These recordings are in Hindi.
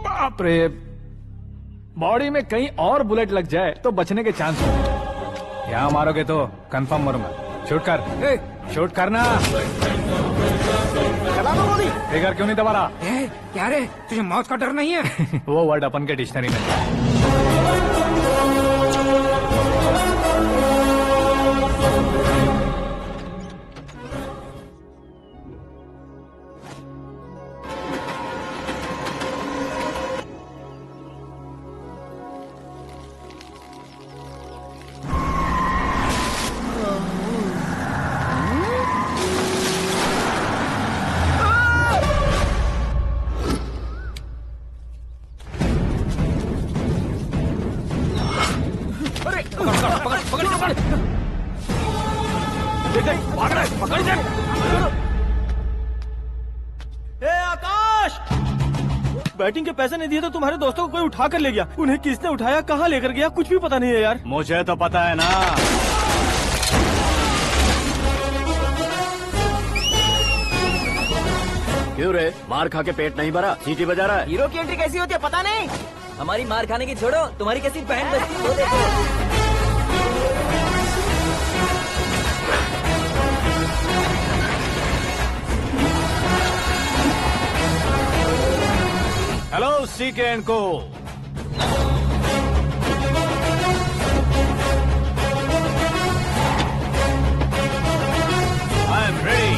बाप रे, बॉडी में कहीं और बुलेट लग जाए तो बचने के चांस होंगे। यहाँ मारोगे तो कंफर्म मरूंगा। शूट कर, शूट करना। चला दो गोली। ट्रिगर क्यों नहीं दबा रहा? क्या रे, तुझे मौत का डर नहीं है? वो वर्ड अपन के डिक्शनरी में है। बैटिंग के पैसे नहीं दिए तो तुम्हारे दोस्तों को कोई उठा कर ले गया। उन्हें किसने उठाया, कहाँ लेकर गया, कुछ भी पता नहीं है यार। मुझे तो पता है ना। क्यों रे, मार खा के पेट नहीं भरा, सीटी बजा रहा है? हीरो की एंट्री कैसी होती है पता नहीं। हमारी मार खाने की छोड़ो, तुम्हारी कैसी बहन बजती है वो देखो। हेलो सीके एंड को। I am ready.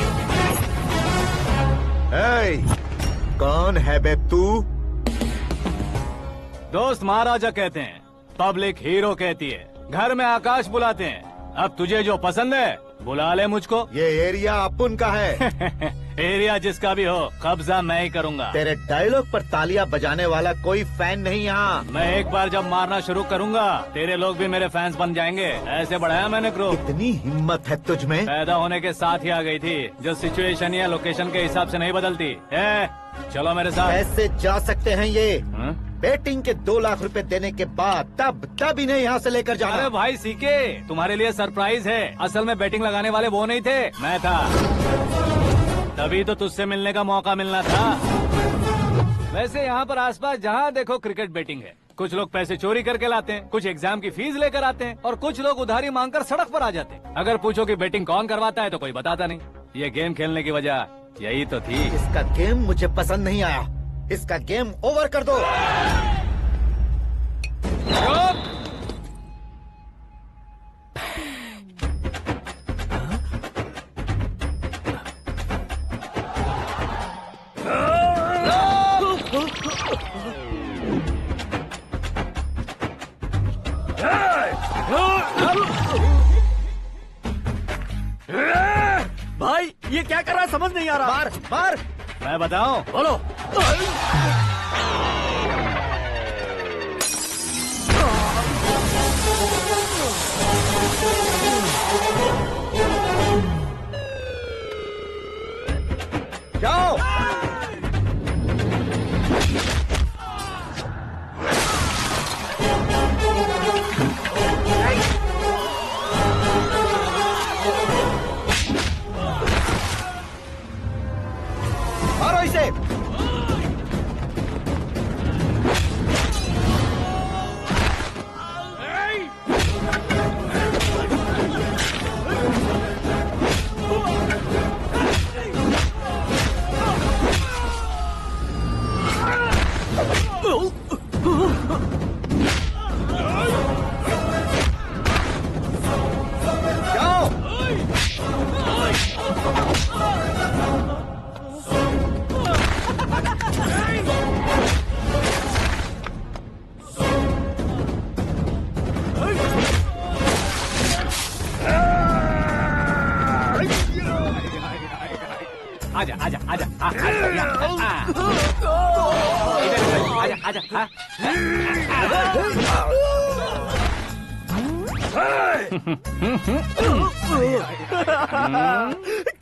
कौन है बे तू? दोस्त महाराजा कहते हैं, पब्लिक हीरो कहती है, घर में आकाश बुलाते हैं। अब तुझे जो पसंद है बुला ले मुझको। ये एरिया अपुन का है। एरिया जिसका भी हो, कब्जा मैं ही करूंगा। तेरे डायलॉग पर तालियां बजाने वाला कोई फैन नहीं यहाँ। मैं एक बार जब मारना शुरू करूंगा, तेरे लोग भी मेरे फैंस बन जाएंगे। ऐसे बढ़ाया मैंने ग्रुप। इतनी हिम्मत है तुझ में? पैदा होने के साथ ही आ गई थी, जो सिचुएशन या लोकेशन के हिसाब से नहीं बदलती। चलो मेरे साथ। कैसे जा सकते हैं ये? हाँ? बेटिंग के 2 लाख रुपए देने के बाद तब इन्हें यहाँ से लेकर जाना। अरे भाई सीके, तुम्हारे लिए सरप्राइज है। असल में बैटिंग लगाने वाले वो नहीं थे, मैं था। तभी तो तुझसे मिलने का मौका मिलना था। वैसे यहाँ पर आसपास जहाँ देखो क्रिकेट बैटिंग है। कुछ लोग पैसे चोरी करके लाते हैं, कुछ एग्जाम की फीस लेकर आते हैं, और कुछ लोग उधारी मांगकर सड़क पर आ जाते हैं। अगर पूछो कि बैटिंग कौन करवाता है तो कोई बताता नहीं। ये गेम खेलने की वजह यही तो थी। इसका गेम मुझे पसंद नहीं आया। इसका गेम ओवर कर दो। भाई ये क्या कर रहा है समझ नहीं आ रहा। मार मार। मैं बताऊं? बोलो। जाओ। मारो इसे। आजा आजा आजा आजा आजा।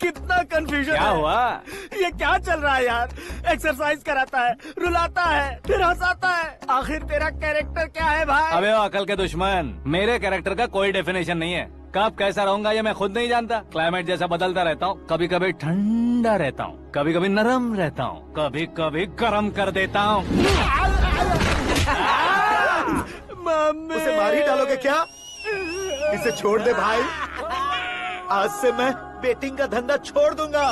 कितना कंफ्यूजन क्या है। हुआ? ये क्या चल रहा है यार? एक्सरसाइज कराता है, रुलाता है, फिर हंसाता है। आखिर तेरा कैरेक्टर क्या है भाई? अबे ओ अकल के दुश्मन, मेरे कैरेक्टर का कोई डेफिनेशन नहीं है। कब कैसा रहूंगा ये मैं खुद नहीं जानता। क्लाइमेट जैसा बदलता रहता हूँ, कभी कभी ठंडा रहता हूँ, कभी कभी नरम रहता हूँ, कभी कभी गर्म कर देता हूँ। उसे मार ही डालोगे क्या? इसे छोड़ दे भाई, आज से मैं बेटिंग का धंधा छोड़ दूंगा।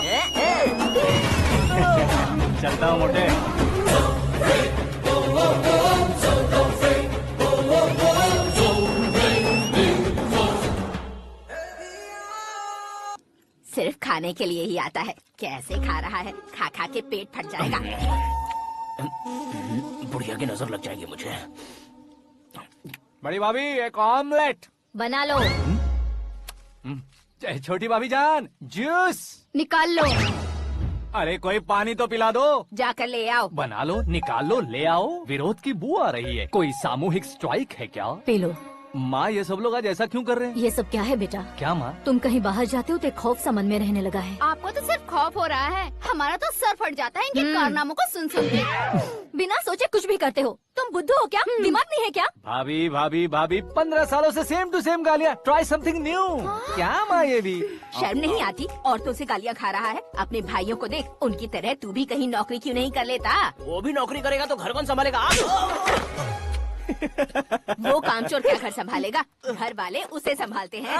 चलता हूँ मोटे। सिर्फ खाने के लिए ही आता है। कैसे खा रहा है, खा खा के पेट फट जाएगा। बुढ़िया की नजर लग जाएगी मुझे। बड़ी भाभी एक ऑमलेट। बना लो। छोटी भाभी जान जूस। निकाल लो। अरे कोई पानी तो पिला दो। जाकर ले आओ। बना लो, निकाल लो, ले आओ। विरोध की बू आ रही है। कोई सामूहिक स्ट्राइक है क्या? P low. माँ ये सब लोग आज ऐसा क्यों कर रहे हैं? ये सब क्या है बेटा? क्या माँ? तुम कहीं बाहर जाते हो तो एक खौफ सा मन में रहने लगा है। आपको तो सिर्फ खौफ हो रहा है, हमारा तो सर फट जाता है इनके कारनामों को सुन सुन के। बिना सोचे कुछ भी करते हो। तुम बुद्धू हो क्या? दिमाग नहीं है क्या? भाभी भाभी भाभी 15 सालों से सेम टू सेम गालियाँ। Try something new. क्या माँ ये भी? शर्म नहीं आती? औरतों से गालियाँ खा रहा है। अपने भाइयों को देख, उनकी तरह तू भी कहीं नौकरी क्यों नहीं कर लेता? वो भी नौकरी करेगा तो घर कौन संभालेगा? वो कामचोर क्या घर संभालेगा? घर वाले उसे संभालते हैं।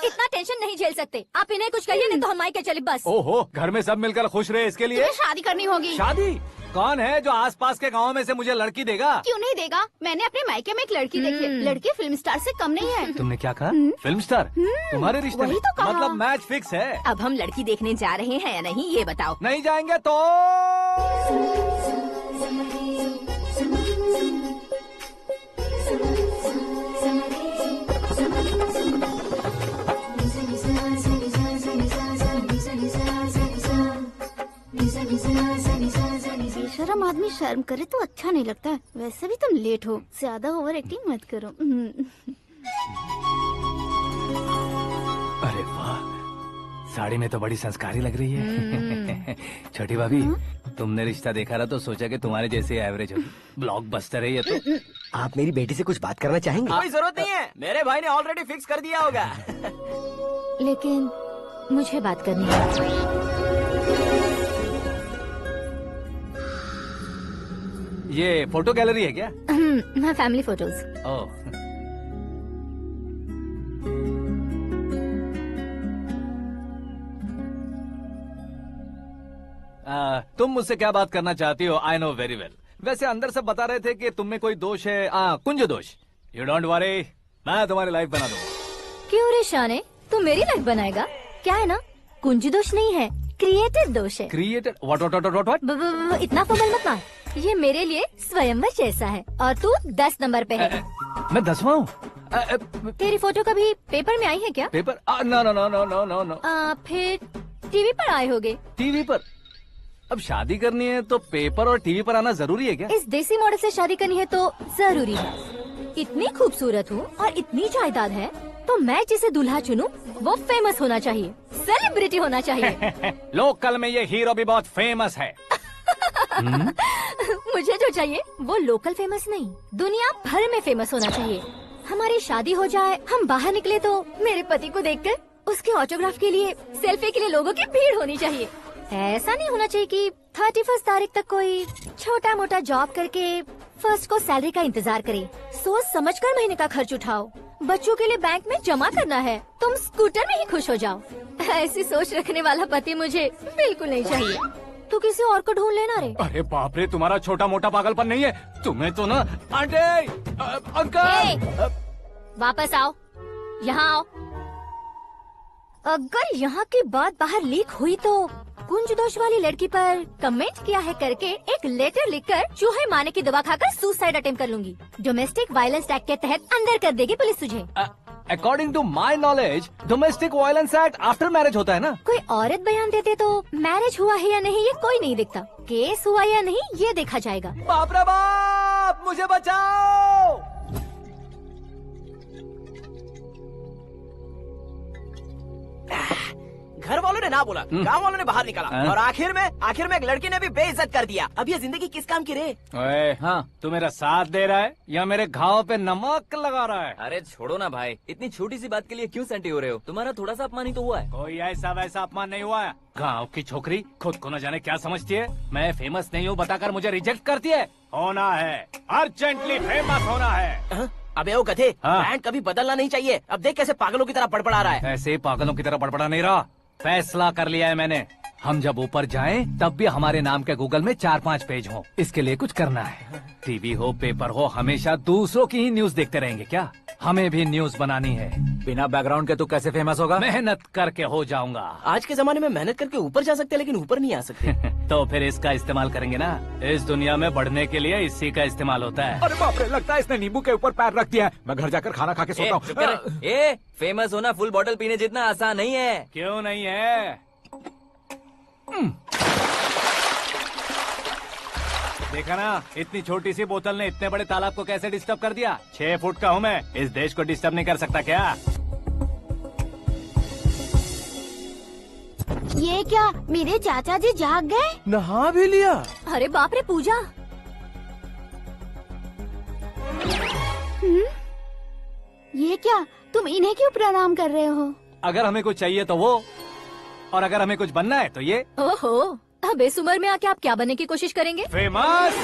इतना टेंशन नहीं झेल सकते। आप इन्हें कुछ कहिए नहीं तो हम मायके चले बस। ओहो, घर में सब मिलकर खुश रहे इसके लिए। तुम्हें शादी करनी होगी। शादी? कौन है जो आसपास के गांव में से मुझे लड़की देगा? क्यों नहीं देगा? मैंने अपने मायके में एक लड़की देखी है। लड़की फिल्म स्टार से कम नहीं है। तुमने क्या कहा? Film star? तुम्हारे रिश्ते वही में? तो कहा। मतलब मैच फिक्स है? अब हम लड़की देखने जा रहे हैं या नहीं ये बताओ। नहीं जाएंगे तो? बेशरम आदमी शर्म करे तो अच्छा नहीं लगता। वैसे भी तुम लेट हो, ज्यादा ओवर एक्टिंग मत करो। अरे वाह, साड़ी में तो बड़ी संस्कारी लग रही है। छोटी भाभी, तुमने रिश्ता देखा रहा तो सोचा कि तुम्हारे जैसे एवरेज होगी। ब्लॉकबस्टर है ये तो। आप मेरी बेटी से कुछ बात करना चाहेंगे? कोई जरूरत नहीं है, मेरे भाई ने ऑलरेडी फिक्स कर दिया होगा। लेकिन मुझे बात करनी है। ये फोटो गैलरी है क्या? मैं फैमिली फोटोज। ओह, तुम मुझसे क्या बात करना चाहती हो? I know very well. वैसे अंदर से बता रहे थे कि तुम में कोई दोष है। कुंज दोष। यू डोंट वरी, मैं तुम्हारी लाइफ बना दूंगा। क्यों रे शाने, तू मेरी लाइफ बनाएगा? क्या है ना, कुंज दोष नहीं है, क्रिएटेड दोष है। क्रिएटेड? व्हाट? इतना फॉर्मल मत मार। ये मेरे लिए स्वयंवर जैसा है और तू 10 नंबर पे है। मैं 10वां हूँ? तेरी फोटो कभी पेपर में आई है क्या? Paper? No no no no no no no. फिर टीवी पर आए होगे। टीवी पर? अब शादी करनी है तो पेपर और टीवी पर आना जरूरी है क्या? इस देसी मॉडल से शादी करनी है तो जरूरी है। इतनी खूबसूरत हूँ और इतनी जायदाद है तो मैं जिसे दूल्हा चुनूं वो फेमस होना चाहिए, सेलिब्रिटी होना चाहिए। लोकल में ये हीरो भी बहुत फेमस है। मुझे जो चाहिए वो लोकल फेमस नहीं, दुनिया भर में फेमस होना चाहिए। हमारी शादी हो जाए, हम बाहर निकले तो मेरे पति को देखकर उसके ऑटोग्राफ के लिए, सेल्फी के लिए लोगों की भीड़ होनी चाहिए। ऐसा नहीं होना चाहिए कि 31 तारीख तक कोई छोटा मोटा जॉब करके फर्स्ट को सैलरी का इंतजार करे। सोच समझकर महीने का खर्च उठाओ। बच्चों के लिए बैंक में जमा करना है, तुम स्कूटर में ही खुश हो जाओ। ऐसी सोच रखने वाला पति मुझे बिल्कुल नहीं चाहिए। तू किसी और को ढूंढ लेना रे। अरे बाप रे, तुम्हारा छोटा मोटा पागलपन नहीं है? तुम्हें तो ना आंटी, अंकल। वापस आओ, यहाँ आओ। अगर यहाँ की बात बाहर लीक हुई तो कुंज दोष वाली लड़की पर कमेंट किया है करके एक लेटर लिखकर चूहे मारने की दवा खाकर सुसाइड अटेम्प्ट कर लूंगी। डोमेस्टिक वायलेंस एक्ट के तहत अंदर कर देगी पुलिस तुझे। According to my knowledge domestic violence act after marriage होता है ना? कोई औरत बयान देते तो मैरिज हुआ है या नहीं ये कोई नहीं दिखता, केस हुआ या नहीं ये देखा जाएगा। बाप रे बाप, मुझे बचाओ। घर वालों ने ना बोला, गाँव वालों ने बाहर निकाला, और आखिर में एक लड़के ने भी बेइज्जत कर दिया। अब ये जिंदगी किस काम की रे? ओए, हाँ, तू मेरा साथ दे रहा है या मेरे घाव पे नमक लगा रहा है? अरे छोड़ो ना भाई, इतनी छोटी सी बात के लिए क्यों सेंटी हो रहे हो? तुम्हारा थोड़ा सा अपमान ही तो हुआ है। कोई ऐसा वैसा अपमान नहीं हुआ है। गाँव की छोकरी खुद को न जाने क्या समझती है। मैं फेमस नहीं हूँ बताकर मुझे रिजेक्ट करती है। होना है, अर्जेंटली फेमस होना है। अबे ओ गधे, हाँ। ब्रांड कभी बदलना नहीं चाहिए। अब देख कैसे पागलों की तरह बड़बड़ा रहा है। ऐसे पागलों की तरह बड़बड़ा नहीं रहा। फैसला कर लिया है मैंने। हम जब ऊपर जाएं तब भी हमारे नाम के गूगल में 4-5 पेज हो। इसके लिए कुछ करना है। टीवी हो, पेपर हो, हमेशा दूसरों की ही न्यूज देखते रहेंगे क्या? हमें भी न्यूज बनानी है। बिना बैकग्राउंड के तू कैसे फेमस होगा? मेहनत करके हो जाऊंगा। आज के जमाने में मेहनत करके ऊपर जा सकते हैं, लेकिन ऊपर नहीं आ सकते। तो फिर इसका इस्तेमाल करेंगे ना। इस दुनिया में बढ़ने के लिए इसी का इस्तेमाल होता है। अरे बाप रे, लगता है इसने नींबू के ऊपर पैर रख दिया है। मैं घर जाकर खाना खा के सोता चुप कर। हूँ। फेमस होना फुल बॉटल पीने जितना आसान नहीं है। क्यों नहीं है? देखा ना, इतनी छोटी सी बोतल ने इतने बड़े तालाब को कैसे डिस्टर्ब कर दिया। 6 फुट का हूँ मैं, इस देश को डिस्टर्ब नहीं कर सकता क्या? ये क्या, मेरे चाचा जी जाग गए? नहा भी लिया? अरे बाप रे पूजा, ये क्या, तुम इन्हें क्यों प्रणाम कर रहे हो? अगर हमें कुछ चाहिए तो वो, और अगर हमें कुछ बनना है तो ये। ओहो, अब इस उम्र में आके आप क्या बनने की कोशिश करेंगे? फेमस।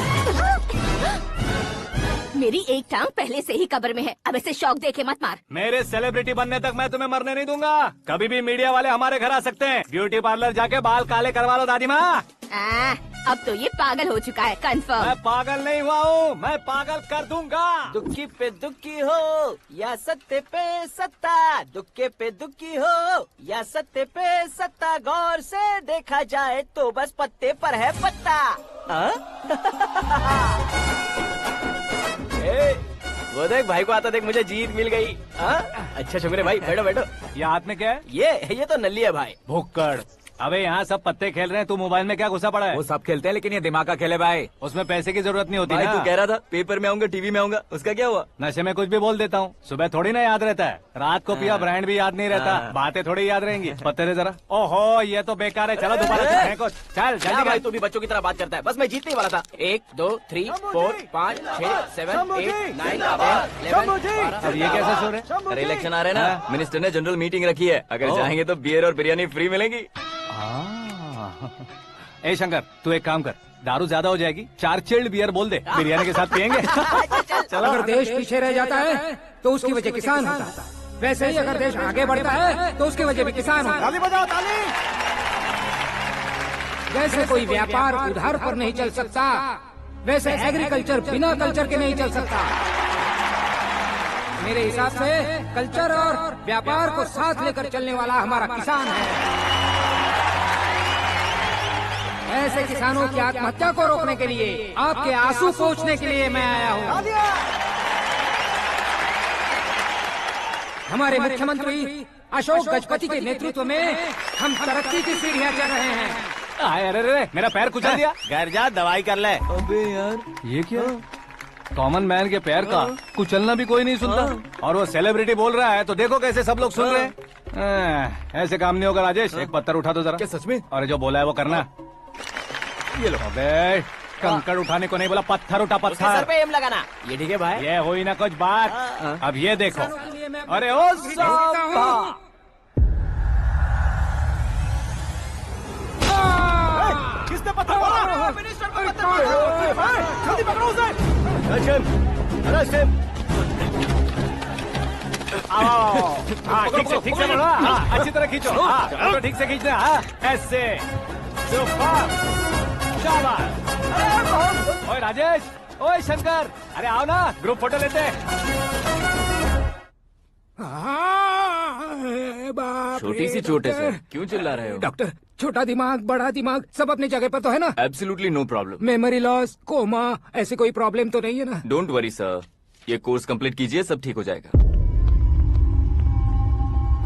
मेरी एक टांग पहले से ही कब्र में है, अब इसे शौक देके मत मार। मेरे सेलिब्रिटी बनने तक मैं तुम्हें मरने नहीं दूंगा। कभी भी मीडिया वाले हमारे घर आ सकते हैं। ब्यूटी पार्लर जाके बाल काले करवा लो दादी माँ। अब तो ये पागल हो चुका है, कंफर्म। मैं पागल नहीं हुआ हूँ, मैं पागल कर दूंगा। दुखी पे दुखी हो या सत्ते पे सत्ता, दुखे पे दुखी हो या सत्ते पे सत्ता, गौर से देखा जाए तो बस पत्ते पर है पत्ता। वो देख भाई को आता देख, मुझे जीत मिल गई। अच्छा शुक्र है भाई, बैठो बैठो। ये हाथ में क्या है? ये तो नल्ली है भाई। भुक्कड़। अबे यहाँ सब पत्ते खेल रहे हैं, तू मोबाइल में क्या घुसा पड़ा है? वो सब खेलते हैं लेकिन ये दिमाग का खेल है भाई। उसमें पैसे की जरूरत नहीं होती भाई ना। तू कह रहा था पेपर में आऊंगा, टीवी में आऊंगा, उसका क्या हुआ? नशे में कुछ भी बोल देता हूँ, सुबह थोड़ी ना याद रहता है। रात को पिया ब्रांड भी याद नहीं रहता, बातें थोड़ी याद रहेंगी। पत्ते दे जरा। ओहो, ये तो बेकार है, चलो दोबारा से फेंको। चल क्या जल्दी भाई, कर। तू भी बच्चों की तरह बात करता है। बस मैं जीतने वाला था। 1 2 3 4 5 6 7 8 9 10 11 अब ये कैसे सो रहे? अरे इलेक्शन आ रहे हैं ना, मिनिस्टर ने जनरल मीटिंग रखी है। अगर जाएंगे तो बियर और बिरयानी फ्री मिलेगी। ए शंकर, तू एक काम कर, दारू ज्यादा हो जाएगी, 4 चिल्ड बियर बोल दे, बिरयानी के साथ पियेंगे। चलो। अगर देश पीछे रह जाता है तो उसकी वजह किसान होता है, वैसे ही अगर देश आगे बढ़ता है तो उसकी वजह भी किसान होता है। ताली बजाओ, ताली। जैसे कोई व्यापार उधार पर नहीं चल सकता, वैसे एग्रीकल्चर बिना कल्चर के नहीं चल सकता। मेरे हिसाब से कल्चर और व्यापार को साथ लेकर चलने वाला हमारा किसान है। ऐसे किसानों की आत्महत्या को रोकने के लिए, आपके आंसू पोंछने के लिए मैं आया हूँ। हमारे मुख्यमंत्री अशोक गजपति के नेतृत्व में हम तरक्की की सीढ़ियाँ चढ़ रहे हैं। अरे अरे, मेरा पैर कुचल दिया। घर जा, दवाई कर ले। अबे यार, ये क्या? कॉमन मैन के पैर का कुचलना भी कोई नहीं सुनता, और वो सेलिब्रिटी बोल रहा है तो देखो कैसे सब लोग सुन रहे हैं। ऐसे काम नहीं होगा राजेश, एक पत्थर उठा दो जरा। क्या सच में? और जो बोला है वो करना। ये लो। अबे कंकड़ उठाने को नहीं बोला, पत्थर उठा, उसके सर पत्थर। पे एम लगाना। ये ठीक है भाई। ये हुई ना कुछ बात। अब ये देखो। अरे ओ साहब, किसने पत्थर मारा? मिनिस्टर को पत्थर मारा। जल्दी पकड़ो उसे। आओ। हाँ, ठीक से पकड़ो। हाँ, अच्छी तरह खींचो। हाँ, तो ठीक से खींचना। हाँ, ऐसे। सुपर। शाबाश। ओए राजेश, ओए शंकर, अरे आओ ना, ग्रुप फोटो लेते हैं। छोटी सी चोट है सर, क्यों चिल्ला रहे हो? डॉक्टर, छोटा दिमाग बड़ा दिमाग सब अपनी जगह पर तो है ना? Absolutely no problem. Memory loss, coma, ऐसी कोई प्रॉब्लम तो नहीं है ना? डोंट वरी सर, ये कोर्स कंप्लीट कीजिए, सब ठीक हो जाएगा।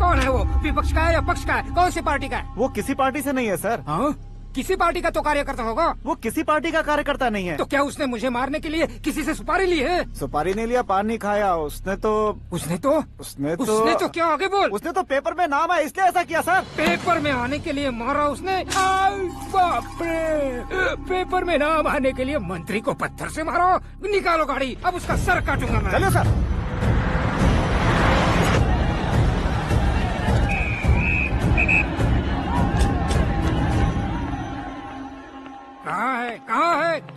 कौन है वो? विपक्ष का है या पक्ष का है? कौन सी पार्टी का है? वो किसी पार्टी से नहीं है सर। हाँ? किसी पार्टी का तो कार्यकर्ता होगा। वो किसी पार्टी का कार्यकर्ता नहीं है। तो क्या उसने मुझे मारने के लिए किसी से सुपारी ली है? सुपारी नहीं लिया, पान नहीं खाया। उसने तो क्या आगे बोल। उसने तो पेपर में नाम है इसलिए ऐसा किया सर। पेपर में आने के लिए मारा उसने? बाप रे, पेपर में नाम आने के लिए मंत्री को पत्थर से मारो। निकालो गाड़ी, अब उसका सर काटूंगा मैं। चलो सर।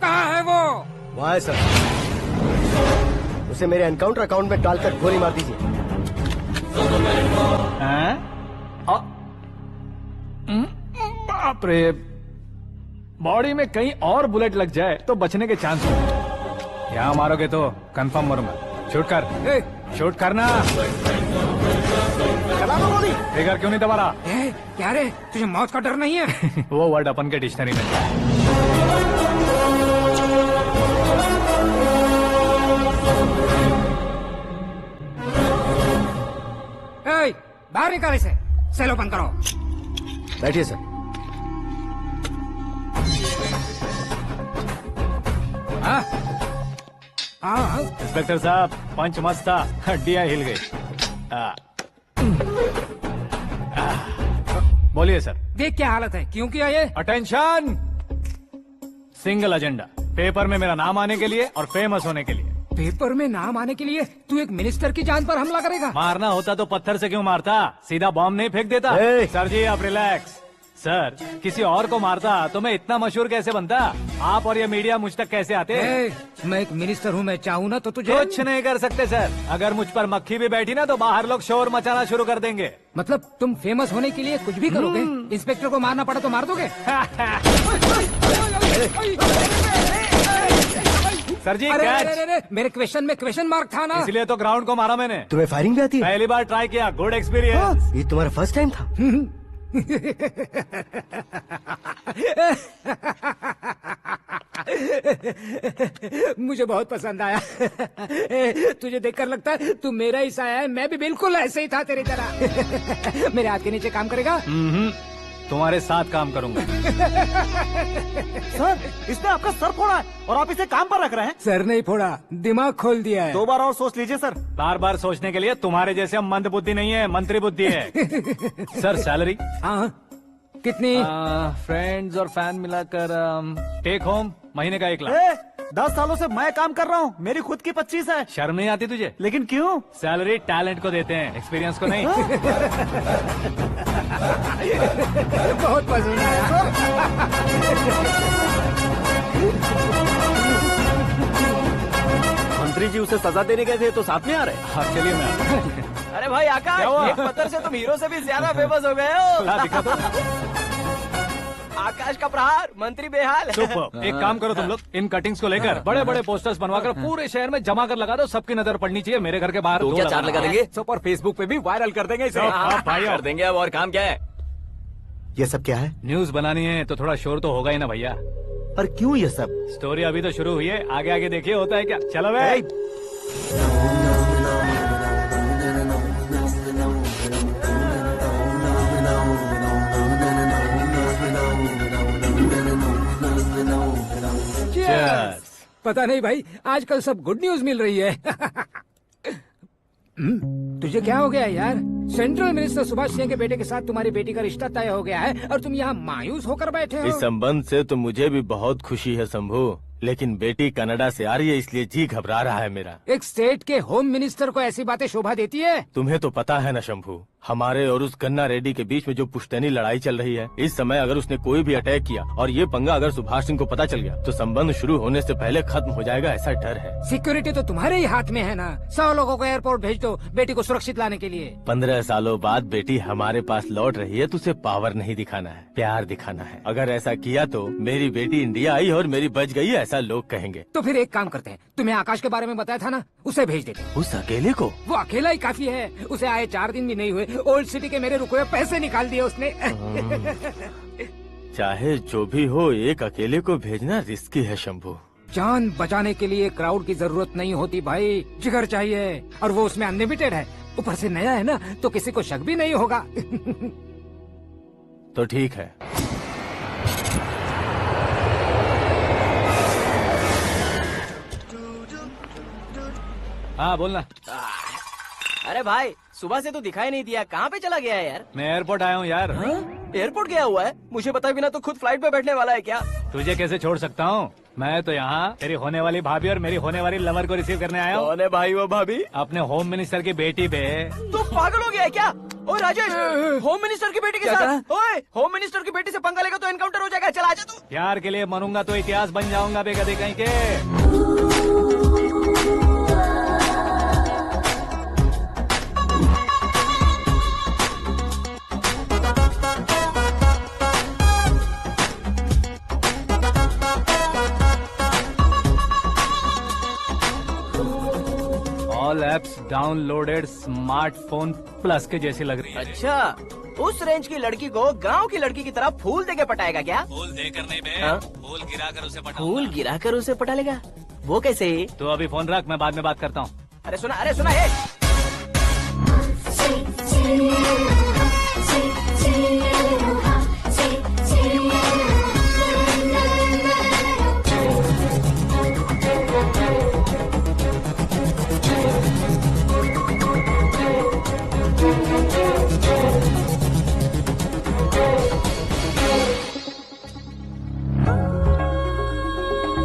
कहाँ है वो? वहाँ है सर। उसे मेरे एनकाउंटर अकाउंट में डालकर गोली मार दीजिए। बाप रे, बॉडी में कहीं और बुलेट लग जाए तो बचने के चांस हो। यहाँ मारोगे तो कंफर्म मरूंगा। शूट कर, शूट करना। चला दो गोली। ट्रिगर क्यों नहीं दबा रहा? क्या रे, तुझे मौत का डर नहीं है? वो वर्ड अपन के डिक्शनरी में है। बाहर निकाल इसे। सेल ओपन करो। बैठिए सर। हाँ। इंस्पेक्टर साहब, पंच मस्त था, हड्डियां हिल गई। बोलिए सर। देख क्या हालत है, क्यों किया ये? अटेंशन, सिंगल एजेंडा, पेपर में मेरा नाम आने के लिए और फेमस होने के लिए। पेपर में नाम आने के लिए तू एक मिनिस्टर की जान पर हमला करेगा? मारना होता तो पत्थर से क्यों मारता, सीधा बॉम्ब नहीं फेंक देता। सर जी आप रिलैक्स। सर, किसी और को मारता तो मैं इतना मशहूर कैसे बनता? आप और ये मीडिया मुझ तक कैसे आते? मैं एक मिनिस्टर हूँ, मैं चाहूँ ना तो तुझे कुछ नहीं कर सकते सर। अगर मुझ पर मक्खी भी बैठी ना तो बाहर लोग शोर मचाना शुरू कर देंगे। मतलब तुम फेमस होने के लिए कुछ भी करोगे? इंस्पेक्टर को मारना पड़ा तो मार दोगे? सर जी अरे, मेरे क्वेश्चन में क्वेश्चन मार्क था ना, इसलिए तो ग्राउंड को मारा मैंने। तुम्हें फायरिंग भी आती है? पहली बार ट्राई किया, गुड एक्सपीरियंस। ये तुम्हारा फर्स्ट टाइम था? मुझे बहुत पसंद आया। तुझे देखकर लगता है तू मेरा ही साया है। मैं भी बिल्कुल ऐसे ही था तेरी तरह। मेरे हाथ के नीचे काम करेगा? तुम्हारे साथ काम करूंगा। सर, इसने आपका सर फोड़ा है और आप इसे काम पर रख रहे हैं। सर नहीं फोड़ा, दिमाग खोल दिया है। 2 बार और सोच लीजिए सर। बार बार सोचने के लिए तुम्हारे जैसे मंद बुद्धि नहीं है, मंत्री बुद्धि है। Sir salary? हाँ, कितनी? फ्रेंड्स और फैन मिलाकर टेक होम महीने का 1 लाख। 10 सालों से मैं काम कर रहा हूँ, मेरी खुद की 25 है। शर्म नहीं आती तुझे? लेकिन क्यों? सैलरी टैलेंट को देते हैं, एक्सपीरियंस को नहीं। बहुत पसंद आया। मंत्री जी उसे सजा देने गए थे तो साथ में आ रहे। हाँ चलिए मैं आता हूं। अरे भाई आकाश, एक पत्थर से तुम हीरो से भी ज्यादा फेमस हो गए हो। दिखा दो। आकाश का प्रहार, मंत्री बेहाल। सुपर। एक काम करो तुम लोग, इन कटिंग्स को लेकर बड़े बड़े पोस्टर्स बनवाकर पूरे शहर में जमा कर लगा दो। सबकी नजर पड़नी चाहिए। मेरे घर के बाहर तो क्या 4 लगा देंगे? और फेसबुक पे भी वायरल कर देंगे इसे। भाई कर देंगे। अब और काम क्या है? ये सब क्या है? न्यूज बनानी है तो थोड़ा शोर तो होगा ही ना भैया। पर क्यों ये सब? स्टोरी अभी तो शुरू हुई है, आगे आगे देखिए होता है क्या। चलो भाई। पता नहीं भाई, आजकल सब गुड न्यूज मिल रही है। तुझे क्या हो गया यार? सेंट्रल मिनिस्टर सुभाष सिंह के बेटे के साथ तुम्हारी बेटी का रिश्ता तय हो गया है और तुम यहाँ मायूस होकर बैठे हो। इस संबंध से तो मुझे भी बहुत खुशी है शंभू, लेकिन बेटी कनाडा से आ रही है इसलिए जी घबरा रहा है मेरा। एक स्टेट के होम मिनिस्टर को ऐसी बातें शोभा देती है? तुम्हें तो पता है ना शंभू, हमारे और उस गन्ना रेड्डी के बीच में जो पुश्तैनी लड़ाई चल रही है, इस समय अगर उसने कोई भी अटैक किया और ये पंगा अगर सुभाष सिंह को पता चल गया तो संबंध शुरू होने से पहले खत्म हो जाएगा, ऐसा डर है। सिक्योरिटी तो तुम्हारे ही हाथ में है ना। 100 लोगों को एयरपोर्ट भेज दो बेटी को सुरक्षित लाने के लिए। 15 सालों बाद बेटी हमारे पास लौट रही है तो उसे पावर नहीं दिखाना है, प्यार दिखाना है। अगर ऐसा किया तो मेरी बेटी इंडिया आई और मेरी बच गई, ऐसा लोग कहेंगे। तो फिर एक काम करते हैं, तुम्हें आकाश के बारे में बताया था ना, उसे भेज देते हैं। उस अकेले को? वो अकेला ही काफी है। उसे आए 4 दिन भी नहीं हुए, ओल्ड सिटी के मेरे रुके हुए पैसे निकाल दिए उसने। चाहे जो भी हो, एक अकेले को भेजना रिस्की है शंभू। जान बचाने के लिए क्राउड की जरूरत नहीं होती भाई, जिगर चाहिए, और वो उसमें अनलिमिटेड है। ऊपर से नया है ना, तो किसी को शक भी नहीं होगा। तो ठीक है। हाँ बोलना। अरे भाई सुबह से तो दिखाई नहीं दिया, कहाँ पे चला गया है यार? मैं एयरपोर्ट आया हूँ यार। एयरपोर्ट गया हुआ है? मुझे बताए बिना तो खुद फ्लाइट पे बैठने वाला है क्या? तुझे कैसे छोड़ सकता हूँ? मैं तो यहाँ तेरी होने वाली भाभी और मेरी होने वाली लवर को रिसीव करने आया हूँ। कौन है भाई वो भाभी? अपने होम मिनिस्टर की बेटी पे। तो पागल हो गया है क्या? ओ राजेश, होम मिनिस्टर की बेटी के साथ? ओए, होम मिनिस्टर की बेटी से पंगा लेगा तो एनकाउंटर हो जाएगा। चल आजा तू। प्यार के लिए मरूंगा तो इतिहास बन जाऊंगा बेगदी कहीं के। All apps downloaded smartphone plus के जैसी लग रही है। अच्छा, उस रेंज की लड़की को गांव की लड़की की तरह फूल देके पटाएगा क्या? फूल देकर नहीं बे, हाँ? फूल गिराकर उसे पटा। फूल गिराकर उसे पटा लेगा? वो कैसे? तो अभी फोन रख, मैं बाद में बात करता हूँ। अरे सुना है।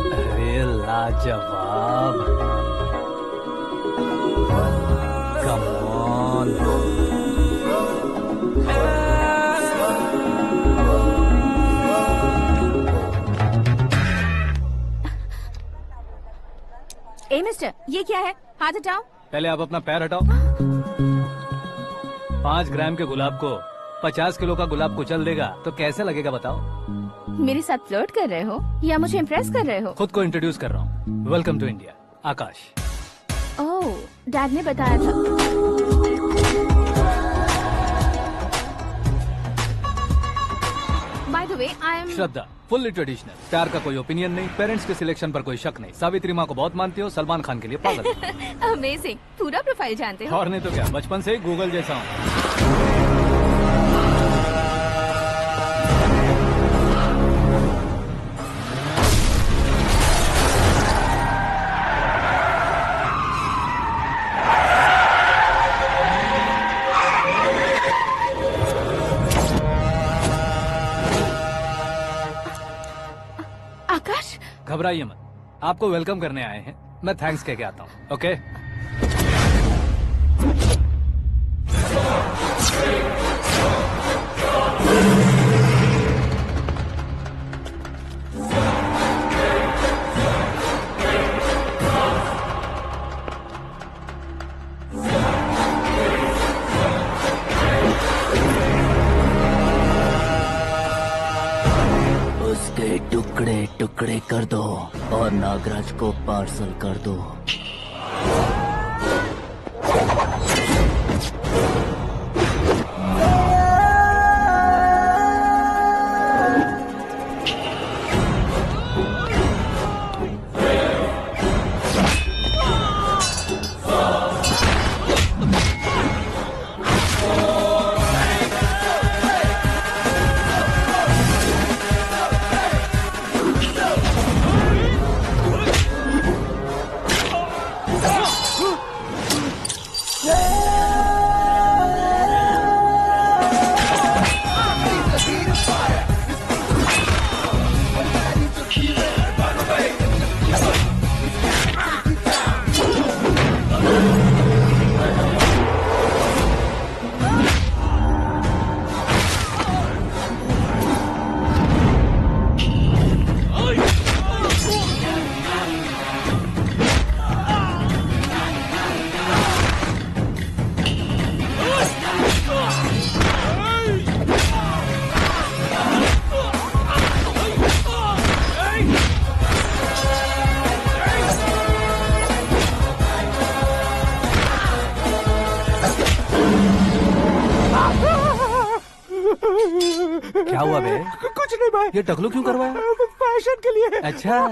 अरे लाजवाब, कम ऑन। ए मिस्टर, ये क्या है? हाथ हटाओ। पहले आप अपना पैर हटाओ। 5 ग्राम के गुलाब को 50 किलो का गुलाब कुचल देगा तो कैसे लगेगा बताओ? मेरे साथ फ्लर्ट कर रहे हो या मुझे इम्प्रेस कर रहे हो? खुद को इंट्रोड्यूस कर रहा हूँ। Welcome to India, Akash. Oh, dad ने बताया था। By the way, I am Shraddha, fully traditional. प्यार का कोई ओपिनियन नहीं, पेरेंट्स के सिलेक्शन पर कोई शक नहीं। सावित्री माँ को बहुत मानती हो, सलमान खान के लिए पागल हो। अमेजिंग, पूरा प्रोफाइल जानते हो। और नहीं तो क्या, बचपन से ही गूगल जैसा हूँ। आकाश, घबराइए मत, आपको वेलकम करने आए हैं। मैं थैंक्स कह के आता हूँ। ओके? उसके टुकड़े टुकड़े कर दो और नागराज को पार्सल कर दो। क्या हुआ बे? कुछ नहीं भाई। ये टकलू क्यों करवाया? फैशन के लिए। अच्छा,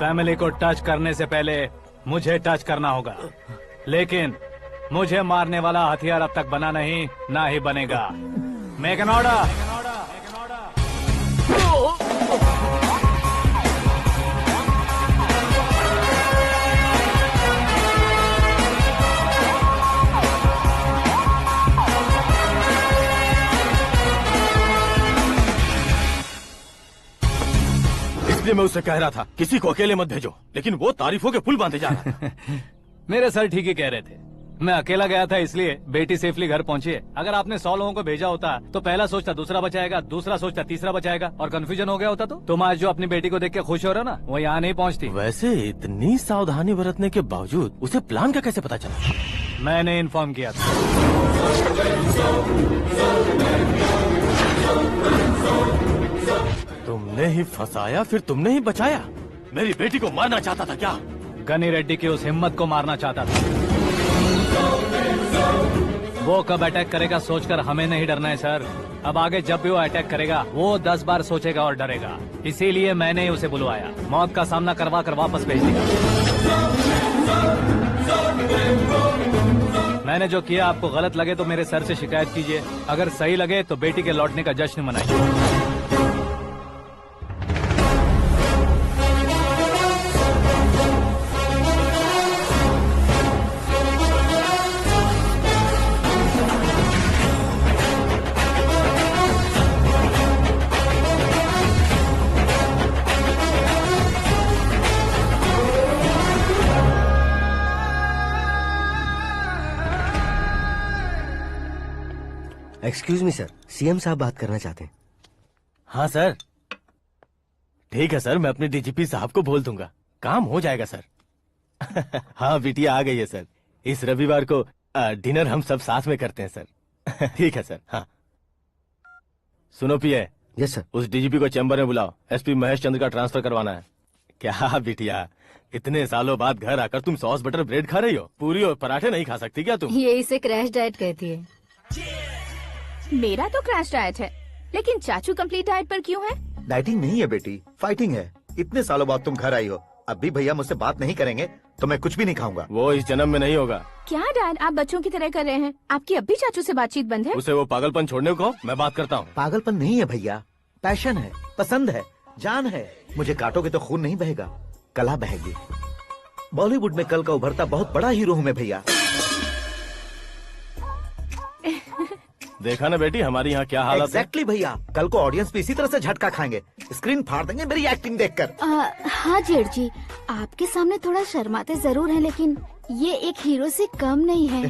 फैमिली को टच करने से पहले मुझे टच करना होगा, लेकिन मुझे मारने वाला हथियार अब तक बना नहीं, ना ही बनेगा। Make an order. इसलिए मैं उससे कह रहा था किसी को अकेले मत भेजो, लेकिन वो तारीफों के पुल बांधे जा रहा था। मेरे सर ठीक ही कह रहे थे। मैं अकेला गया था इसलिए बेटी सेफली घर पहुंची है। अगर आपने 100 लोगों को भेजा होता तो पहला सोचता दूसरा बचाएगा, दूसरा सोचता तीसरा बचाएगा, और कंफ्यूजन हो गया होता। तो तुम आज जो अपनी बेटी को देख के खुश हो रहे हो ना, वो यहाँ नहीं पहुँचती। वैसे इतनी सावधानी बरतने के बावजूद उसे प्लान का कैसे पता चला? मैंने इन्फॉर्म किया था। तुमने ही फंसाया, फिर तुमने ही बचाया। मेरी बेटी को मारना चाहता था क्या? गनी रेड्डी की उस हिम्मत को मारना चाहता था। वो कब अटैक करेगा सोचकर हमें नहीं डरना है सर। अब आगे जब भी वो अटैक करेगा वो 10 बार सोचेगा और डरेगा। इसीलिए मैंने ही उसे बुलवाया। मौत का सामना करवा कर वापस भेज दिया। मैंने जो किया आपको गलत लगे तो मेरे सर से शिकायत कीजिए, अगर सही लगे तो बेटी के लौटने का जश्न मनाइए। एक्सक्यूज मी सर, सीएम साहब बात करना चाहते हैं। हाँ सर। ठीक है सर, मैं अपने डीजीपी साहब को बोल दूंगा, काम हो जाएगा सर। हाँ बिटिया आ गई है सर। इस रविवार को डिनर हम सब साथ में करते हैं सर। ठीक है सर। हाँ सुनो पिए। Yes sir. उस डीजीपी को चैम्बर में बुलाओ, एसपी महेश चंद्र का ट्रांसफर करवाना है। क्या बिटिया, इतने सालों बाद घर आकर तुम सॉस बटर ब्रेड खा रही हो? पूरी और पराठे नहीं खा सकती क्या तुम? ये इसे क्रैश डाइट कहती है। मेरा तो क्रैश डाइट है, लेकिन चाचू कंप्लीट डाइट पर क्यों है? डाइटिंग नहीं है बेटी, फाइटिंग है। इतने सालों बाद तुम घर आई हो, अब भी भैया मुझसे बात नहीं करेंगे तो मैं कुछ भी नहीं खाऊंगा। वो इस जन्म में नहीं होगा। क्या डैड, आप बच्चों की तरह कर रहे हैं? आपकी अब भी चाचू से बातचीत बंद है? उसे वो पागलपन छोड़ने को मैं बात करता हूँ। पागलपन नहीं है भैया, पैशन है, पसंद है, जान है। मुझे काटोगे तो खून नहीं बहेगा, कला बहेगी। बॉलीवुड में कल का उभरता बहुत बड़ा हीरो हूँ मैं भैया। देखा ना बेटी हमारी यहाँ क्या हालत है। एग्जैक्टली भैया, कल को ऑडियंस भी इसी तरह से झटका खाएंगे, स्क्रीन फाड़ देंगे मेरी एक्टिंग देखकर। हाँ जेठ जी, आपके सामने थोड़ा शर्माते जरूर हैं, लेकिन ये एक हीरो से कम नहीं है।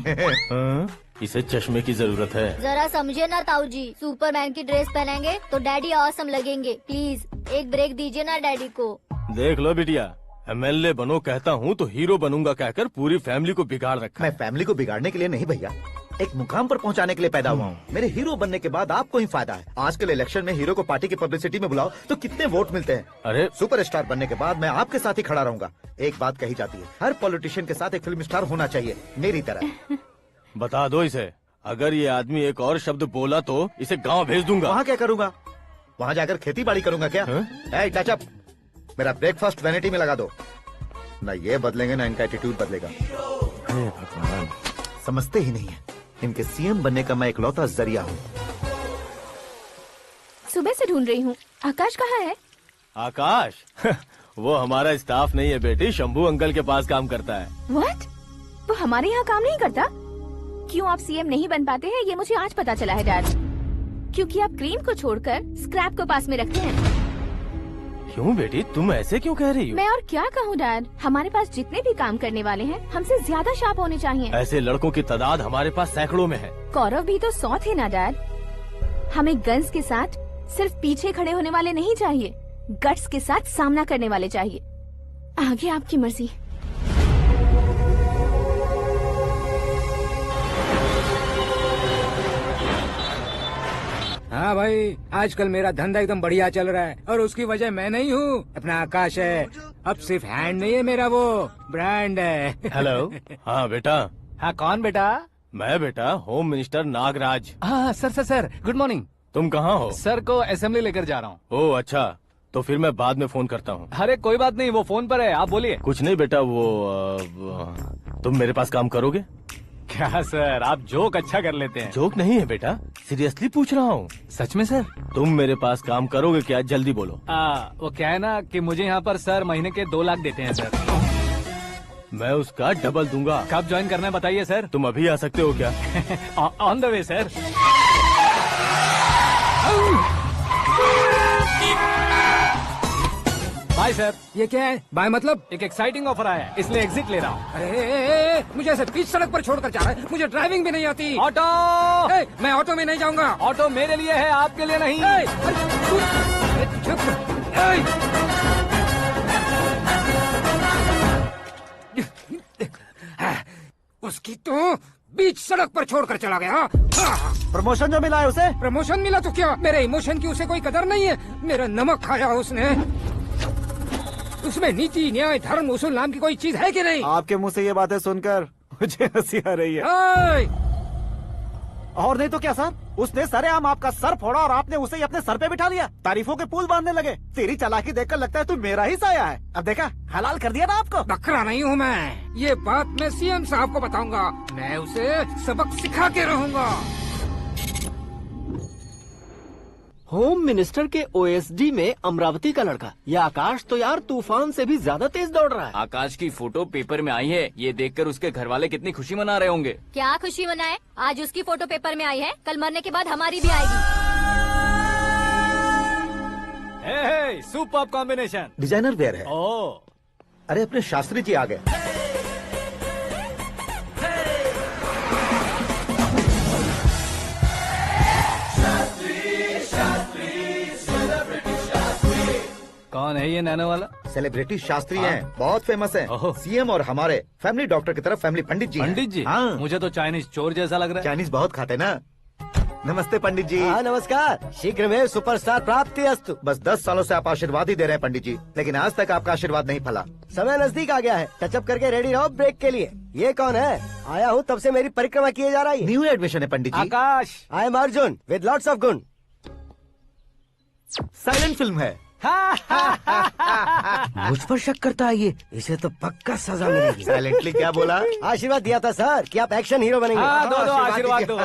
इसे चश्मे की जरूरत है। जरा समझे ना ताऊ जी, सुपरमैन की ड्रेस पहनेंगे तो डैडी ऑसम लगेंगे। प्लीज एक ब्रेक दीजिए ना डैडी को। देख लो बिटिया, एमएलए बनो कहता हूँ तो हीरो बनूंगा कहकर पूरी फैमिली को बिगाड़ रखा। मैं फैमिली को बिगाड़ने के लिए नहीं भैया, एक मुकाम पर पहुंचाने के लिए पैदा हुआ हूँ। मेरे हीरो बनने के बाद आपको ही फायदा है। आजकल इलेक्शन में हीरो को पार्टी की पब्लिसिटी में बुलाओ तो कितने वोट मिलते हैं। अरे सुपरस्टार बनने के बाद मैं आपके साथ ही खड़ा रहूंगा। एक बात कही जाती है, हर पॉलिटिशियन के साथ एक फिल्म स्टार होना चाहिए, मेरी तरह। बता दो इसे, अगर ये आदमी एक और शब्द बोला तो इसे गाँव भेज दूंगा। वहाँ क्या करूँगा? वहाँ जाकर खेती बाड़ी करूँगा क्या? टच अप, मेरा ब्रेकफास्ट वैनिटी में लगा दो। न ये बदलेंगे ना इनका एटीट्यूड बदलेगा। भगवान, समझते ही नहीं है, इनके सीएम बनने का मैं इकलौता जरिया हूँ। सुबह से ढूंढ रही हूँ, आकाश कहाँ है? आकाश? वो हमारा स्टाफ नहीं है बेटी, शंभू अंकल के पास काम करता है। व्हाट? वो हमारे यहाँ काम नहीं करता? क्यों आप सीएम नहीं बन पाते हैं ये मुझे आज पता चला है डैड। क्योंकि आप क्रीम को छोड़कर स्क्रैप को पास में रखते हैं। क्यों बेटी, तुम ऐसे क्यों कह रही हो? मैं और क्या कहूँ डैड, हमारे पास जितने भी काम करने वाले हैं हमसे ज्यादा शार्प होने चाहिए। ऐसे लड़कों की तादाद हमारे पास सैकड़ों में है। कौरव भी तो 100 थे ना डैड। हमें गन्स के साथ सिर्फ पीछे खड़े होने वाले नहीं चाहिए, गट्स के साथ सामना करने वाले चाहिए। आगे आपकी मर्जी। हाँ भाई, आजकल मेरा धंधा एकदम बढ़िया चल रहा है और उसकी वजह मैं नहीं हूँ, अपना आकाश है। अब सिर्फ हैंड नहीं है मेरा, वो ब्रांड है। हेलो। हाँ बेटा। हाँ कौन बेटा? मैं बेटा होम मिनिस्टर नागराज। हाँ sir sir sir, good morning. तुम कहाँ हो? सर को असेंबली लेकर जा रहा हूँ। ओह अच्छा, तो फिर मैं बाद में फोन करता हूँ। अरे कोई बात नहीं, वो फोन पर है, आप बोलिए। कुछ नहीं बेटा, तुम मेरे पास काम करोगे? क्या सर, आप जोक अच्छा कर लेते हैं। जोक नहीं है बेटा, सीरियसली पूछ रहा हूँ। सच में सर? तुम मेरे पास काम करोगे क्या? जल्दी बोलो। वो क्या है ना कि मुझे यहाँ पर सर महीने के 2 लाख देते हैं सर। मैं उसका डबल दूंगा। कब ज्वाइन करना है बताइए सर। तुम अभी आ सकते हो क्या? On the way sir. Bye sir. ये क्या है? बाय मतलब? एक एक्साइटिंग ऑफर आया है, इसलिए एग्जिट ले रहा हूँ। अरे मुझे ऐसे बीच सड़क पर छोड़कर जा रहा है, मुझे ड्राइविंग भी नहीं आती। ऑटो! मैं ऑटो में नहीं जाऊंगा। ऑटो मेरे लिए है, आपके लिए नहीं। उसकी तो बीच सड़क पर छोड़कर चला गया। प्रमोशन जो मिला है उसे? प्रमोशन मिला तो क्या, मेरे इमोशन की उसे कोई कदर नहीं है। मेरा नमक खाया उसने। उसमें नीति, न्याय, धर्म, उसूल नाम की कोई चीज है कि नहीं? आपके मुंह से ये बातें सुनकर मुझे हंसी आ रही है। और नहीं तो क्या सर, उसने सरेआम आपका सर फोड़ा और आपने उसे ही अपने सर पे बिठा लिया। तारीफों के पुल बांधने लगे। तेरी चालाकी देखकर लगता है तू मेरा ही साया है। अब देखा, हलाल कर दिया ना आपको। बकरा नहीं हूँ मैं। ये बात मैं सीएम साहब को बताऊंगा। मैं उसे सबक सिखा के रहूंगा। होम मिनिस्टर के ओएसडी में अमरावती का लड़का, ये आकाश तो यार तूफान से भी ज्यादा तेज दौड़ रहा है। आकाश की फोटो पेपर में आई है, ये देखकर उसके घर वाले कितनी खुशी मना रहे होंगे। क्या खुशी मनाए? आज उसकी फोटो पेपर में आई है, कल मरने के बाद हमारी भी आएगी। Superb combination. डिजाइनर वेयर है। ओह, अरे अपने शास्त्री जी आ गए। कौन है ये नैनो वाला? सेलिब्रिटी शास्त्री हैं, बहुत फेमस हैं। सीएम और हमारे फैमिली डॉक्टर की तरफ फैमिली पंडित जी हैं। पंडित जी? हाँ। मुझे तो चाइनीज चोर जैसा लग रहा है। चाइनीज बहुत खाते ना। नमस्ते पंडित जी। हाँ नमस्कार, शीघ्र में सुपरस्टार प्राप्ति अस्तु। बस 10 सालों से आप आशीर्वाद ही दे रहे हैं पंडित जी, लेकिन आज तक आपका आशीर्वाद नहीं फला। समय नजदीक आ गया है, टचअप करके रेडी रहो ब्रेक के लिए। ये कौन है? आया हूँ तब से मेरी परिक्रमा किए जा रही है। न्यू एडमिशन है Pandit ji. Akash. I am Arjun with lots of गुण। साइलेंट फिल्म है। मुझ पर शक करता है ये, इसे तो पक्का सजा मिलेगी। साइलेंटली क्या बोला? आशीर्वाद दिया था सर कि आप एक्शन हीरो बनेंगे। हाँ, दो आशीर्वाद दो।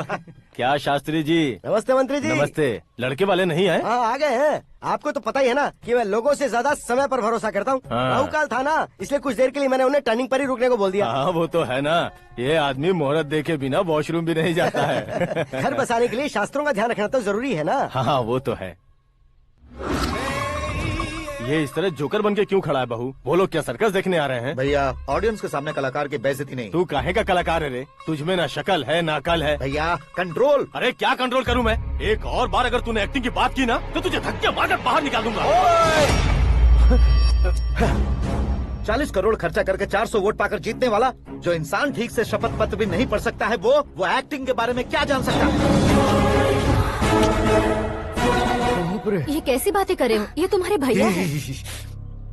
क्या शास्त्री जी? नमस्ते मंत्री जी। नमस्ते। लड़के वाले नहीं आए? हाँ आ गए हैं। आपको तो पता ही है ना कि मैं लोगों से ज्यादा समय पर भरोसा करता हूँ। हाँ। राहु काल था ना, इसलिए कुछ देर के लिए मैंने उन्हें टर्निंग पर ही रुकने को बोल दिया। हाँ वो तो है ना, ये आदमी मुहूर्त देखे बिना वॉशरूम भी नहीं जाता है। घर बसाने के लिए शास्त्रों का ध्यान रखना तो जरूरी है ना। हाँ वो तो है। ये इस तरह जोकर बन के क्यों खड़ा है बहू? वो लोग क्या सर्कस देखने आ रहे हैं? भैया ऑडियंस के सामने कलाकार की बेइज्जती नहीं। तू काहे का कलाकार है रे? तुझमें ना शक्ल है ना अकल है। भैया कंट्रोल। अरे क्या कंट्रोल करूं मैं? एक और बार अगर तूने एक्टिंग की बात की ना तो तुझे धक्के मारकर बाहर निकाल दूंगा। 40 करोड़ खर्चा करके 400 वोट पाकर जीतने वाला, जो इंसान ठीक से शपथ पत्र भी नहीं पढ़ सकता है, वो एक्टिंग के बारे में क्या जान सकता है? ये कैसी बातें कर रहे हो? ये तुम्हारे भैया हैं।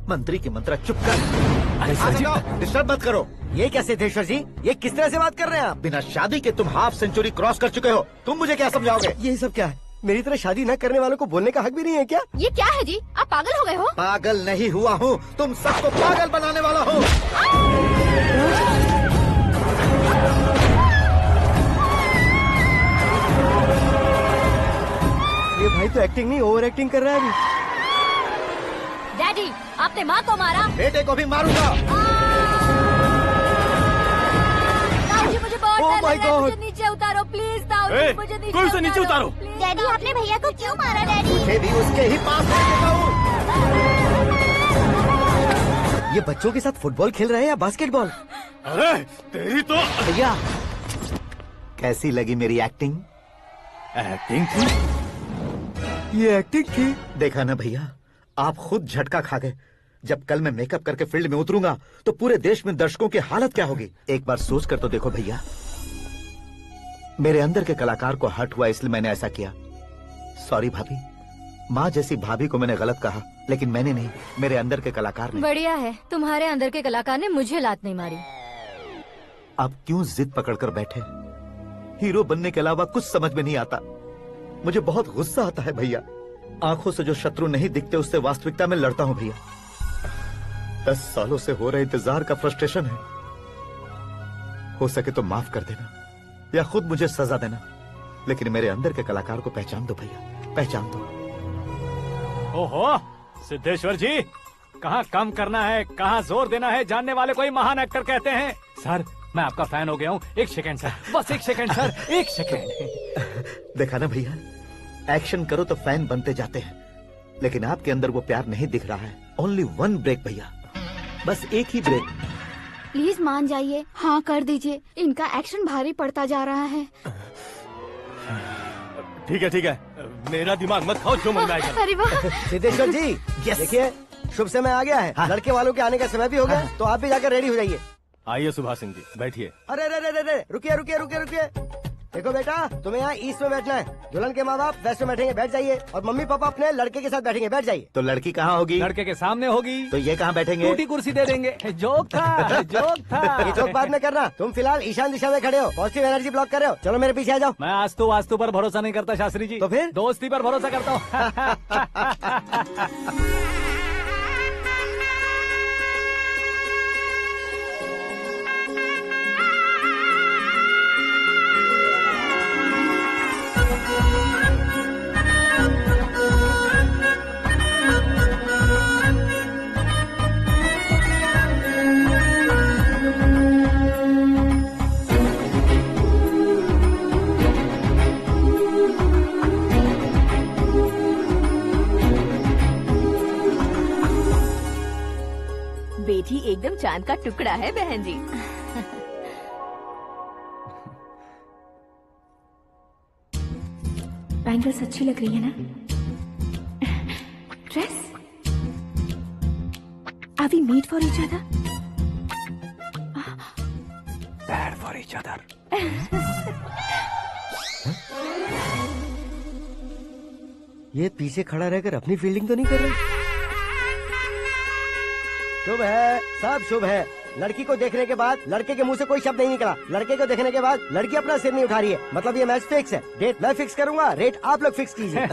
मंत्री की मंत्रा चुप कर। अरे सर जी डिस्टर्ब मत करो। ये क्या सिद्धेश्वर जी, ये किस तरह से बात कर रहे हैं आप? बिना शादी के तुम हाफ सेंचुरी क्रॉस कर चुके हो, तुम मुझे क्या समझाओगे? ये सब क्या है? मेरी तरह शादी न करने वालों को बोलने का हक भी नहीं है क्या? ये क्या है जी? आप पागल हो गए हो? पागल नहीं हुआ हूँ, तुम सबको पागल बनाने वाला हूँ। ये भाई तो एक्टिंग नहीं ओवर एक्टिंग कर रहा है अभी। डैडी, आपने माँ को मारा। बेटे को भी मारूंगा। ताऊजी मुझे बहुत Oh डर my लग रहा है, God! मुझे नीचे उतारो प्लीज। ताऊजी ए, मुझे कोई उसे नीचे उतारो। डैडी आपने भैया को क्यों मारा डैडी? मुझे भी उसके ही पास लेके जाऊं। ये बच्चों के साथ फुटबॉल खेल रहे हैं या बास्केटबॉल? अरे तेरी तो भैया कैसी लगी मेरी एक्टिंग? एक्टिंग थी। ये एक्टिंग थी। देखा ना भैया, आप खुद झटका खा गए। जब कल मैं मेकअप करके फील्ड में उतरूंगा तो पूरे देश में दर्शकों की हालत क्या होगी? एक बार सोच कर तो देखो भैया। मेरे अंदर के कलाकार को हर्ट हुआ इसलिए मैंने ऐसा किया। सॉरी भाभी। माँ जैसी भाभी को मैंने गलत कहा, लेकिन मैंने नहीं, मेरे अंदर के कलाकार ने। बढ़िया है, तुम्हारे अंदर के कलाकार ने मुझे लात नहीं मारी। आप क्यों जिद पकड़कर बैठे? हीरो बनने के अलावा कुछ समझ में नहीं आता। मुझे बहुत गुस्सा आता है भैया। आंखों से जो शत्रु नहीं दिखते उससे वास्तविकता में लड़ता हूं भैया। 10 सालों से हो रहे इंतजार का फ्रस्ट्रेशन है। हो सके तो माफ कर देना या खुद मुझे सजा देना, लेकिन मेरे अंदर के कलाकार को पहचान दो भैया, पहचान दो। ओहो सिद्धेश्वर जी, कहाँ कम करना है कहाँ जोर देना है, जानने वाले को ही महान एक्टर कहते हैं। सर मैं आपका फैन हो गया हूँ। एक सेकंड सर, बस एक सेकंड सर, एक सेकंड। देखा ना भैया, एक्शन करो तो फैन बनते जाते हैं, लेकिन आपके अंदर वो प्यार नहीं दिख रहा है। ओनली 1 ब्रेक भैया, बस एक ही ब्रेक। प्लीज मान जाइए, हाँ कर दीजिए। इनका एक्शन भारी पड़ता जा रहा है। ठीक है, मेरा दिमाग मत खाओ, जो मन में आएगा। अरे वाह सिद्धेश्वर जी, देखिए शुभ समय आ गया है। लड़के वालों के आने का समय भी हो गया, तो आप भी जाकर रेडी हो जाइए। आइए सुभाष सिंह जी, बैठिए। अरे रुकिए। देखो बेटा, तुम्हें यहाँ ईस्ट में बैठना है। दुल्हन के माँ बाप वेस्ट में बैठेंगे, बैठ जाइए। और मम्मी पापा अपने लड़के के साथ बैठेंगे, बैठ जाइए। तो लड़की कहाँ होगी? लड़के के सामने होगी। तो ये कहाँ बैठेंगे? टूटी कुर्सी दे देंगे। जोक था। ये जोक बाद में करना। तुम फिलहाल ईशान दिशा में खड़े हो, पॉजिटिव एनर्जी ब्लॉक कर रहे हो। चलो मेरे पीछे आ जाओ। मैं वास्तु पर भरोसा नहीं करता शास्त्री जी। तो फिर दोस्ती पर भरोसा करता हूँ। बेटी एकदम चांद का टुकड़ा है बहन जी। बैंगल्स अच्छी लग रही है ना? Dress? Are we made for each other? Bad for each other. ये पीछे खड़ा रहकर अपनी फील्डिंग तो नहीं कर रहा? शुभ है, सब शुभ है। लड़की को देखने के बाद लड़के के मुंह से कोई शब्द नहीं निकला। लड़के को देखने के बाद लड़की अपना सिर नहीं उठा रही है। मतलब ये मैच फिक्स है। डेट मैं फिक्स करूंगा, रेट आप लोग फिक्स कीजिए।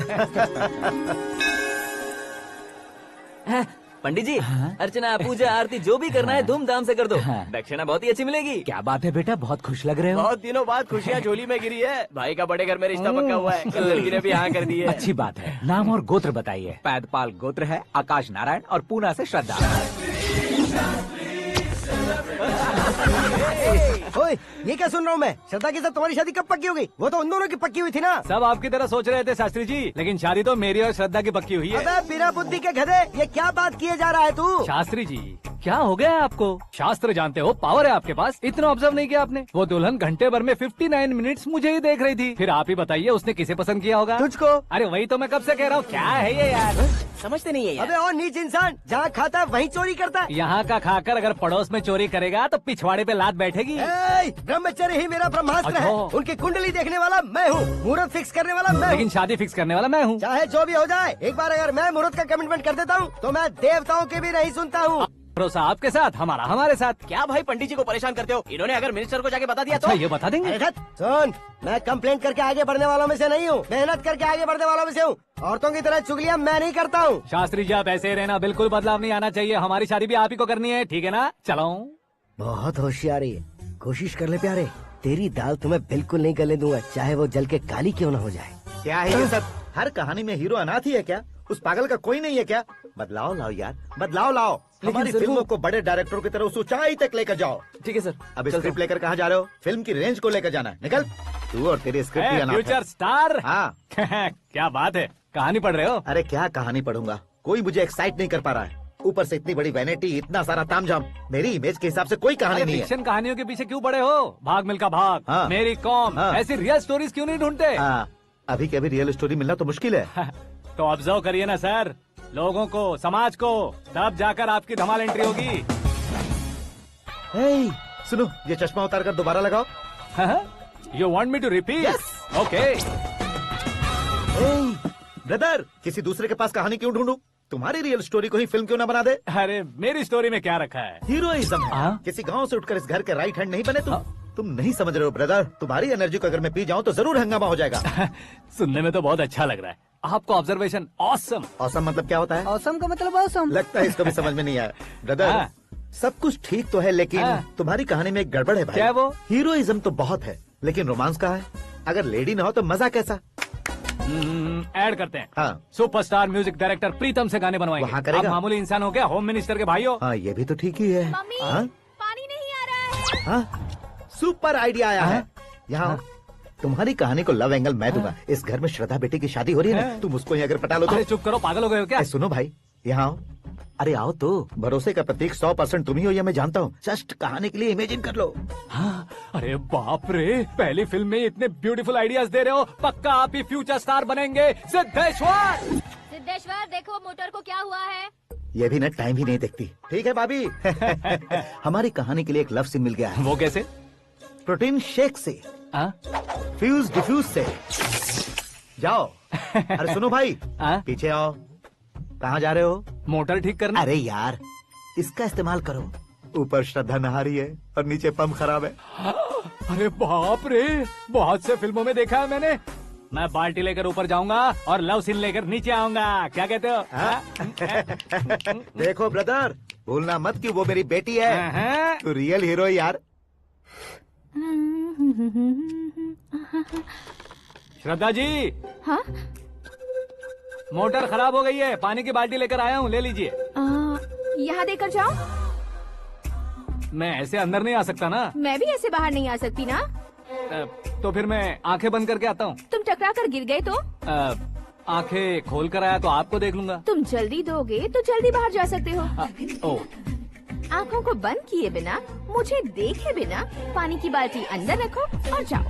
पंडित जी, अर्चना पूजा आरती जो भी करना है धूमधाम से कर दो। दक्षिणा बहुत ही अच्छी मिलेगी। क्या बात है बेटा, बहुत खुश लग रहे हो। बहुत दिनों बाद खुशियाँ झोली में गिरी है। भाई का बड़े घर में रिश्ता पक्का हुआ है। कल लड़की ने भी हाँ कर दी है। अच्छी बात है। नाम और गोत्र बताइए। पैदपाल गोत्र है, आकाश नारायण, और पूना से श्रद्धा। ओए, ये क्या सुन रहा हूँ मैं? श्रद्धा के साथ तुम्हारी शादी कब पक्की हो गई? वो तो उन दोनों की पक्की हुई थी ना। सब आपकी तरह सोच रहे थे शास्त्री जी, लेकिन शादी तो मेरी और श्रद्धा की पक्की हुई है। अबे बिना बुद्धि के गधे, ये क्या बात किए जा रहा है तू? शास्त्री जी क्या हो गया है आपको? शास्त्र जानते हो, पावर है आपके पास। इतना ऑब्जर्व नहीं किया आपने? वो दुल्हन घंटे भर में 59 मिनट्स मुझे ही देख रही थी। फिर आप ही बताइए उसने किसे पसंद किया होगा? तुझको। अरे वही तो मैं कब से कह रहा हूँ। क्या है ये यार, समझते नहीं है यार। अबे और नीच इंसान, जहाँ खाता है वहीं चोरी करता है। यहाँ का खाकर अगर पड़ोस में चोरी करेगा तो पिछवाड़े पे लात बैठेगी। ब्रह्मचर्य ही मेरा ब्रह्मास्त्र है। अच्छा। उनकी कुंडली देखने वाला मैं हूँ, मुहूर्त फिक्स करने वाला मैं हूँ। लेकिन शादी फिक्स करने वाला मैं हूँ। चाहे जो भी हो जाए, एक बार अगर मैं मुहूर्त का कमिटमेंट कर देता हूँ तो मैं देवताओं के भी नहीं सुनता हूँ। भरोसा आपके साथ, हमारा हमारे साथ। क्या भाई पंडित जी को परेशान करते हो? इन्होंने अगर मिनिस्टर को जाके बता दिया अच्छा, तो ये बता देंगे। सुन, मैं कंप्लेंट करके आगे बढ़ने वालों में से नहीं हूँ, मेहनत करके आगे बढ़ने वालों में से हूँ। औरतों की तरह चुगलियाँ मैं नहीं करता हूँ। शास्त्री जी आप ऐसे ही रहना, बिल्कुल बदलाव नहीं आना चाहिए। हमारी शादी भी आप ही को करनी है, ठीक है ना? चलो। बहुत होशियारी है, कोशिश कर ले प्यारे। तेरी दाल तुम्हें बिल्कुल नहीं गलने दूंगा, चाहे वो जल के काली क्यों न हो जाए। क्या है ये सब? हर कहानी में हीरो अनाथ ही है क्या? उस पागल का कोई नहीं है क्या? बदलाव लाओ यार, बदलाव लाओ। हमारी फिल्मों को बड़े डायरेक्टरों की तरह उस ऊंचाई तक लेकर जाओ। ठीक है सर। अब स्क्रिप्ट लेकर कहाँ जा रहे हो? फिल्म की रेंज को लेकर जाना है। निकल तू और तेरी स्क्रिप्ट ही अनाथ है। Future star. हाँ क्या बात है, कहानी पढ़ रहे हो? अरे क्या कहानी पढ़ूंगा, कोई मुझे एक्साइट नहीं कर पा रहा है। ऊपर से इतनी बड़ी वैनिटी, इतना सारा तामझाम। मेरी इमेज के हिसाब से कोई कहानी नहीं है। फिक्शन कहानियों के पीछे क्यों पड़े हो? भाग मिल्खा भाग, हाँ। मेरी कॉम, हाँ। ऐसी रियल स्टोरीज क्यों नहीं ढूंढते? अभी के अभी रियल स्टोरी मिलना तो मुश्किल है। तो ऑब्जर्व करिए ना सर, लोगों को, समाज को, तब जाकर आपकी धमाल एंट्री होगी। सुनो, ये चश्मा उतार कर दोबारा लगाओ। You want me to repeat? Okay. Brother, किसी दूसरे के पास कहानी क्यों ढूंढूं? तुम्हारी रियल स्टोरी को ही फिल्म क्यों ना बना दे? अरे मेरी स्टोरी में क्या रखा है? हीरोइज्म है। किसी गांव से उठकर इस घर के राइट हैंड नहीं बने तुम नहीं समझ रहे हो ब्रदर। तुम्हारी एनर्जी को अगर मैं पी जाऊं तो जरूर हंगामा हो जाएगा। सुनने में तो बहुत अच्छा लग रहा है, आपका ऑब्जर्वेशन ऑसम। औसम मतलब क्या होता है? औसम का मतलब औसम। लगता है इसको भी समझ में नहीं आया। ब्रदर, हाँ। सब कुछ ठीक तो है, लेकिन हाँ। तुम्हारी कहानी में एक गड़बड़ है भाई। क्या वो? हीरोइज्म तो बहुत है, लेकिन रोमांस कहाँ है? अगर लेडी ना हो तो मजा कैसा? ऐड करते हैं। हाँ। सुपरस्टार म्यूजिक डायरेक्टर प्रीतम से गाने बनवाएंगे। वहाँ करेगा? आप मामूली इंसान हो क्या? होम मिनिस्टर के भाई हो। हाँ, ये भी तो ठीक ही है। मम्मी हाँ? पानी नहीं आ रहा है। हाँ? सुपर आइडिया आया है। यहाँ तुम्हारी कहानी को लव एंगल मैं दूंगा। इस घर में श्रद्धा बेटी की शादी हो रही है ना, तुम उसको ही अगर पटा लो तो। अरे चुप करो, पागल हो गए हो क्या? सुनो भाई, यहाँ आओ। अरे आओ तो, भरोसे का प्रतीक 100% तुम ही हो, ये मैं जानता हूँ। जस्ट कहानी के लिए इमेजिन कर लो। हाँ, अरे बाप रे, पहली फिल्म में इतने ब्यूटीफुल आइडियाज दे रहे हो, पक्का आप ही फ्यूचर स्टार बनेंगे। सिद्धेश्वर, सिद्धेश्वर देखो मोटर को क्या हुआ है। ये भी ना टाइम ही नहीं देखती। ठीक है भाभी। हमारी कहानी के लिए एक लव सीन मिल गया है। वो कैसे? प्रोटीन शेक से, फ्यूज डिफ्यूज से। जाओ। अरे सुनो भाई, पीछे आओ। कहाँ जा रहे हो? मोटर ठीक करना। अरे यार, इसका इस्तेमाल करो। ऊपर श्रद्धा नहा रही है और नीचे पंप खराब है। अरे बाप रे, बहुत से फिल्मों में देखा है मैंने। मैं बाल्टी लेकर ऊपर जाऊंगा और लव सीन लेकर नीचे आऊंगा। क्या कहते हो? देखो ब्रदर, भूलना मत कि वो मेरी बेटी है। तू रियल हीरो यार। श्रद्धा जी। हाँ? मोटर खराब हो गई है, पानी की बाल्टी लेकर आया हूँ, ले लीजिए। यहाँ देकर जाओ। मैं ऐसे अंदर नहीं आ सकता ना। मैं भी ऐसे बाहर नहीं आ सकती ना। तो फिर मैं आंखें बंद करके आता हूँ। तुम टकरा कर गिर गए तो? आंखें खोल कर आया तो आपको देख लूंगा। तुम जल्दी दोगे तो जल्दी बाहर जा सकते हो। ओ, आँखों को बंद किए बिना, मुझे देखे बिना पानी की बाल्टी अंदर रखो और जाओ।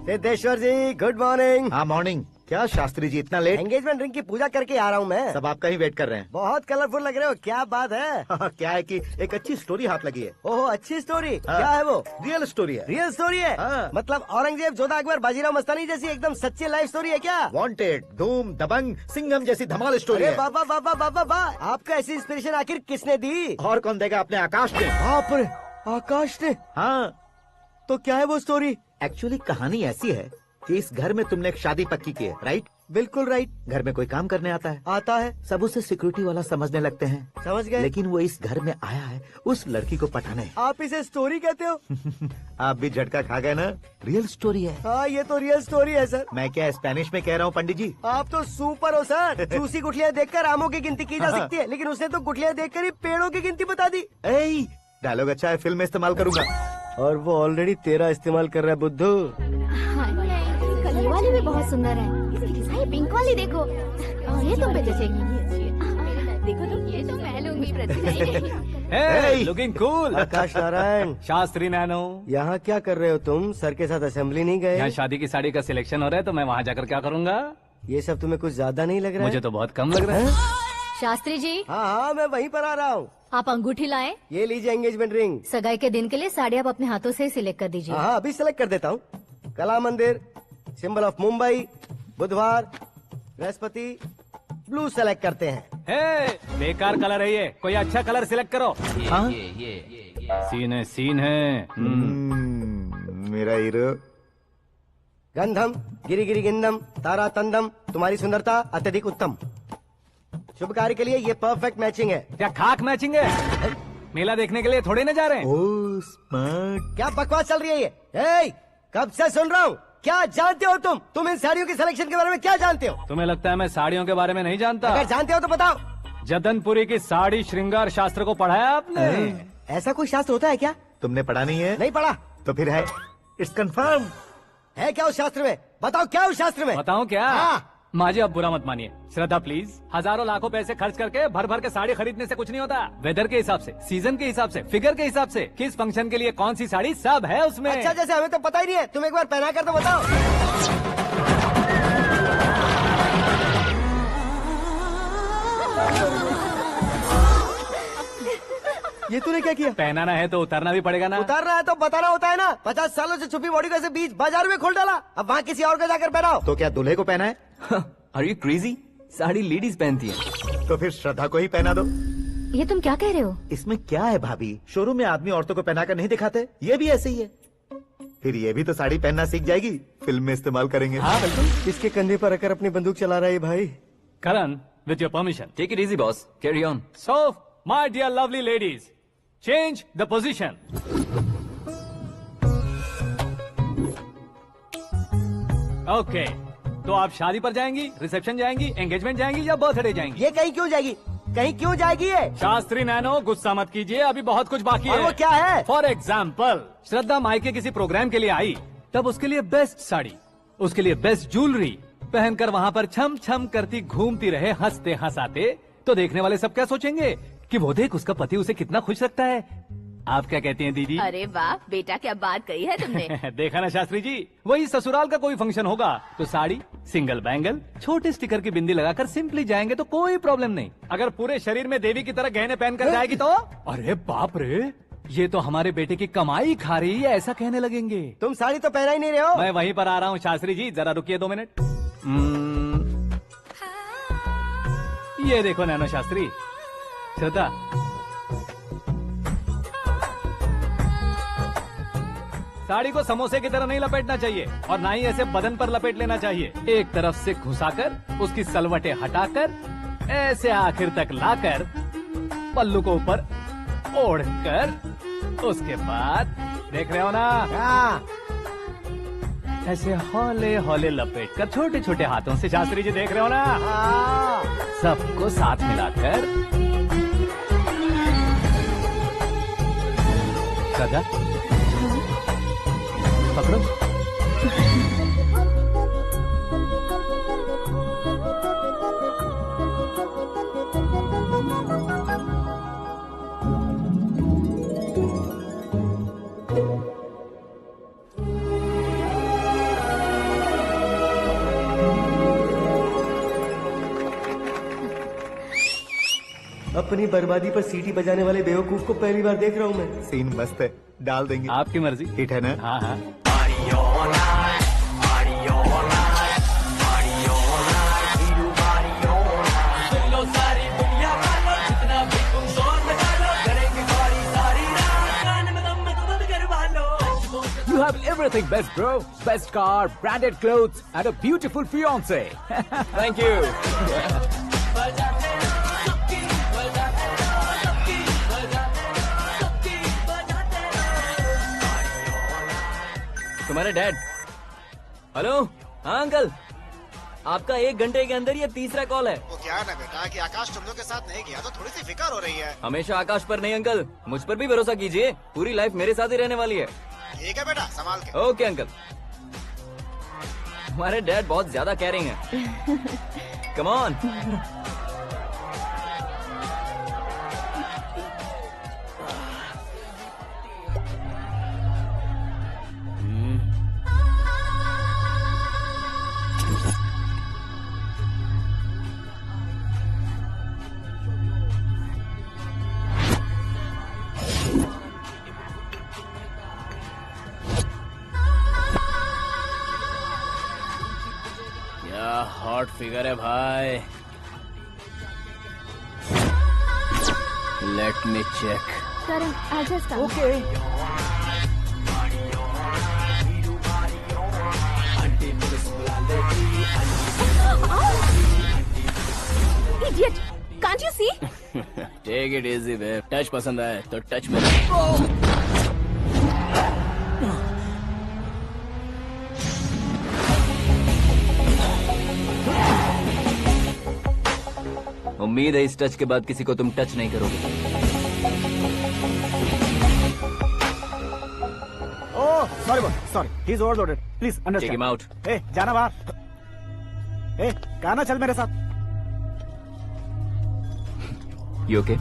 सिद्धेश्वर जी, गुड मॉर्निंग। हाँ मॉर्निंग। क्या शास्त्री जी इतना लेट? एंगेजमेंट रिंग की पूजा करके आ रहा हूँ मैं। सब आपका ही वेट कर रहे हैं। बहुत कलरफुल लग रहे हो, क्या बात है? क्या है कि एक अच्छी स्टोरी हाथ लगी है। ओहो, अच्छी स्टोरी। क्या है वो? रियल स्टोरी है। रियल स्टोरी है? मतलब औरंगजेब, जोधा अकबर, बाजीराव मस्तानी जैसी एकदम सच्ची लाइफ स्टोरी है क्या? वांटेड, धूम, दबंग, सिंघम जैसी धमाल स्टोरी है। बाबा बाबा बाबा बा, आपको ऐसी इंस्पिरेशन आखिर किसने दी? और कौन देगा? अपने आकाश ने। बाप रे, आकाश ने? हाँ। तो क्या है वो स्टोरी? एक्चुअली कहानी ऐसी है कि इस घर में तुमने एक शादी पक्की की है, राइट? बिल्कुल राइट। घर में कोई काम करने आता है? आता है। सब उसे सिक्योरिटी वाला समझने लगते हैं। समझ गए। लेकिन वो इस घर में आया है उस लड़की को पटाने। आप इसे स्टोरी कहते हो? आप भी झटका खा गए ना? रियल स्टोरी है। हाँ, ये तो रियल स्टोरी है सर। मैं क्या स्पेनिश में कह रहा हूँ पंडित जी? आप तो सुपर हो सर। चूसी गुठलियाँ देखकर आमों की गिनती की जा सकती है, लेकिन उसने तो गुठलियाँ देखकर ही पेड़ों की गिनती बता दी। डायलॉग अच्छा है, फिल्म में इस्तेमाल करूंगा। और वो ऑलरेडी तेरा इस्तेमाल कर रहा है बुद्धू। ये वाली भी बहुत सुंदर है। ये पिंक वाली देखो, ये तुम पे जचेगी। देखो तुम, ये तो मैं लूंगी। Looking cool. आकाश नारायण। शास्त्री नैनो। यहाँ क्या कर रहे हो तुम? सर के साथ असेंबली नहीं गए? यहाँ शादी की साड़ी का सिलेक्शन हो रहा है, तो मैं वहाँ जाकर क्या करूँगा? ये सब तुम्हें कुछ ज्यादा नहीं लग रहा है? मुझे तो बहुत कम लग रहा है। शास्त्री जी। हाँ, मैं वहीं पर आ रहा हूँ। आप अंगूठी लाएं। ये लीजिए एंगेजमेंट रिंग। सगाई के दिन के लिए साड़ी आप अपने हाथों से ही सिलेक्ट कर दीजिए। हाँ, अभी सिलेक्ट कर देता हूँ। कला मंदिर, सिंबल ऑफ मुंबई, बुधवार, बृहस्पति, ब्लू सेलेक्ट करते हैं। बेकार कलर है ये, कोई अच्छा कलर सिलेक्ट करो। सीन है। मेरा हीरो। गंधम, गिरी गिरी गिंदम, तारा तंदम, तुम्हारी सुंदरता अत्यधिक उत्तम। शुभ कार्य के लिए ये परफेक्ट मैचिंग है। क्या खाक मैचिंग है? मेला देखने के लिए थोड़े न जा रहे हैं। Oh smart. क्या बकवास चल रही है ये? ए, कब से सुन रहा हूँ। क्या जानते हो तुम? तुम इन साड़ियों के सिलेक्शन के बारे में क्या जानते हो? तुम्हें लगता है मैं साड़ियों के बारे में नहीं जानता? अगर जानते हो तो बताओ। जदनपुरी की साड़ी श्रृंगार शास्त्र को पढ़ा है आपने? ऐसा कोई शास्त्र होता है क्या? तुमने पढ़ा नहीं है? नहीं पढ़ा। तो फिर है, इट्स कंफर्म। है क्या उस शास्त्र में? बताओ क्या उस शास्त्र में? बताऊं क्या? हाँ। माँ जी, अब बुरा मत मानिए। श्रद्धा प्लीज, हजारों लाखों पैसे खर्च करके भर भर के साड़ी खरीदने से कुछ नहीं होता। वेदर के हिसाब से, सीजन के हिसाब से, फिगर के हिसाब से, किस फंक्शन के लिए कौन सी साड़ी, सब है उसमें। अच्छा, जैसे हमें तो पता ही नहीं है। तुम एक बार पहना कर तो बताओ। ये तूने क्या किया? पहनाना है तो उतारना भी पड़ेगा ना। उतारना है तो बताना होता है ना। 50 सालों से छुपी बॉडी को ऐसे बीच बाजार में खोल डाला, अब वहाँ किसी और को जाकर पहनाओ। तो क्या दूल्हे को पहना है? Are you crazy? Sari ladies पहनती है। तो फिर श्रद्धा को ही पहना दो। ये तुम क्या कह रहे हो? इसमें क्या है भाभी, शोरूम में आदमी औरतों को पहनाकर नहीं दिखाते, ये भी ऐसे ही है। फिर ये भी तो साड़ी पहनना सीख जाएगी, फिल्म में इस्तेमाल करेंगे। हाँ बिल्कुल। इसके कंधे पर रखकर अपनी बंदूक चला रहा है भाई। करण, with your permission. Take it easy, boss. Carry on. So, my dear lovely ladies, change the position. Okay. तो आप शादी पर जाएंगी, रिसेप्शन जाएंगी, एंगेजमेंट जाएंगी या बर्थडे जाएंगी? ये कहीं क्यों जाएगी? कहीं क्यों जाएगी ये? शास्त्री नैनो, गुस्सा मत कीजिए, अभी बहुत कुछ बाकी और है। वो क्या है? फॉर एग्जाम्पल, श्रद्धा मायके किसी प्रोग्राम के लिए आई, तब उसके लिए बेस्ट साड़ी, उसके लिए बेस्ट ज्वेलरी पहनकर वहाँ पर छम छम करती घूमती रहे हंसते हंसाते, तो देखने वाले सब क्या सोचेंगे कि वो देख उसका पति उसे कितना खुश रखता है। आप क्या कहती हैं दीदी? अरे वाह बेटा, क्या बात कही है तुमने। देखा ना शास्त्री जी, वही ससुराल का कोई फंक्शन होगा तो साड़ी, सिंगल बैंगल, छोटे स्टिकर की बिंदी लगाकर सिंपली जाएंगे तो कोई प्रॉब्लम नहीं। अगर पूरे शरीर में देवी की तरह गहने पहनकर जाएगी तो अरे बाप रे, ये तो हमारे बेटे की कमाई खा रही है, ऐसा कहने लगेंगे। तुम साड़ी तो पहना ही नहीं रहे हो। मैं वहीं पर आ रहा हूँ शास्त्री जी, जरा रुकिए 2 मिनट। ये देखो नैनो शास्त्री, श्रद्धा साड़ी को समोसे की तरह नहीं लपेटना चाहिए और ना ही ऐसे बदन पर लपेट लेना चाहिए। एक तरफ से घुसाकर उसकी सलवटें हटाकर ऐसे आखिर तक लाकर पल्लू को ऊपर ओढ़कर उसके बाद देख रहे हो ना, ऐसे हौले हौले लपेट कर छोटे छोटे हाथों से, शास्त्री जी देख रहे हो ना, सबको साथ मिलाकर श्रद्धा पकड़ो। अपनी बर्बादी पर सीटी बजाने वाले बेवकूफ को पहली बार देख रहा हूँ मैं। सीन मस्त है, डाल देंगे। आपकी मर्जी। हिट है ना? हाँ हाँ। You have everything best, bro. Best car, branded clothes, and a beautiful fiance. Thank you. तुम्हारे डैड। हेलो, हाँ अंकल, आपका 1 घंटे के अंदर ये तीसरा कॉल है। वो क्या है ना बेटा कि आकाश तुम लोग के साथ नहीं गया तो थोड़ी सी फिक्र हो रही है। हमेशा आकाश पर नहीं अंकल, मुझ पर भी भरोसा कीजिए, पूरी लाइफ मेरे साथ ही रहने वाली है। ठीक है बेटा, संभाल के। Okay uncle. हमारे डैड बहुत ज्यादा केयरिंग है। Come on. हॉट फिगर है भाई। Let me check. Karan, I'll just come. Okay. Idiot! Can't you see? Take it easy babe. Touch पसंद आए तो टच में। उम्मीद है इस टच के बाद किसी को तुम टच नहीं करोगे। Oh sorry boss, sorry, he is overloaded, please understand. Take him out. ए जाना बाहर। ए गाना चल मेरे साथ। You okay?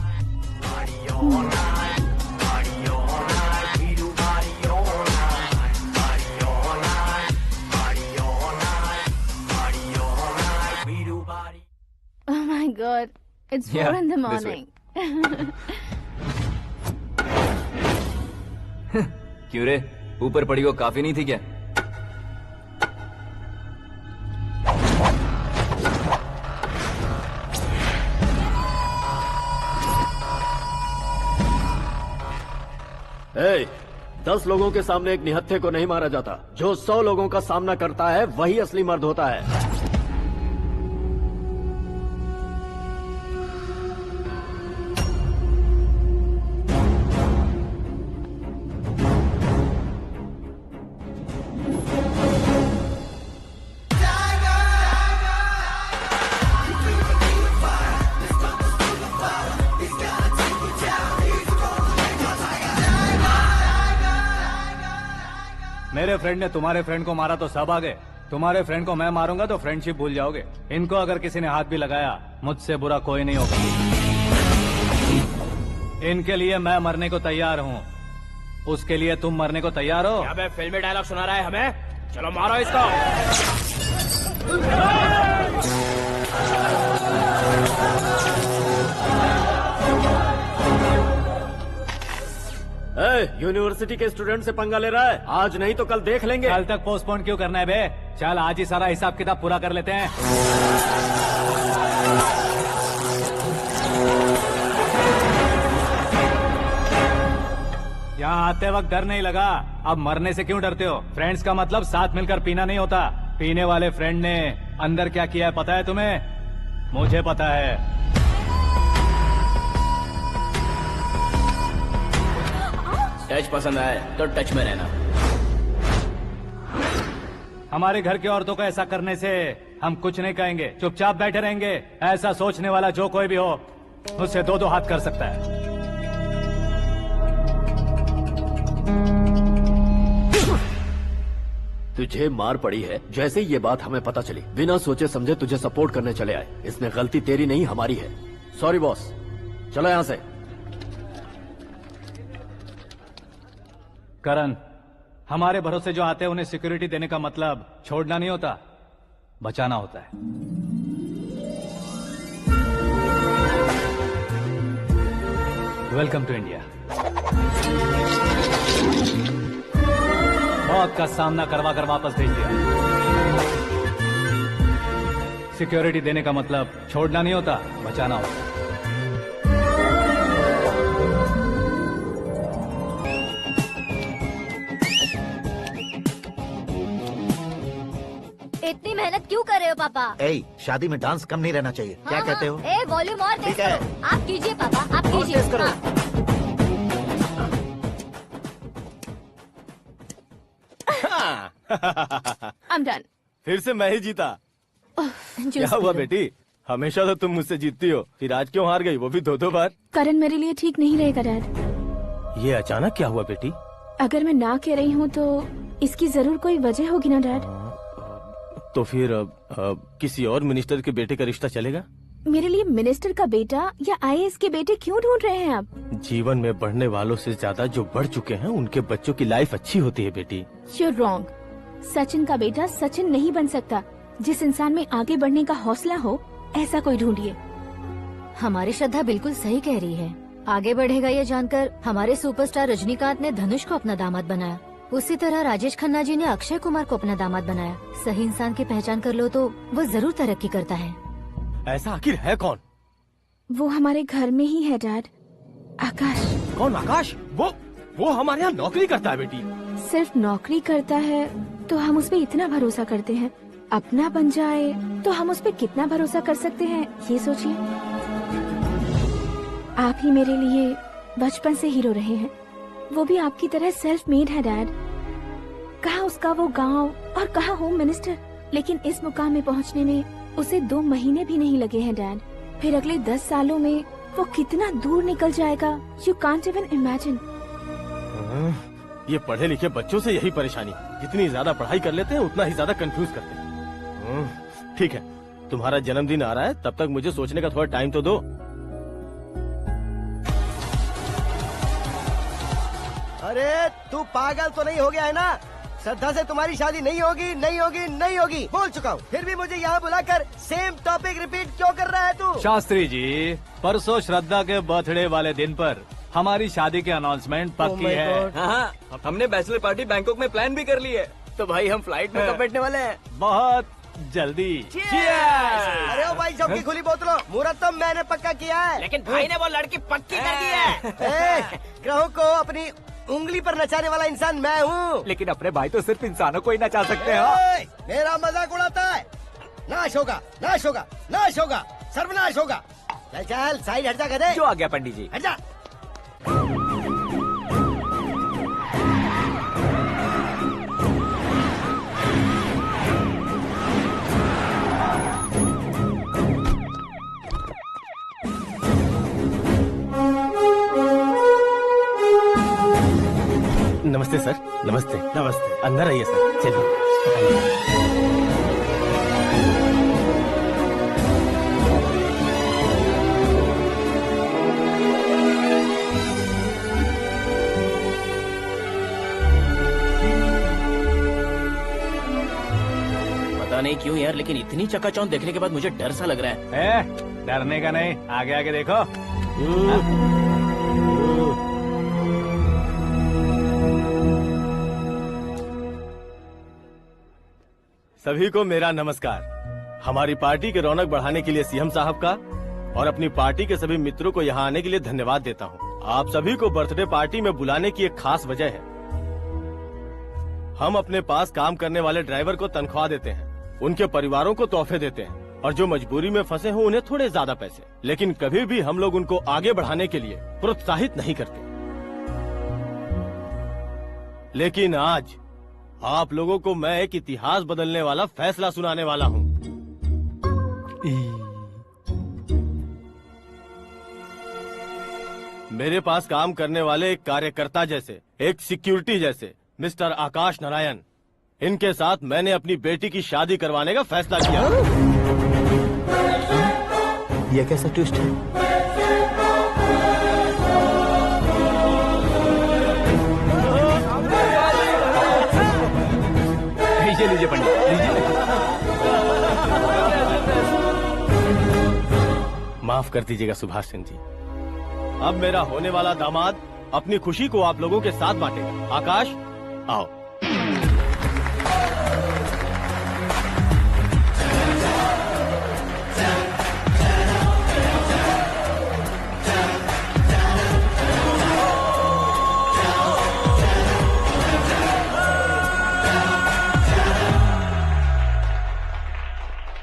Oh my God, it's 4 Yeah, in the this way. morning. क्यों रे, ऊपर पड़ी वो काफी नहीं थी क्या? ए, 10 लोगों के सामने एक निहत्थे को नहीं मारा जाता। जो 100 लोगों का सामना करता है वही असली मर्द होता है। मेरे फ्रेंड ने तुम्हारे फ्रेंड को मारा तो सब आ गए, तुम्हारे फ्रेंड को मैं मारूंगा तो फ्रेंडशिप भूल जाओगे। इनको अगर किसी ने हाथ भी लगाया, मुझसे बुरा कोई नहीं होगा। इनके लिए मैं मरने को तैयार हूँ, उसके लिए तुम मरने को तैयार हो? अबे फिल्मी डायलॉग सुना रहा है हमें, चलो मारो इसको। यूनिवर्सिटी के स्टूडेंट से पंगा ले रहा है, आज नहीं तो कल देख लेंगे। कल तक पोस्टपोन क्यों करना है बे? चल आज ही सारा हिसाब किताब पूरा कर लेते हैं। यहाँ आते वक्त डर नहीं लगा, अब मरने से क्यों डरते हो? फ्रेंड्स का मतलब साथ मिलकर पीना नहीं होता। पीने वाले फ्रेंड ने अंदर क्या किया है पता है तुम्हें? मुझे पता है। टच पसंद आए तो टच में रहना। हमारे घर की औरतों को ऐसा करने से हम कुछ नहीं कहेंगे, चुपचाप बैठे रहेंगे। ऐसा सोचने वाला जो कोई भी हो, उससे दो हाथ कर सकता है। तुझे मार पड़ी है, जैसे ये बात हमें पता चली बिना सोचे समझे तुझे सपोर्ट करने चले आए। इसमें गलती तेरी नहीं हमारी है। सॉरी बॉस, चलो यहाँ से। करण, हमारे भरोसे जो आते हैं उन्हें सिक्योरिटी देने का मतलब छोड़ना नहीं होता, बचाना होता है। Welcome to India. मौत का सामना करवा कर वापस भेज दिया। सिक्योरिटी देने का मतलब छोड़ना नहीं होता, बचाना होता है। इतनी मेहनत क्यों कर रहे हो पापा? ए, शादी में डांस कम नहीं रहना चाहिए। क्या कहते हो? ए, वॉल्यूम और तेज ठीक है। करो। आप कीजिए पापा, आप कीजिए। तेज करो। I'm done. फिर से मैं ही जीता। क्या हुआ बेटी? हमेशा तो तुम मुझसे जीतती हो, फिर आज क्यों हार गई, वो भी 2-2 बार? करण मेरे लिए ठीक नहीं रहेगा डैड। ये अचानक क्या हुआ बेटी? अगर मैं ना कह रही हूँ तो इसकी जरूर कोई वजह होगी ना डैड। तो फिर किसी और मिनिस्टर के बेटे का रिश्ता चलेगा? मेरे लिए मिनिस्टर का बेटा या IAS के बेटे क्यों ढूंढ रहे हैं आप? जीवन में बढ़ने वालों से ज्यादा जो बढ़ चुके हैं उनके बच्चों की लाइफ अच्छी होती है बेटी। You're wrong. सचिन का बेटा सचिन नहीं बन सकता। जिस इंसान में आगे बढ़ने का हौसला हो, ऐसा कोई ढूंढिए। हमारी श्रद्धा बिल्कुल सही कह रही है। आगे बढ़ेगा ये जानकर हमारे सुपरस्टार रजनीकांत ने धनुष को अपना दामाद बनाया। उसी तरह राजेश खन्ना जी ने अक्षय कुमार को अपना दामाद बनाया। सही इंसान की पहचान कर लो तो वो जरूर तरक्की करता है। ऐसा आखिर है कौन? वो हमारे घर में ही है डैड। आकाश। कौन आकाश? वो हमारे यहाँ नौकरी करता है बेटी। सिर्फ नौकरी करता है तो हम उस पर इतना भरोसा करते हैं, अपना बन जाए तो हम उस पर कितना भरोसा कर सकते हैं, ये सोचिए। आप ही मेरे लिए बचपन से हीरो रहे हैं, वो भी आपकी तरह सेल्फ मेड है डैड। कहाँ उसका वो गांव और कहाँ होम मिनिस्टर, लेकिन इस मुकाम में पहुँचने में उसे 2 महीने भी नहीं लगे हैं डैड। फिर अगले 10 सालों में वो कितना दूर निकल जाएगा, यू कांट इवन इमेजिन। ये पढ़े लिखे बच्चों से यही परेशानी, जितनी ज्यादा पढ़ाई कर लेते हैं उतना ही ज्यादा कंफ्यूज करते हैं। ठीक है, तुम्हारा जन्मदिन आ रहा है, तब तक मुझे सोचने का थोड़ा टाइम तो दो। अरे तू पागल तो नहीं हो गया है ना? श्रद्धा से तुम्हारी शादी नहीं होगी, नहीं होगी, नहीं होगी, बोल चुका हूँ। फिर भी मुझे यहाँ बुलाकर सेम टॉपिक रिपीट क्यों कर रहा है तू? शास्त्री जी, परसों श्रद्धा के बर्थडे वाले दिन पर हमारी शादी की अनाउंसमेंट पक्की है। हाँ, हमने बैचलर पार्टी बैंकॉक में प्लान भी कर ली है। तो भाई हम फ्लाइट में कब बैठने वाले हैं? बहुत जल्दी। अरे ओ भाई साहब की खुली बोतलों, मुहूर्त तो मैंने पक्का किया है। लेकिन भाई ने वो लड़की पक्की कर दी है। ग्रहों को अपनी उंगली पर नचाने वाला इंसान मैं हूँ। लेकिन अपने भाई तो सिर्फ इंसानों को ही नचा सकते हैं। मेरा मजाक उड़ाता है। नाश होगा, नाश होगा, नाश होगा, सर्वनाश होगा। चल चल साइड हट जा गधे। जो आ गया पंडित जी। हट जा। नमस्ते सर। नमस्ते। नमस्ते। अंदर आइए सर। चलिए। पता नहीं क्यों यार, लेकिन इतनी चकाचौंध देखने के बाद मुझे डर सा लग रहा है। डरने का नहीं, आगे आगे देखो। सभी को मेरा नमस्कार। हमारी पार्टी के रौनक बढ़ाने के लिए सीएम साहब का और अपनी पार्टी के सभी मित्रों को यहाँ आने के लिए धन्यवाद देता हूँ। आप सभी को बर्थडे पार्टी में बुलाने की एक खास वजह है। हम अपने पास काम करने वाले ड्राइवर को तनख्वाह देते हैं, उनके परिवारों को तोहफे देते हैं और जो मजबूरी में फंसे हो उन्हें थोड़े ज्यादा पैसे। लेकिन कभी भी हम लोग उनको आगे बढ़ाने के लिए प्रोत्साहित नहीं करते। लेकिन आज आप लोगों को मैं एक इतिहास बदलने वाला फैसला सुनाने वाला हूँ। मेरे पास काम करने वाले एक कार्यकर्ता जैसे, एक सिक्योरिटी जैसे मिस्टर आकाश नारायण, इनके साथ मैंने अपनी बेटी की शादी करवाने का फैसला किया। यह कैसा ट्विस्ट है? लीजिए पंडित, लीजिए। माफ कर दीजिएगा सुभाष सिंह जी। अब मेरा होने वाला दामाद अपनी खुशी को आप लोगों के साथ बांटेगा। आकाश, आओ।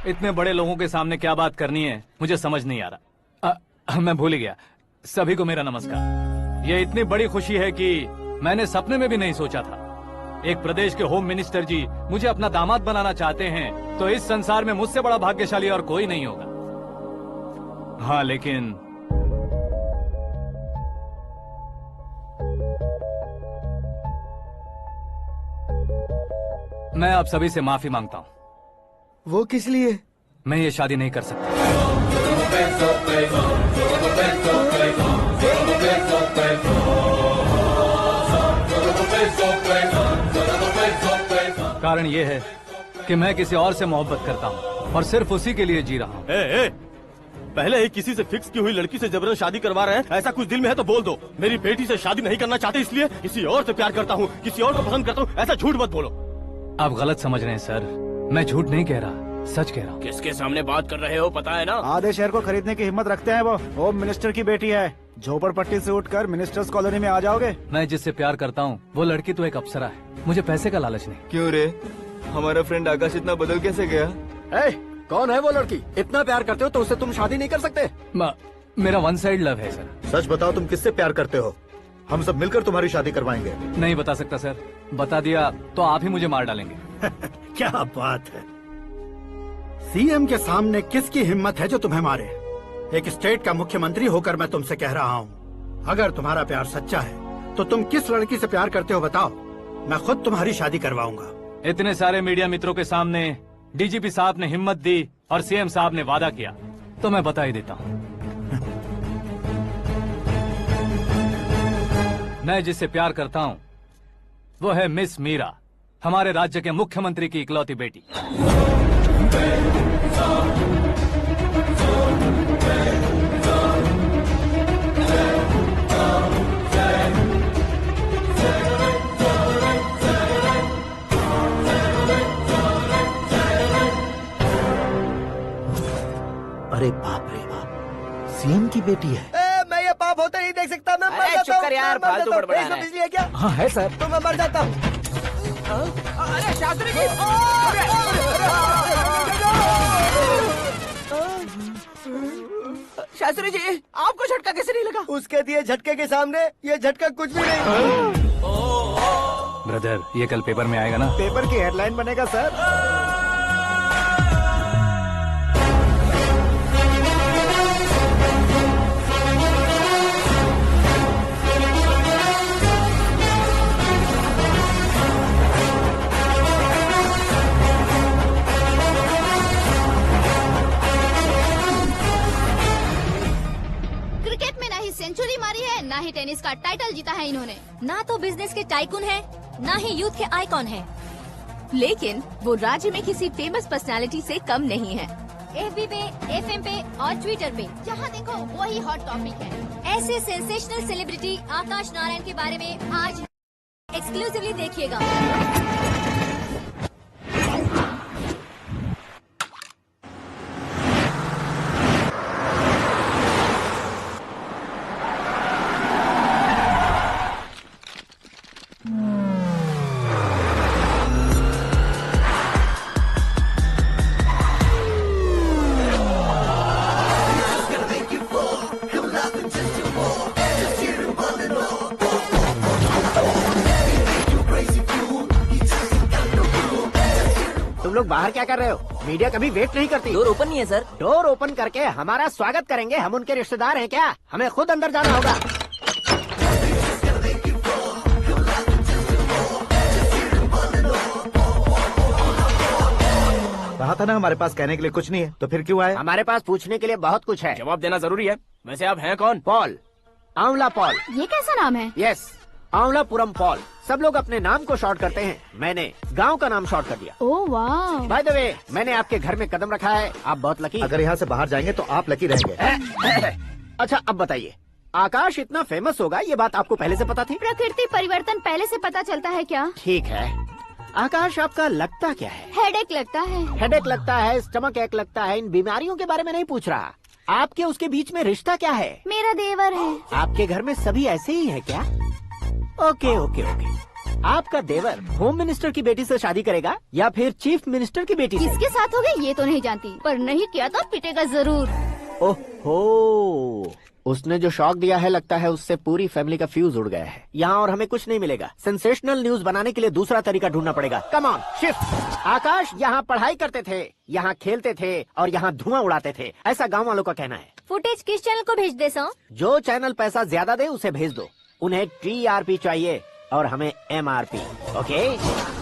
इतने बड़े लोगों के सामने क्या बात करनी है मुझे समझ नहीं आ रहा। मैं भूल ही गया। सभी को मेरा नमस्कार। ये इतनी बड़ी खुशी है कि मैंने सपने में भी नहीं सोचा था। एक प्रदेश के होम मिनिस्टर जी मुझे अपना दामाद बनाना चाहते हैं, तो इस संसार में मुझसे बड़ा भाग्यशाली और कोई नहीं होगा। हाँ, लेकिन मैं आप सभी से माफी मांगता हूँ। वो किस लिए? मैं ये शादी नहीं कर सकता। कारण ये है कि मैं किसी और से मोहब्बत करता हूँ और सिर्फ उसी के लिए जी रहा हूँ। पहले ही किसी से फिक्स की हुई लड़की से जबरन शादी करवा रहे हैं। ऐसा कुछ दिल में है तो बोल दो। मेरी बेटी से शादी नहीं करना चाहते इसलिए किसी और से प्यार करता हूँ, किसी और को पसंद करता हूँ, ऐसा झूठ मत बोलो। आप गलत समझ रहे हैं सर। मैं झूठ नहीं कह रहा, सच कह रहा हूँ। किसके सामने बात कर रहे हो पता है ना? आधे शहर को खरीदने की हिम्मत रखते हैं वो। होम मिनिस्टर की बेटी है। झोपड़पट्टी से उठकर मिनिस्टर्स कॉलोनी में आ जाओगे। मैं जिससे प्यार करता हूँ वो लड़की तो एक अप्सरा है। मुझे पैसे का लालच नहीं। क्यों रे, हमारा फ्रेंड आकाश इतना बदल कैसे गया? कौन है वो लड़की? इतना प्यार करते हो तो उससे तुम शादी नहीं कर सकते? मेरा वन साइड लव है सर। सच बताओ, तुम किससे प्यार करते हो? हम सब मिलकर तुम्हारी शादी करवाएंगे। नहीं बता सकता सर। बता दिया तो आप ही मुझे मार डालेंगे। क्या बात है। सीएम के सामने किसकी हिम्मत है जो तुम्हें मारे? एक स्टेट का मुख्यमंत्री होकर मैं तुमसे कह रहा हूँ, अगर तुम्हारा प्यार सच्चा है तो तुम किस लड़की से प्यार करते हो बताओ। मैं खुद तुम्हारी शादी करवाऊंगा। इतने सारे मीडिया मित्रों के सामने डीजीपी साहब ने हिम्मत दी और सीएम साहब ने वादा किया, तो मैं बता ही देता हूँ। मैं जिससे प्यार करता हूँ वो है मिस मीरा, हमारे राज्य के मुख्यमंत्री की इकलौती बेटी। सीएम की बेटी है। मैं ये पाप होते नहीं देख सकता। मैं मर अरे जाता चुप हूँ, कर यार, मैं मर फालतू जाता हूँ। बड़बड़ा इसमें रहा है। बिजली है क्या? हाँ है सर। तो मैं मर जाता हूँ। अरे शास्त्री जी, शास्त्री जी, आपको झटका कैसे नहीं लगा? उसके दिए झटके के सामने ये झटका कुछ भी नहीं। ब्रदर, ये कल पेपर में आएगा ना? पेपर की हेडलाइन बनेगा सर। क्रिकेट में ना ही सेंचुरी मारी है, ना ही टेनिस का टाइटल जीता है इन्होंने। ना तो बिजनेस के टाइकून है, ना ही यूथ के आइकॉन है। लेकिन वो राज्य में किसी फेमस पर्सनालिटी से कम नहीं है। FB पे, FM पे और ट्विटर पे जहाँ देखो वही हॉट टॉपिक है। ऐसे सेंसेशनल सेलिब्रिटी आकाश नारायण के बारे में आज एक्सक्लूसिवली देखिएगा। तुम लोग बाहर क्या कर रहे हो? मीडिया कभी वेट नहीं करती। डोर ओपन नहीं है सर। डोर ओपन करके हमारा स्वागत करेंगे? हम उनके रिश्तेदार हैं क्या? हमें खुद अंदर जाना होगा। कहा था ना हमारे पास कहने के लिए कुछ नहीं है, तो फिर क्यों आए? हमारे पास पूछने के लिए बहुत कुछ है। जवाब देना जरूरी है। वैसे आप हैं कौन? पॉल, आंवला पॉल। ये कैसा नाम है? Yes, Anwalapuram Paul. सब लोग अपने नाम को शॉर्ट करते हैं, मैंने गांव का नाम शॉर्ट कर दिया। ओह वाह। बाय द वे, मैंने आपके घर में कदम रखा है, आप बहुत लकी। अगर यहाँ से बाहर जाएंगे तो आप लकी रहेंगे। अच्छा अब बताइए, आकाश इतना फेमस होगा ये बात आपको पहले से पता थी? प्रकृति परिवर्तन पहले से पता चलता है क्या? ठीक है, आकाश आपका लगता क्या है? हेडेक लगता है। हेडेक लगता है, स्टमक एक लगता है, इन बीमारियों के बारे में नहीं पूछ रहा। आपके उसके बीच में रिश्ता क्या है? मेरा देवर है। आपके घर में सभी ऐसे ही है क्या? Okay okay okay. आपका देवर होम मिनिस्टर की बेटी से शादी करेगा या फिर चीफ मिनिस्टर की बेटी से? किसके साथ होगा ये तो नहीं जानती, पर नहीं किया तो पिटेगा जरूर। ओहो, उसने जो शॉक दिया है लगता है उससे पूरी फैमिली का फ्यूज उड़ गया है। यहाँ और हमें कुछ नहीं मिलेगा। सेंसेशनल न्यूज बनाने के लिए दूसरा तरीका ढूंढना पड़ेगा। Come on shift. आकाश यहाँ पढ़ाई करते थे, यहाँ खेलते थे और यहाँ धुआं उड़ाते थे, ऐसा गाँव वालों का कहना है। फुटेज किस चैनल को भेज दे सो? जो चैनल पैसा ज्यादा दे उसे भेज दो। उन्हें TRP चाहिए और हमें MRP। ओके?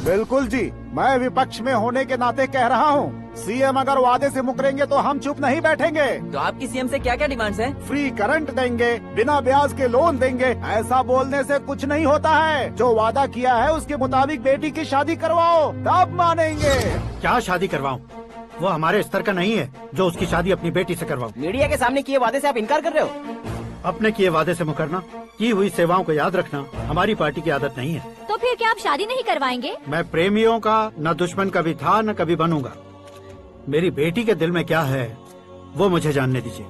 बिल्कुल जी, मैं विपक्ष में होने के नाते कह रहा हूँ, सीएम अगर वादे से मुकरेंगे तो हम चुप नहीं बैठेंगे। तो आपकी सीएम से क्या क्या डिमांड्स हैं? फ्री करंट देंगे, बिना ब्याज के लोन देंगे। ऐसा बोलने से कुछ नहीं होता है। जो वादा किया है उसके मुताबिक बेटी की शादी करवाओ, तब मानेंगे। क्या शादी करवाऊं? वो हमारे स्तर का नहीं है जो उसकी शादी अपनी बेटी से करवाऊं। मीडिया के सामने किए वादे से आप इनकार कर रहे हो? अपने किए वादे से मुकरना, की हुई सेवाओं को याद रखना हमारी पार्टी की आदत नहीं है। तो फिर क्या आप शादी नहीं करवाएंगे? मैं प्रेमियों का न दुश्मन कभी था न कभी बनूंगा। मेरी बेटी के दिल में क्या है वो मुझे जानने दीजिए।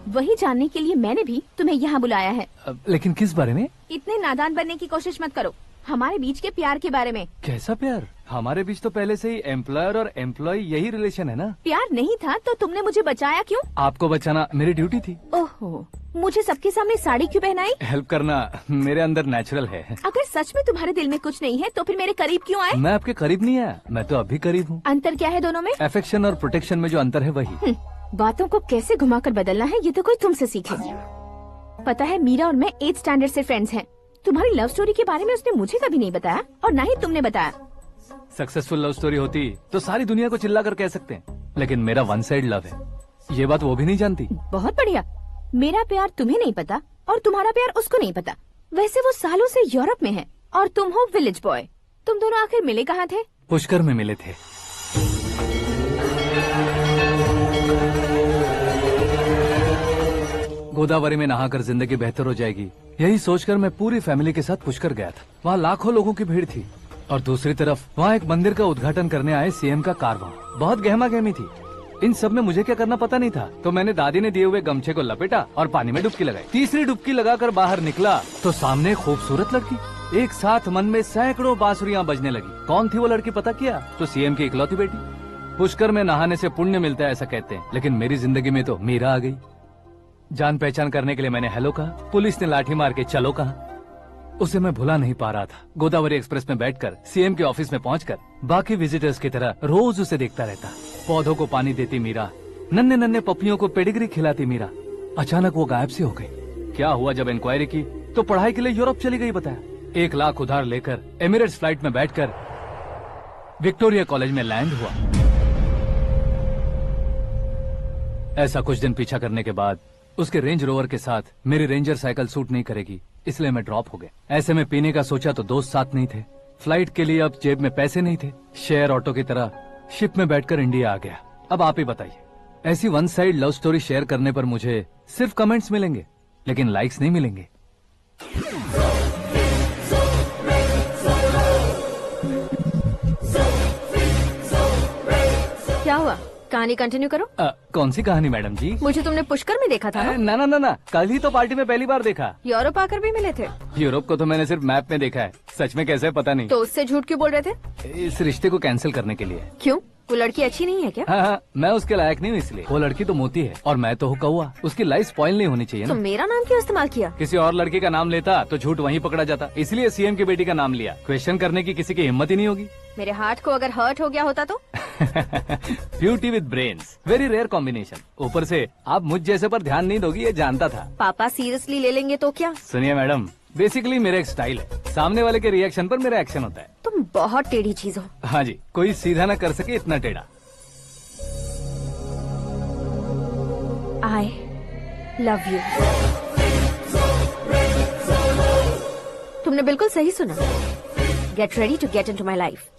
वही जानने के लिए मैंने भी तुम्हें यहाँ बुलाया है। लेकिन किस बारे में? इतने नादान बनने की कोशिश मत करो। हमारे बीच के प्यार के बारे में। कैसा प्यार? हमारे बीच तो पहले से ही एम्प्लॉयर और एम्प्लॉय यही रिलेशन है ना। प्यार नहीं था तो तुमने मुझे बचाया क्यों? आपको बचाना मेरी ड्यूटी थी। ओहो, मुझे सबके सामने साड़ी क्यों पहनाई? हेल्प करना मेरे अंदर नेचुरल है। अगर सच में तुम्हारे दिल में कुछ नहीं है तो फिर मेरे करीब क्यों आए? मैं आपके करीब नहीं आया, मैं तो अभी करीब हूँ। अंतर क्या है दोनों में? अफेक्शन और प्रोटेक्शन में जो अंतर है वही। बातों को कैसे घुमाकर बदलना है ये तो कोई तुमसे सीखे। पता है मीरा और मैं 8th स्टैंडर्ड से फ्रेंड्स हैं। तुम्हारी लव स्टोरी के बारे में उसने मुझे कभी नहीं बताया और ना ही तुमने बताया। सक्सेसफुल लव स्टोरी होती तो सारी दुनिया को चिल्ला कर कह सकते हैं, लेकिन मेरा वन साइड लव है, ये बात वो भी नहीं जानती। बहुत बढ़िया। मेरा प्यार तुम्हें नहीं पता और तुम्हारा प्यार उसको नहीं पता। वैसे वो सालों से यूरोप में है और तुम हो विलेज बॉय। तुम दोनों आखिर मिले कहाँ थे? पुष्कर में मिले थे। गोदावरी में नहाकर जिंदगी बेहतर हो जाएगी, यही सोचकर मैं पूरी फैमिली के साथ पुष्कर गया था। वहाँ लाखों लोगों की भीड़ थी और दूसरी तरफ वहाँ एक मंदिर का उद्घाटन करने आए सीएम का कारवां। बहुत गहमा गहमी थी। इन सब में मुझे क्या करना पता नहीं था, तो मैंने दादी ने दिए हुए गमछे को लपेटा और पानी में डुबकी लगाई। तीसरी डुबकी लगाकर बाहर निकला तो सामने खूबसूरत लड़की। एक साथ मन में सैकड़ों बांसुरियां बजने लगी। कौन थी वो लड़की पता किया? तो सीएम की इकलौती बेटी। पुष्कर में नहाने से पुण्य मिलता है ऐसा कहते हैं, लेकिन मेरी जिंदगी में तो मीरा आ गई। जान पहचान करने के लिए मैंने हेलो कहा, पुलिस ने लाठी मार के चलो कहा। उसे मैं भुला नहीं पा रहा था। गोदावरी एक्सप्रेस में बैठकर सीएम के ऑफिस में पहुंचकर बाकी विजिटर्स की तरह रोज उसे देखता रहता। पौधों को पानी देती मीरा, नन्हे नन्हे पपियों को पेडिग्री खिलाती मीरा। अचानक वो गायब सी हो गई। क्या हुआ? जब इंक्वायरी की तो पढ़ाई के लिए यूरोप चली गई बताया। 1 लाख उधार लेकर एमिरेट्स फ्लाइट में बैठकर विक्टोरिया कॉलेज में लैंड हुआ। ऐसा कुछ दिन पीछा करने के बाद उसके रेंज रोवर के साथ मेरी रेंजर साइकिल सूट नहीं करेगी, इसलिए मैं ड्रॉप हो गया। ऐसे में पीने का सोचा तो दोस्त साथ नहीं थे। फ्लाइट के लिए अब जेब में पैसे नहीं थे। शेयर ऑटो की तरह शिप में बैठकर इंडिया आ गया। अब आप ही बताइए, ऐसी one side love story share करने पर मुझे सिर्फ कमेंट्स मिलेंगे, लेकिन लाइक्स नहीं मिलेंगे। क्या हुआ? कहानी कंटिन्यू करो। कौन सी कहानी मैडम जी? मुझे तुमने पुष्कर में देखा था ना? ना ना ना, कल ही तो पार्टी में पहली बार देखा। यूरोप आकर भी मिले थे? यूरोप को तो मैंने सिर्फ मैप में देखा है, सच में कैसे पता नहीं। तो उससे झूठ क्यों बोल रहे थे? इस रिश्ते को कैंसिल करने के लिए। क्यों? वो लड़की अच्छी नहीं है क्या? हाँ, मैं उसके लायक नहीं हूँ इसलिए। वो लड़की तो मोती है और मैं तो हूँ कौवा। उसकी लाइफ स्पॉइल नहीं होनी चाहिए तो ना। मेरा नाम क्यों इस्तेमाल किया? किसी और लड़की का नाम लेता तो झूठ वहीं पकड़ा जाता, इसलिए सीएम की बेटी का नाम लिया। क्वेश्चन करने की किसी की हिम्मत ही नहीं होगी। मेरे हार्ट को अगर हर्ट हो गया होता तो? Beauty with brains, very rare combination. ऊपर से आप मुझ जैसे पर ध्यान नहीं दोगी ये जानता था। पापा सीरियसली ले लेंगे तो क्या? सुनिए मैडम, बेसिकली मेरा एक स्टाइल है, सामने वाले के रिएक्शन पर मेरा एक्शन होता है। तुम बहुत टेढ़ी चीज हो। हाँ जी, कोई सीधा ना कर सके इतना टेढ़ा। I love you। तुमने बिल्कुल सही सुना। Get ready to get into my life।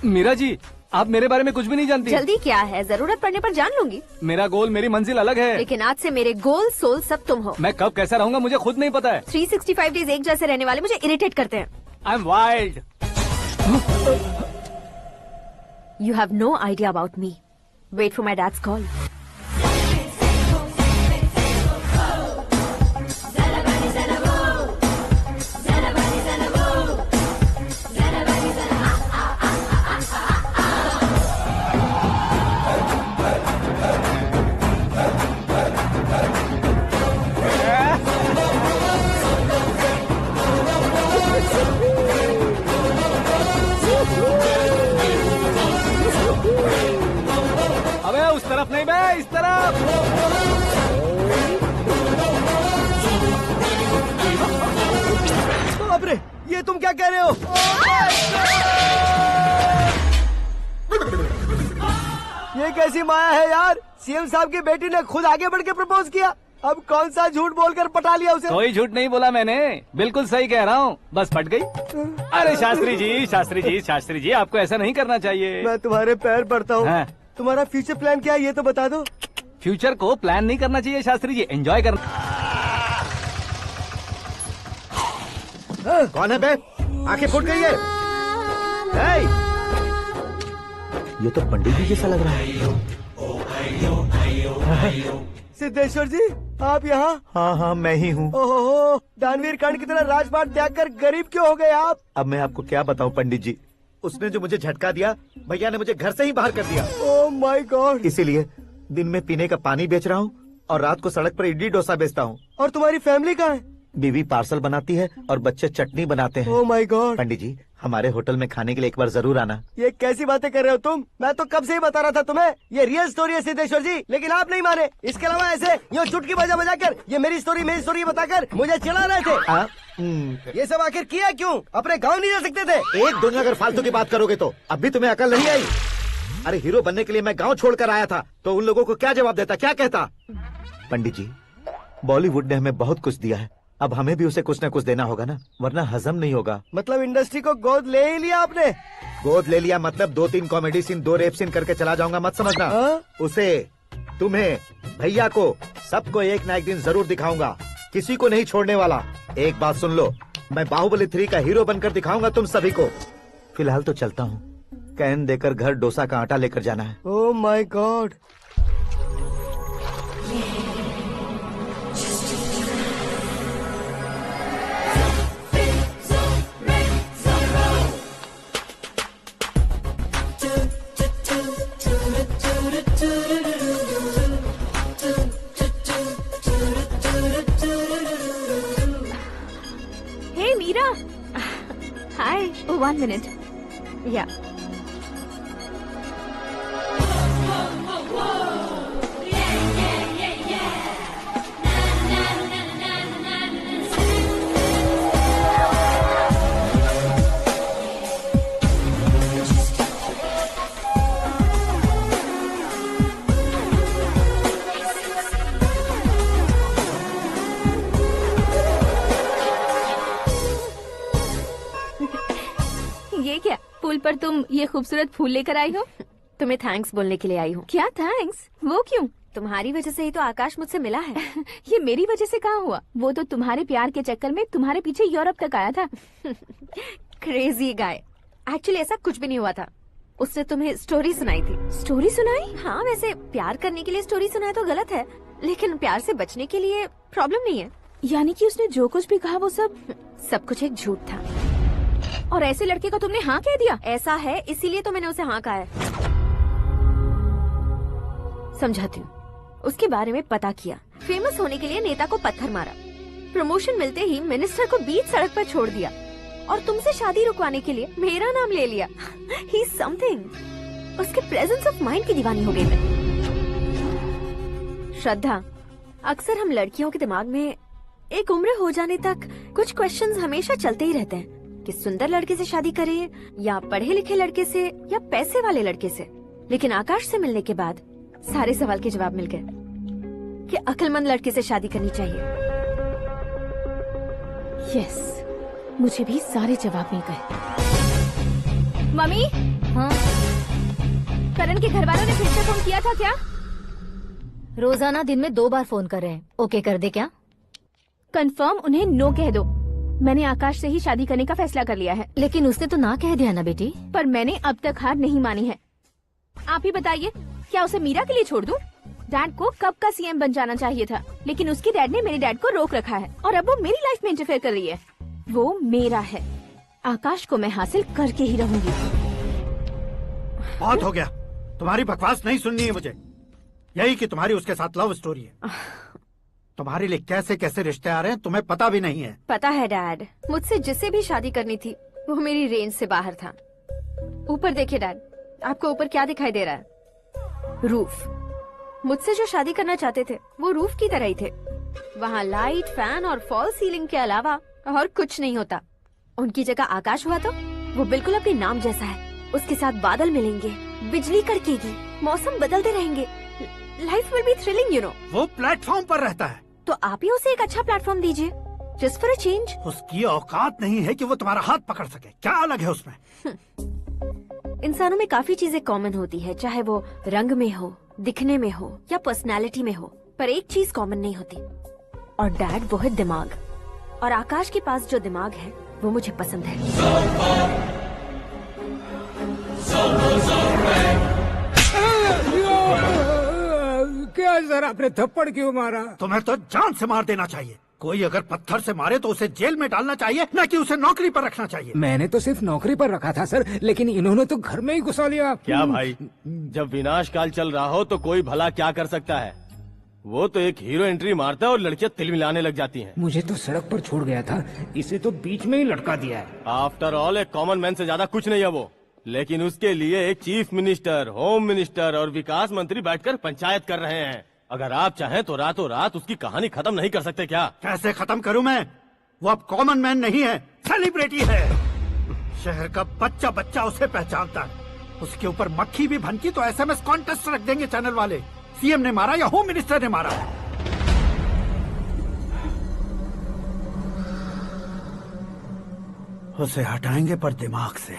Meera ji, आप मेरे बारे में कुछ भी नहीं जानती। जल्दी क्या है, जरूरत पड़ने पर जान लूंगी। मेरा गोल, मेरी मंजिल अलग है। लेकिन आज से मेरे गोल सोल सब तुम हो। मैं कब कैसा रहूंगा मुझे खुद नहीं पता है। 365 डेज एक जैसे रहने वाले मुझे इरिटेट करते हैं। I am wild. You have no idea about me। Wait for my dad's call। अबे उस तरफ नहीं बे, इस तरफ। बाप रे, ये तुम क्या कह रहे हो? ये कैसी माया है यार? सीएम साहब की बेटी ने खुद आगे बढ़ के प्रपोज किया। अब कौन सा झूठ बोलकर पटा लिया उसे? कोई झूठ नहीं बोला मैंने, बिल्कुल सही कह रहा हूँ, बस पट गई। अरे शास्त्री जी, शास्त्री जी, शास्त्री जी, आपको ऐसा नहीं करना चाहिए। मैं तुम्हारे पैर पड़ता हूँ। हाँ। तुम्हारा फ्यूचर प्लान क्या है ये तो बता दो। फ्यूचर को प्लान नहीं करना चाहिए शास्त्री जी, एंजॉय करना। कौन है बे? आंखें फूट गई है। हे! ये तो पंडित जी जैसा लग रहा है। सिद्धेश्वर जी, आप यहाँ? हाँ हाँ, मैं ही हूँ। ओहो, दानवीर कांड की तरह राजपाट त्याग कर गरीब क्यों हो गए आप? अब मैं आपको क्या बताऊँ पंडित जी, उसने जो मुझे झटका दिया, भैया ने मुझे घर से ही बाहर कर दिया। ओह माय गॉड। इसीलिए दिन में पीने का पानी बेच रहा हूँ और रात को सड़क पर इडली डोसा बेचता हूँ। और तुम्हारी फैमिली कहाँ है? बीवी पार्सल बनाती है और बच्चे चटनी बनाते हैं। ओह माय गॉड। पंडित जी, हमारे होटल में खाने के लिए एक बार जरूर आना। ये कैसी बातें कर रहे हो तुम? मैं तो कब से ही बता रहा था तुम्हें, ये रियल स्टोरी है सिद्धेश्वर जी, लेकिन आप नहीं माने। इसके अलावा ऐसे यूँ चुटकी बजा कर ये मेरी स्टोरी बताकर मुझे चिढ़ा रहे थे। ये सब आखिर किया क्यों? अपने गाँव नहीं जा सकते थे? एक दिन अगर फालतू की बात करोगे तो अब भी तुम्हें अकल नहीं आई। अरे हीरो बनने के लिए मैं गाँव छोड़कर आया था, तो उन लोगों को क्या जवाब देता, क्या कहता? पंडित जी, बॉलीवुड ने हमें बहुत कुछ दिया है, अब हमें भी उसे कुछ न कुछ देना होगा ना, वरना हजम नहीं होगा। मतलब इंडस्ट्री को गोद ले ही लिया आपने? गोद ले लिया मतलब 2-3 कॉमेडी सीन, 2 रेप सीन करके चला जाऊंगा मत समझना। उसे, तुम्हें, भैया को, सबको एक ना एक दिन जरूर दिखाऊंगा, किसी को नहीं छोड़ने वाला। एक बात सुन लो, मैं बाहुबली 3 का हीरो बनकर दिखाऊंगा तुम सभी को। फिलहाल तो चलता हूँ, कैन देकर घर डोसा का आटा लेकर जाना है। Oh my god. Hey Meera, hi, 1 minute. या ये क्या, पुल पर तुम ये खूबसूरत फूल लेकर आई हो? तुम्हें थैंक्स बोलने के लिए आई हूँ। क्या थैंक्स? वो क्यों? तुम्हारी वजह से ही तो आकाश मुझसे मिला है। ये मेरी वजह से कहाँ हुआ? वो तो तुम्हारे प्यार के चक्कर में तुम्हारे पीछे यूरोप तक आया था। Crazy guy. एक्चुअली ऐसा कुछ भी नहीं हुआ था। उसने तुम्हें स्टोरी सुनाई थी। स्टोरी सुनाई? हाँ, वैसे प्यार करने के लिए स्टोरी सुनाए तो गलत है, लेकिन प्यार से बचने के लिए प्रॉब्लम नहीं है। यानी कि उसने जो कुछ भी कहा वो सब कुछ एक झूठ था। और ऐसे लड़के को तुमने हाँ कह दिया? ऐसा है, इसीलिए तो मैंने उसे हाँ कहा है। समझाती हूँ। उसके बारे में पता किया, फेमस होने के लिए नेता को पत्थर मारा, प्रमोशन मिलते ही मिनिस्टर को बीच सड़क पर छोड़ दिया, और तुमसे शादी रुकवाने के लिए मेरा नाम ले लिया। ही समथिंग। उसके प्रेजेंस ऑफ माइंड की दीवानी हो गई मैं। श्रद्धा, अक्सर हम लड़कियों के दिमाग में एक उम्र हो जाने तक कुछ क्वेश्चंस हमेशा चलते ही रहते हैं कि सुंदर लड़के से शादी करें या पढ़े लिखे लड़के से या पैसे वाले लड़के से। लेकिन आकाश से मिलने के बाद सारे सवाल के जवाब मिल गए कि अक्लमंद लड़के से शादी करनी चाहिए। यस, मुझे भी सारे जवाब मिल गए। मम्मी, हाँ? करण के घर वालों ने फिर से फोन किया था क्या? रोजाना दिन में 2 बार फोन कर रहे हैं। ओके कर दे क्या? कंफर्म उन्हें नो कह दो। मैंने आकाश से ही शादी करने का फैसला कर लिया है। लेकिन उसने तो ना कह दिया ना बेटी। पर मैंने अब तक हार नहीं मानी है। आप ही बताइए, क्या उसे मीरा के लिए छोड़ दूं? डैड को कब का सीएम बन जाना चाहिए था, लेकिन उसके डैड ने मेरे डैड को रोक रखा है और अब वो मेरी लाइफ में इंटरफेयर कर रही है। वो मेरा है। आकाश को मैं हासिल करके ही रहूंगी। बहुत हो गया, तुम्हारी बकवास नहीं सुननी है मुझे। यही कि तुम्हारी उसके साथ लव स्टोरी है। तुम्हारे लिए कैसे कैसे रिश्ते आ रहे हैं तुम्हें पता भी नहीं है। पता है डैड, मुझसे जिसे भी शादी करनी थी वो मेरी रेंज से बाहर था। ऊपर देखिए डैड, आपको ऊपर क्या दिखाई दे रहा है? रूफ। मुझसे जो शादी करना चाहते थे वो रूफ की तरह ही थे। वहाँ लाइट, फैन और फॉल सीलिंग के अलावा और कुछ नहीं होता। उनकी जगह आकाश हुआ तो वो बिल्कुल अपने नाम जैसा है। उसके साथ बादल मिलेंगे, बिजली कड़केगी, मौसम बदलते रहेंगे। Life will be thrilling, you know. वो प्लेटफॉर्म पर रहता है तो आप ही उसे एक अच्छा प्लेटफॉर्म दीजिए, जस्ट फॉर अ चेंज। उसकी औकात नहीं है कि वो तुम्हारा हाथ पकड़ सके। क्या अलग है उसमें? इंसानों में काफी चीजें कॉमन होती है, चाहे वो रंग में हो, दिखने में हो या पर्सनालिटी में हो, पर एक चीज कॉमन नहीं होती, और डैड वो है दिमाग। और आकाश के पास जो दिमाग है वो मुझे पसंद है। क्या सर, आपने थप्पड़ क्यों मारा? तुम्हें तो जान से मार देना चाहिए। कोई अगर पत्थर से मारे तो उसे जेल में डालना चाहिए, न कि उसे नौकरी पर रखना चाहिए। मैंने तो सिर्फ नौकरी पर रखा था सर, लेकिन इन्होंने तो घर में ही घुसा लिया। क्या भाई, जब विनाश काल चल रहा हो तो कोई भला क्या कर सकता है? वो तो एक हीरो एंट्री मारता है और लड़कियां तिल मिलाने लग जाती हैं। मुझे तो सड़क पर छोड़ गया था, इसे तो बीच में ही लटका दिया है। आफ्टर ऑल एक कॉमन मैन से ज्यादा कुछ नहीं है वो, लेकिन उसके लिए एक चीफ मिनिस्टर, होम मिनिस्टर और विकास मंत्री बैठकर पंचायत कर रहे हैं। अगर आप चाहें तो रातों रात उसकी कहानी खत्म नहीं कर सकते क्या? कैसे खत्म करूं मैं? वो अब कॉमन मैन नहीं है, सेलिब्रिटी है। शहर का बच्चा बच्चा उसे पहचानता है। उसके ऊपर मक्खी भी भनकी तो एसएमएस कॉन्टेस्ट रख देंगे चैनल वाले। सीएम ने मारा या होम मिनिस्टर ने मारा? उसे हटाएंगे पर दिमाग से।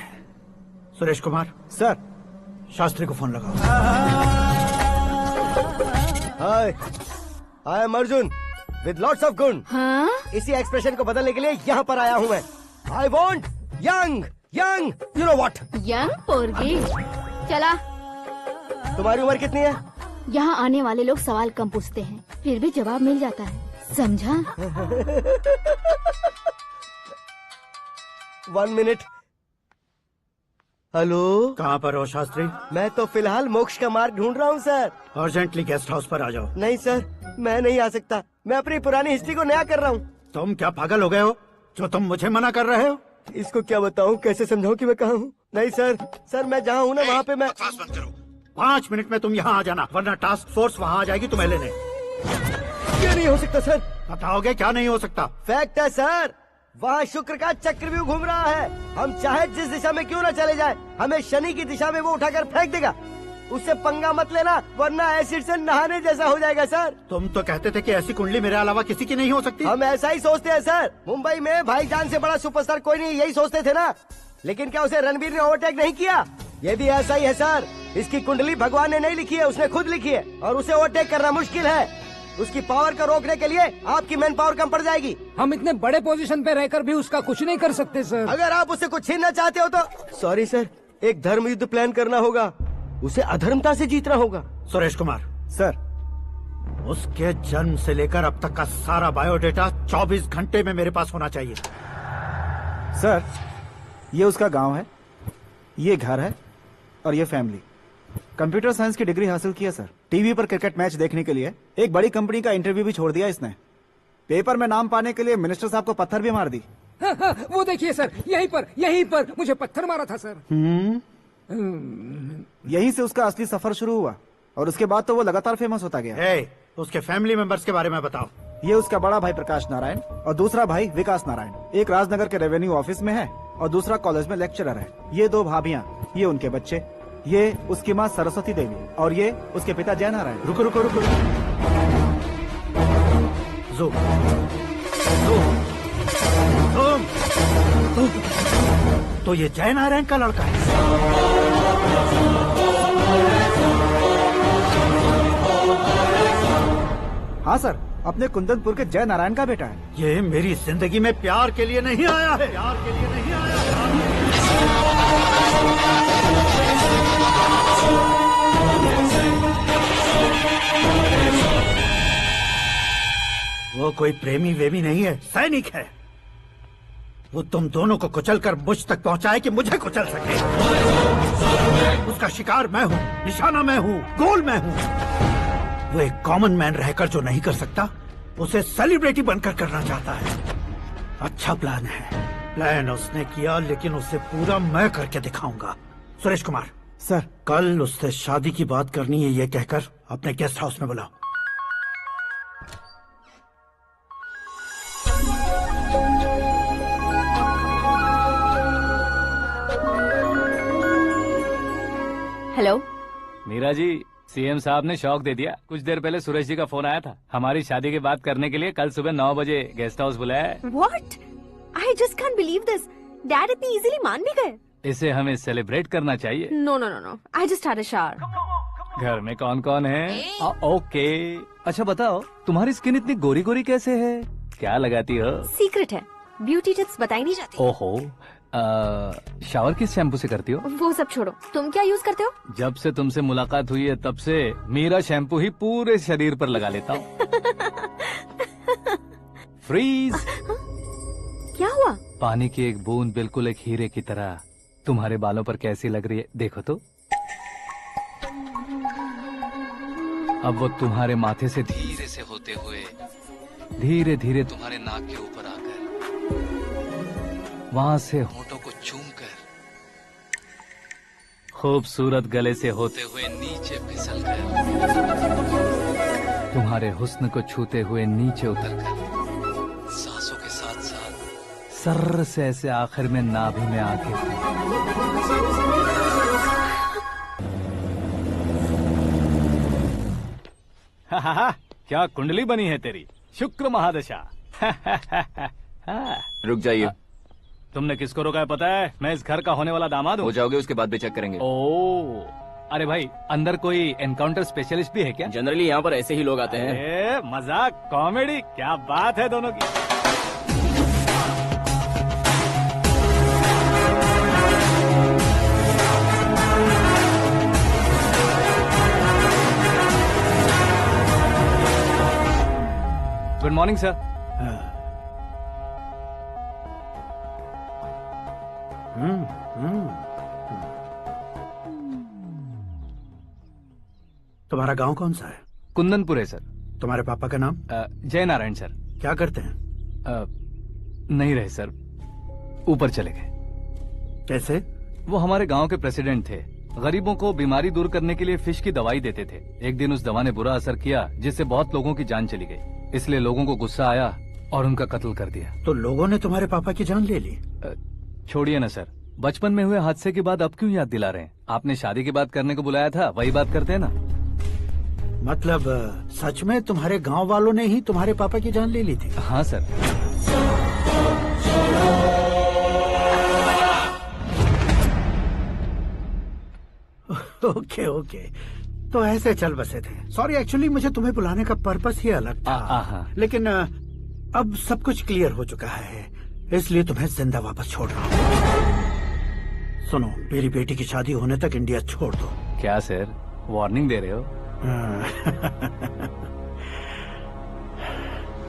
सुरेश कुमार सर, शास्त्री को फोन लगाओ। Hi, I am Arjun with lots of गुण। हाँ? इसी एक्सप्रेशन को बदलने के लिए यहाँ पर आया हूँ मैं। I want young, young, you know what. Young पोरगी। चला। तुम्हारी उम्र कितनी है? यहाँ आने वाले लोग सवाल कम पूछते हैं, फिर भी जवाब मिल जाता है, समझा? 1 मिनट। हेलो, कहाँ पर हो शास्त्री? मैं तो फिलहाल मोक्ष का मार्ग ढूंढ रहा हूँ सर। अर्जेंटली गेस्ट हाउस पर आ जाओ। नहीं सर, मैं नहीं आ सकता। मैं अपनी पुरानी हिस्ट्री को नया कर रहा हूँ। तुम क्या पागल हो गए हो जो तुम मुझे मना कर रहे हो? इसको क्या बताऊँ, कैसे समझाऊँ कि मैं कहाँ हूँ? नहीं सर मैं जहाँ हूँ ना वहाँ पे मैं। 5 मिनट में तुम यहाँ आ जाना, वरना टास्क फोर्स वहाँ आ जाएगी तुम्हें लेने। क्या नहीं हो सकता सर? बताओगे क्या नहीं हो सकता? फैक्ट है सर, वहाँ शुक्र का चक्रव्यूह घूम रहा है। हम चाहे जिस दिशा में क्यों न चले जाए, हमें शनि की दिशा में वो उठाकर फेंक देगा। उससे पंगा मत लेना, वरना एसिड से नहाने जैसा हो जाएगा सर। तुम तो कहते थे कि ऐसी कुंडली मेरे अलावा किसी की नहीं हो सकती। हम ऐसा ही सोचते हैं सर। मुंबई में भाईजान से बड़ा सुपरस्टार कोई नहीं, यही सोचते थे ना। लेकिन क्या उसे रणवीर ने ओवरटेक नहीं किया? ये भी ऐसा ही है सर। इसकी कुंडली भगवान ने नहीं लिखी है, उसने खुद लिखी है, और उसे ओवरटेक करना मुश्किल है। उसकी पावर को रोकने के लिए आपकी मैन पावर कम पड़ जाएगी। हम इतने बड़े पोजीशन पे रहकर भी उसका कुछ नहीं कर सकते सर। अगर आप उसे कुछ छीनना चाहते हो तो सॉरी सर, एक धर्म युद्ध प्लान करना होगा। उसे अधर्मता से जीतना होगा। सुरेश कुमार सर, उसके जन्म से लेकर अब तक का सारा बायोडेटा 24 घंटे में मेरे पास होना चाहिए। सर, ये उसका गांव है, ये घर है और ये फैमिली। कंप्यूटर साइंस की डिग्री हासिल की है सर। टीवी पर क्रिकेट मैच देखने के लिए एक बड़ी कंपनी का इंटरव्यू भी छोड़ दिया इसने। पेपर में नाम पाने के लिए मिनिस्टर साहब को पत्थर भी मार दी। वो देखिए सर, यहीं पर मुझे पत्थर मारा था सर। यहीं से उसका असली सफर शुरू हुआ और उसके बाद तो वो लगातार फेमस होता गया। उसके फैमिली मेंबर्स के बारे में बताओ। ये उसका बड़ा भाई प्रकाश नारायण और दूसरा भाई विकास नारायण। एक राजनगर के रेवेन्यू ऑफिस में है और दूसरा कॉलेज में लेक्चरर है। ये 2 भाभियां, ये उनके बच्चे, ये उसकी माँ सरस्वती देवी और ये उसके पिता जय नारायण। रुको रुको रुको, तो ये जय नारायण का लड़का है। हाँ सर, अपने कुंदनपुर के जय नारायण का बेटा है। ये मेरी जिंदगी में प्यार के लिए नहीं आया है। प्यार के लिए नहीं आया है। वो कोई प्रेमी वेमी नहीं है, सैनिक है। वो तुम दोनों को कुचलकर मुझ तक पहुंचाए कि मुझे कुचल सके। उसका शिकार मैं हूँ, निशाना मैं हूँ, गोल मैं हूँ। वो एक कॉमन मैन रहकर जो नहीं कर सकता, उसे सेलिब्रिटी बनकर करना चाहता है। अच्छा प्लान है। प्लान उसने किया, लेकिन उसे पूरा मैं करके दिखाऊंगा। सुरेश कुमार सर, कल उससे शादी की बात करनी है, ये कहकर अपने गेस्ट हाउस में बुलाओ। हेलो मीरा जी, सीएम साहब ने शौक दे दिया। कुछ देर पहले सुरेश जी का फोन आया था, हमारी शादी की बात करने के लिए कल सुबह 9 बजे गेस्ट हाउस बुलाया है। What? I just can't believe this. Dad इतनी इजीली मान भी गए। इसे हमें सेलिब्रेट करना चाहिए। No, no, no, no. I just had a shower. घर में कौन कौन है? ओके। अच्छा बताओ, तुम्हारी स्किन इतनी गोरी गोरी कैसे है? क्या लगाती हो? सीक्रेट है, ब्यूटी टिप्स बताई नहीं जाती। ओहो, शावर किस शैम्पू से करती हो? वो सब छोड़ो, तुम क्या यूज करते हो? जब से तुमसे मुलाकात हुई है तब से मेरा शैम्पू ही पूरे शरीर पर लगा लेता हूँ। फ्रीज। क्या हुआ? पानी की एक बूंद बिल्कुल एक हीरे की तरह तुम्हारे बालों पर कैसी लग रही है, देखो तो। अब वो तुम्हारे माथे से धीरे से होते हुए धीरे धीरे तुम्हारे नाक के ऊपर आकर वहां से होठों को चूमकर खूबसूरत गले से होते हुए नीचे फिसलकर तुम्हारे हुस्न को छूते हुए नीचे उतरकर सांसों के साथ साथ सर्र से ऐसे आखिर में नाभि में आके क्या कुंडली बनी है तेरी, शुक्र महादशा। रुक जाइए। तुमने किसको रोका है पता है? मैं इस घर का होने वाला दामाद हूँ। हो जाओगे उसके बाद भी चेक करेंगे। ओ, अरे भाई, अंदर कोई एनकाउंटर स्पेशलिस्ट भी है क्या? जनरली यहाँ पर ऐसे ही लोग आते हैं। मजाक, कॉमेडी, क्या बात है दोनों की। Good morning sir. तुम्हारा गांव कौन सा है? कुंदनपुर है सर। तुम्हारे पापा का नाम? जय नारायण सर। क्या करते हैं? नहीं रहे सर, ऊपर चले गए। कैसे? वो हमारे गांव के प्रेसिडेंट थे। गरीबों को बीमारी दूर करने के लिए फिश की दवाई देते थे। एक दिन उस दवा ने बुरा असर किया, जिससे बहुत लोगों की जान चली गई। इसलिए लोगों को गुस्सा आया और उनका कत्ल कर दिया। तो लोगों ने तुम्हारे पापा की जान ले ली? छोड़िए ना सर, बचपन में हुए हादसे के बाद अब क्यों याद दिला रहे हैं? आपने शादी की बात करने को बुलाया था, वही बात करते हैं ना। मतलब सच में तुम्हारे गांव वालों ने ही तुम्हारे पापा की जान ले ली थी? हाँ सर। ओके ओके, तो ऐसे चल बसे थे। सॉरी, एक्चुअली मुझे तुम्हें बुलाने का पर्पस ही अलग था। लेकिन अब सब कुछ क्लियर हो चुका है, इसलिए तुम्हें जिंदा वापस छोड़ रहा हूँ। सुनो, मेरी बेटी की शादी होने तक इंडिया छोड़ दो। क्या सर, वार्निंग दे रहे हो?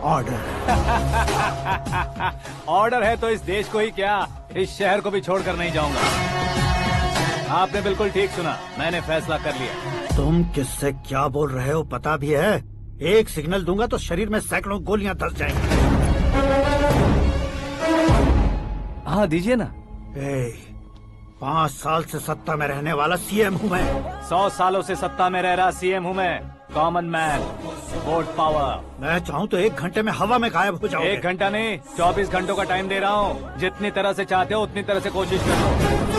ऑर्डर। ऑर्डर है तो इस देश को ही क्या, इस शहर को भी छोड़कर नहीं जाऊंगा। आपने बिल्कुल ठीक सुना, मैंने फैसला कर लिया। तुम किससे क्या बोल रहे हो पता भी है? एक सिग्नल दूंगा तो शरीर में सैकड़ों गोलियां धस जाएंगी। हाँ दीजिए ना। 5 साल से सत्ता में रहने वाला सीएम हूँ मैं। 100 सालों से सत्ता में रह रहा सीएम हूँ मैं। Common man, vote power. मैं चाहूँ तो 1 घंटे में हवा में गायब हो जाऊँ। 1 घंटा नहीं, 24 घंटों का टाइम दे रहा हूँ। जितनी तरह से चाहते हो उतनी तरह से कोशिश करो।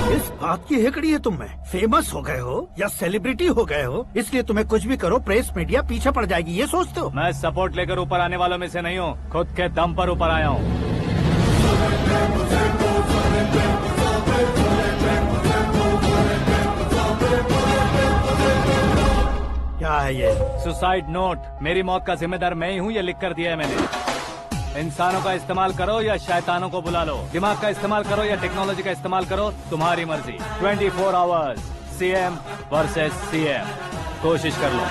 इस बात की हेकड़ी है तुम में। फेमस हो गए हो या सेलिब्रिटी हो गए हो, इसलिए तुम्हें कुछ भी करो प्रेस मीडिया पीछे पड़ जाएगी, ये सोचते हो? मैं सपोर्ट लेकर ऊपर आने वालों में से नहीं हूँ, खुद के दम पर ऊपर आया हूँ। क्या है ये? Suicide note. मेरी मौत का जिम्मेदार मैं ही हूँ, ये लिख कर दिया है मैंने। इंसानों का इस्तेमाल करो या शैतानों को बुला लो, दिमाग का इस्तेमाल करो या टेक्नोलॉजी का इस्तेमाल करो, तुम्हारी मर्जी। 24 आवर्स, सीएम वर्सेस सीएम। कोशिश कर लो।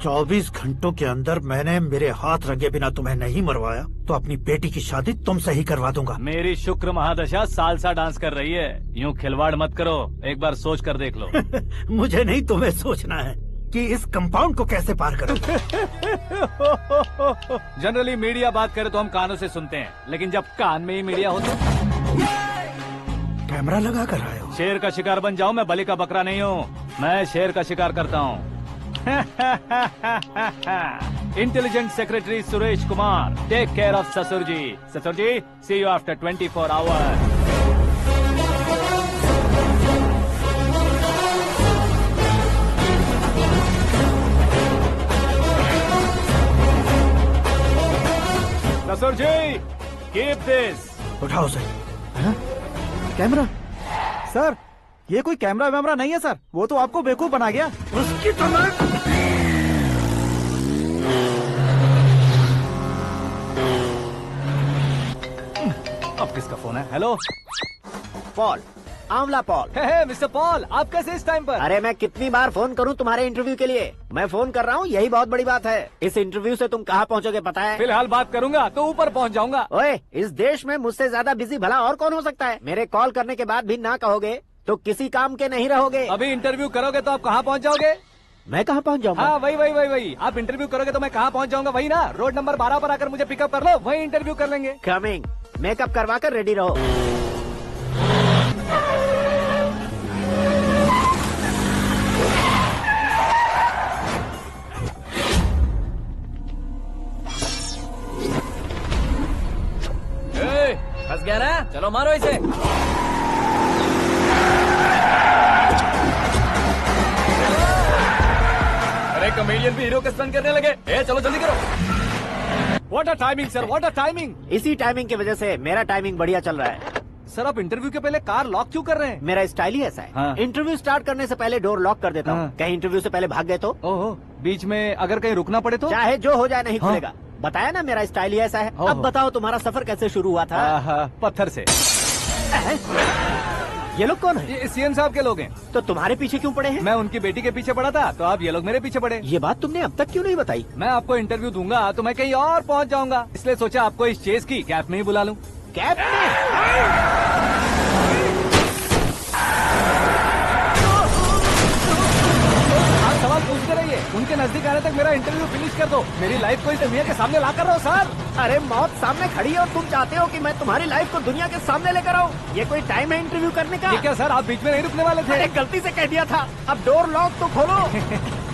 24 घंटों के अंदर मैंने मेरे हाथ रंगे बिना तुम्हें नहीं मरवाया तो अपनी बेटी की शादी तुमसे ही करवा दूंगा। मेरी शुक्र महादशा सालसा डांस कर रही है, यूँ खिलवाड़ मत करो, एक बार सोच कर देख लो। मुझे नहीं, तुम्हें सोचना है कि इस कंपाउंड को कैसे पार करूं। जनरली मीडिया बात करे तो हम कानों से सुनते हैं, लेकिन जब कान में ही मीडिया हो तो कैमरा लगा कर आए हो। शेर का शिकार बन जाऊं, मैं बलि का बकरा नहीं हूँ, मैं शेर का शिकार करता हूँ। Intelligent secretary Suresh Kumar, take care of ससुर जी। ससुर जी, सी यू आफ्टर 24 आवर्स। ससुर जी, कीप दिस। उठाओ सर। कैमरा? सर, ये कोई कैमरा वैमरा नहीं है सर, वो तो आपको बेवकूफ बना गया। उसकी तो अब किसका फोन है? हेलो पॉल, आंवला पॉल। मिस्टर पॉल, आप कैसे इस टाइम पर? अरे मैं कितनी बार फोन करूं तुम्हारे इंटरव्यू के लिए? मैं फोन कर रहा हूं, यही बहुत बड़ी बात है। इस इंटरव्यू से तुम कहां पहुंचोगे पता है? फिलहाल बात करूंगा तो ऊपर पहुंच जाऊंगा। ओए, इस देश में मुझसे ज्यादा बिजी भला और कौन हो सकता है? मेरे कॉल करने के बाद भी ना कहोगे तो किसी काम के नहीं रहोगे। अभी इंटरव्यू करोगे तो आप कहाँ पहुँच जाओगे? मैं कहाँ पहुँच जाऊंगा? हाँ वही। आप इंटरव्यू करोगे तो मैं कहाँ पहुँच जाऊंगा? वही ना, रोड नंबर 12 पर आकर मुझे पिकअप कर लो, वही इंटरव्यू कर लेंगे। कमिंग। मेकअप करवा कर रेडी रहो। फंस गया ना, चलो मारो इसे। अरे कॉमेडियन भी हीरो के स्टंट करने लगे। चलो जल्दी करो। What a timing sir, what a timing. इसी टाइमिंग की वजह से मेरा टाइमिंग बढ़िया चल रहा है। सर आप इंटरव्यू के पहले कार लॉक क्यों कर रहे हैं? मेरा स्टाइल ही ऐसा है। हाँ। इंटरव्यू स्टार्ट करने से पहले डोर लॉक कर देता हूँ। कहीं इंटरव्यू से पहले भाग गए तो? ओहो, बीच में अगर कहीं रुकना पड़े तो? चाहे जो हो जाए नहीं खुलेगा। बताया ना मेरा स्टाइल ही ऐसा है। अब बताओ तुम्हारा सफर कैसे शुरू हुआ था? पत्थर से। ये लोग कौन है? ये सीएम साहब के लोग हैं। तो तुम्हारे पीछे क्यों पड़े हैं? मैं उनकी बेटी के पीछे पड़ा था, तो अब ये लोग मेरे पीछे पड़े। ये बात तुमने अब तक क्यों नहीं बताई? मैं आपको इंटरव्यू दूंगा तो मैं कहीं और पहुंच जाऊंगा, इसलिए सोचा आपको इस चेस की कैब में ही बुला लूं। कैब में? आप सवाल पूछते रहिए, उनके नजदीक आने तक मेरा इंटरव्यू फिनिश कर दो। मेरी लाइफ को इस दुनिया के सामने ला कर रहा हूँ सर। अरे मौत सामने खड़ी है और तुम चाहते हो कि मैं तुम्हारी लाइफ को दुनिया के सामने लेकर आऊं? ये कोई टाइम है इंटरव्यू करने का? ये क्या सर, आप बीच में नहीं रुकने वाले थे? अरे गलती से कह दिया था, अब डोर लॉक तो खोलो।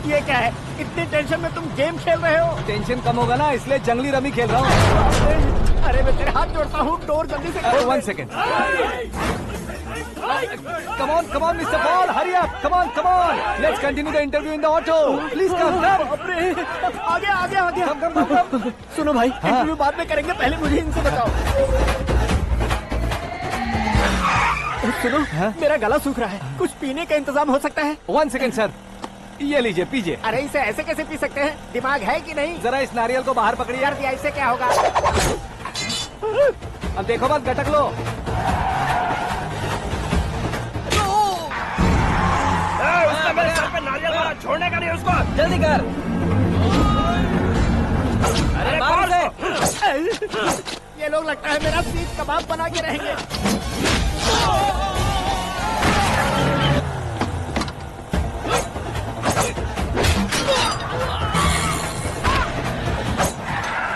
ये क्या है, इतनी टेंशन में तुम गेम खेल रहे हो? टेंशन कम होगा ना, इसलिए जंगली रमी खेल रहा हूँ। अरे मैं तेरे हाथ जोड़ता हूँ, डोर जल्दी से खोलो। 1 second. Come on, Mr. Paul, hurry up. Come on. Let's continue the interview in the auto. Please come. आ गया। Come. सुनो भाई, इंटरव्यू बाद में करेंगे, पहले मुझे इनसे बताओ। सुनो, मेरा गला सूख रहा है, कुछ पीने का इंतजाम हो सकता है? 1 सेकेंड सर, ये लीजिए पीजिए। अरे इसे ऐसे कैसे पी सकते हैं? दिमाग है कि नहीं? जरा इस नारियल को बाहर पकड़िए। यार दिया, इससे क्या होगा? अब देखो मत, गटक लो। मेरे सर पे नारियल मारा, छोड़ने का नहीं उसको। जल्दी कर। अरे मार ये लोग लगता है मेरा सीख कबाब बना के रहेंगे।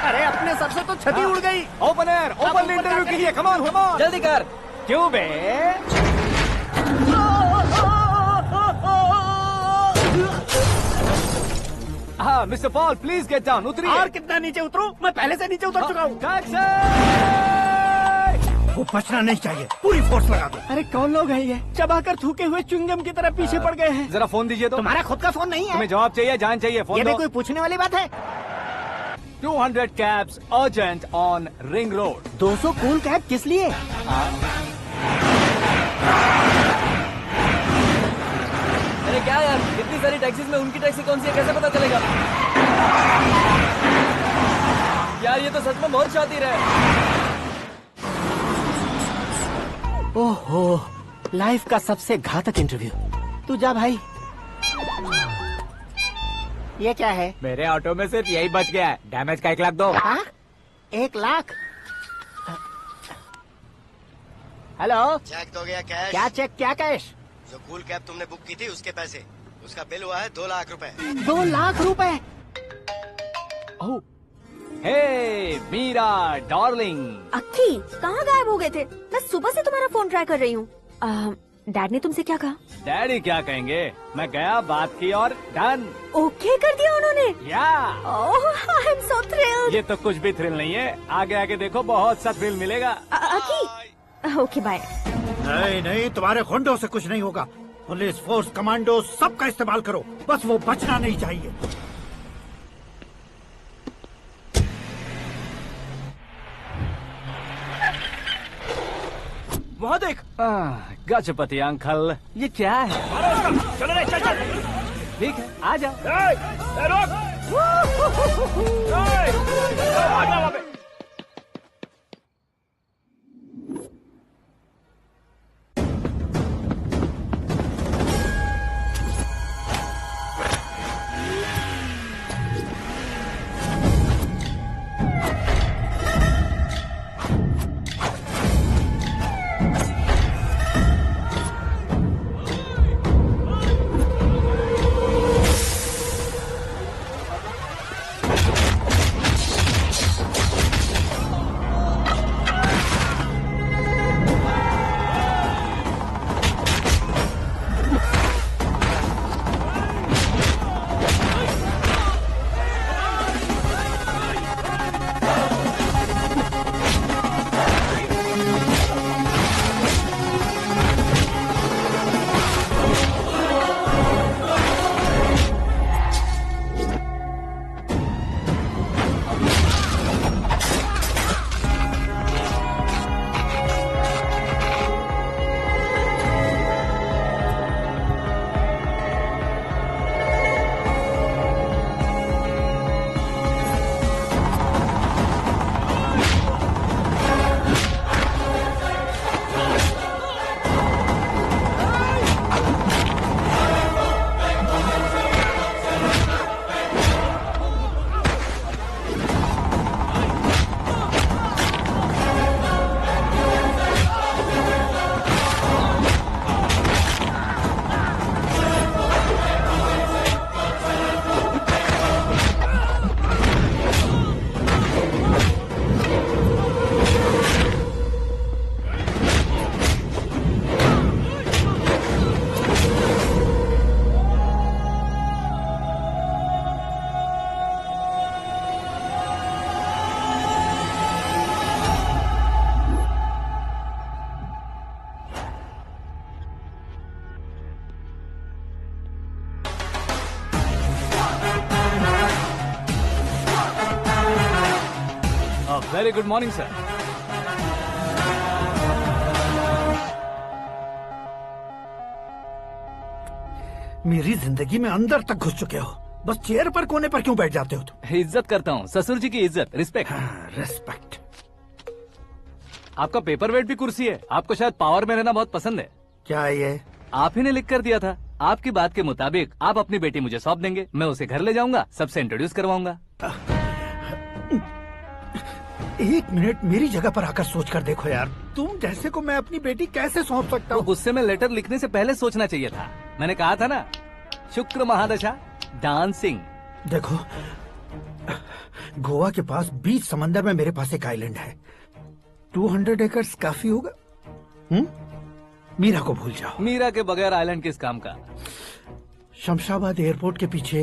अरे अपने सर से तो छती उड़ गई। ओपन इंटरव्यू कीजिए। कम ऑन जल्दी कर। क्यों बे? हाँ mister Paul, please get down. उतरिए। और कितना नीचे उतरूं? मैं पहले से नीचे उतर चुका हूँ। वो बचना नहीं चाहिए, पूरी फोर्स लगा दो। अरे कौन लोग हैं ये? चबाकर थूके हुए च्युइंगम की तरह पीछे पड़ गए हैं। जरा फोन दीजिए तो। तुम्हारा खुद का फोन नहीं है? तुम्हें जवाब चाहिए, जान चाहिए, फोन ये दो। भी कोई पूछने वाली बात है? 200 cabs urgent on Ring Road. 200 cool cab किस लिए? अरे क्या यार, इतनी सारी टैक्सीज में उनकी टैक्सी कौन सी है, कैसे पता चलेगा? यार ये तो सच में बहुत शातिर है। ओहो, लाइफ का सबसे घातक इंटरव्यू। तू जा भाई। ये क्या है? मेरे ऑटो में सिर्फ यही बच गया है, डैमेज का 1 लाख दो। 1 लाख? हेलो, चेक तो गया कैश। क्या चेक, क्या कैश? जो कूल कैब तुमने बुक की थी उसके पैसे, उसका बिल हुआ है 2 लाख रुपए। 2 लाख रुपए? हे मीरा डार्लिंग। अक्की, कहाँ गायब हो गए थे? मैं सुबह से तुम्हारा फोन ट्राई कर रही हूँ। डैड ने तुमसे क्या कहा? डैडी क्या कहेंगे, मैं गया, बात की और डन। ओके कर दिया उन्होंने? या। ओह, आई एम सो थ्रिल्ड। ये तो कुछ भी थ्रिल नहीं है, आगे आगे देखो बहुत सा थ्रिल मिलेगा। अक्की, ओके बाय। नहीं, तुम्हारे गुंडों से कुछ नहीं होगा। पुलिस फोर्स, कमांडो, सबका इस्तेमाल करो, बस वो बचना नहीं चाहिए। वहाँ देख। गजपति अंकल, ये क्या है? चलो रे, चल। ठीक है, आ जाओ। Very good morning sir. मेरी जिंदगी में अंदर तक घुस चुके हो, बस चेयर पर कोने पर क्यों बैठ जाते हो तुम? इज्जत करता हूँ, ससुर जी की इज्जत, रिस्पेक्ट। रिस्पेक्ट। आपका पेपर वेट भी कुर्सी है। आपको शायद पावर में रहना बहुत पसंद है। क्या ये? आप ही ने लिख कर दिया था। आपकी बात के मुताबिक आप अपनी बेटी मुझे सौंप देंगे, मैं उसे घर ले जाऊंगा, सबसे इंट्रोड्यूस करवाऊंगा। 1 मिनट मेरी जगह पर आकर सोच कर देखो यार, तुम जैसे को मैं अपनी बेटी कैसे सौंप सकता हूँ? गुस्से में लेटर लिखने से पहले सोचना चाहिए था। मैंने कहा था ना, शुक्र महादशा डांसिंग। देखो, गोवा के पास बीच समंदर में मेरे पास एक आइलैंड है, 200 एकर्स काफी होगा। मीरा को भूल जाओ। मीरा के बगैर आइलैंड किस काम का? शमशाबाद एयरपोर्ट के पीछे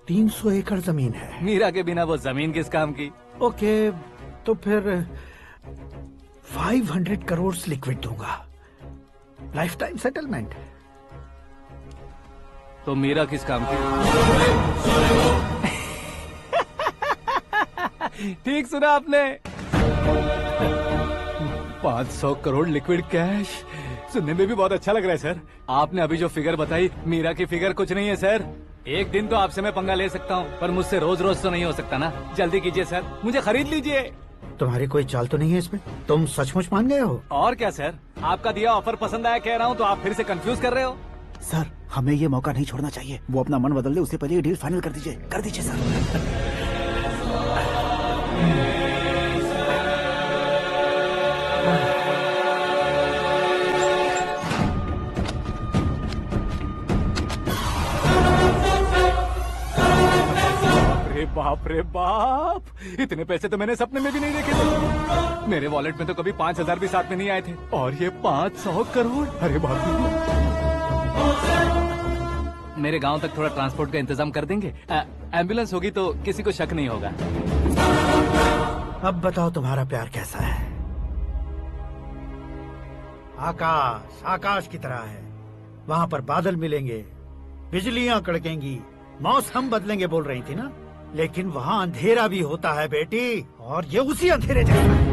300 एकड़ जमीन है। मीरा के बिना वो जमीन किस काम की? ओके, तो फिर 500 करोड़ लिक्विड दूंगा, लाइफ टाइम सेटलमेंट। तो मीरा किस काम की? ठीक सुना आपने, 500 करोड़ लिक्विड कैश। सुनने में भी बहुत अच्छा लग रहा है सर। आपने अभी जो फिगर बताई, मीरा की फिगर कुछ नहीं है सर। एक दिन तो आपसे मैं पंगा ले सकता हूँ, पर मुझसे रोज रोज तो नहीं हो सकता ना। जल्दी कीजिए सर, मुझे खरीद लीजिए। तुम्हारी कोई चाल तो नहीं है इसमें? तुम सचमुच मान गए हो? और क्या सर, आपका दिया ऑफर पसंद आया कह रहा हूँ, तो आप फिर से कंफ्यूज कर रहे हो। सर, हमें ये मौका नहीं छोड़ना चाहिए। वो अपना मन बदल दे, उससे पहले ये डील फाइनल कर दीजिए। कर दीजिए सर। बाप रे बाप, इतने पैसे तो मैंने सपने में भी नहीं देखे थे। मेरे वॉलेट में तो कभी 5,000 भी साथ में नहीं आए थे, और ये 500 करोड़। अरे बाप रे। मेरे गांव तक थोड़ा ट्रांसपोर्ट का इंतजाम कर देंगे? एम्बुलेंस होगी तो किसी को शक नहीं होगा। अब बताओ तुम्हारा प्यार कैसा है? आकाश आकाश की तरह है, वहाँ पर बादल मिलेंगे, बिजलियां कड़केंगी, मौसम बदलेंगे बोल रही थी ना, लेकिन वहाँ अंधेरा भी होता है बेटी, और ये उसी अंधेरे जैसा है।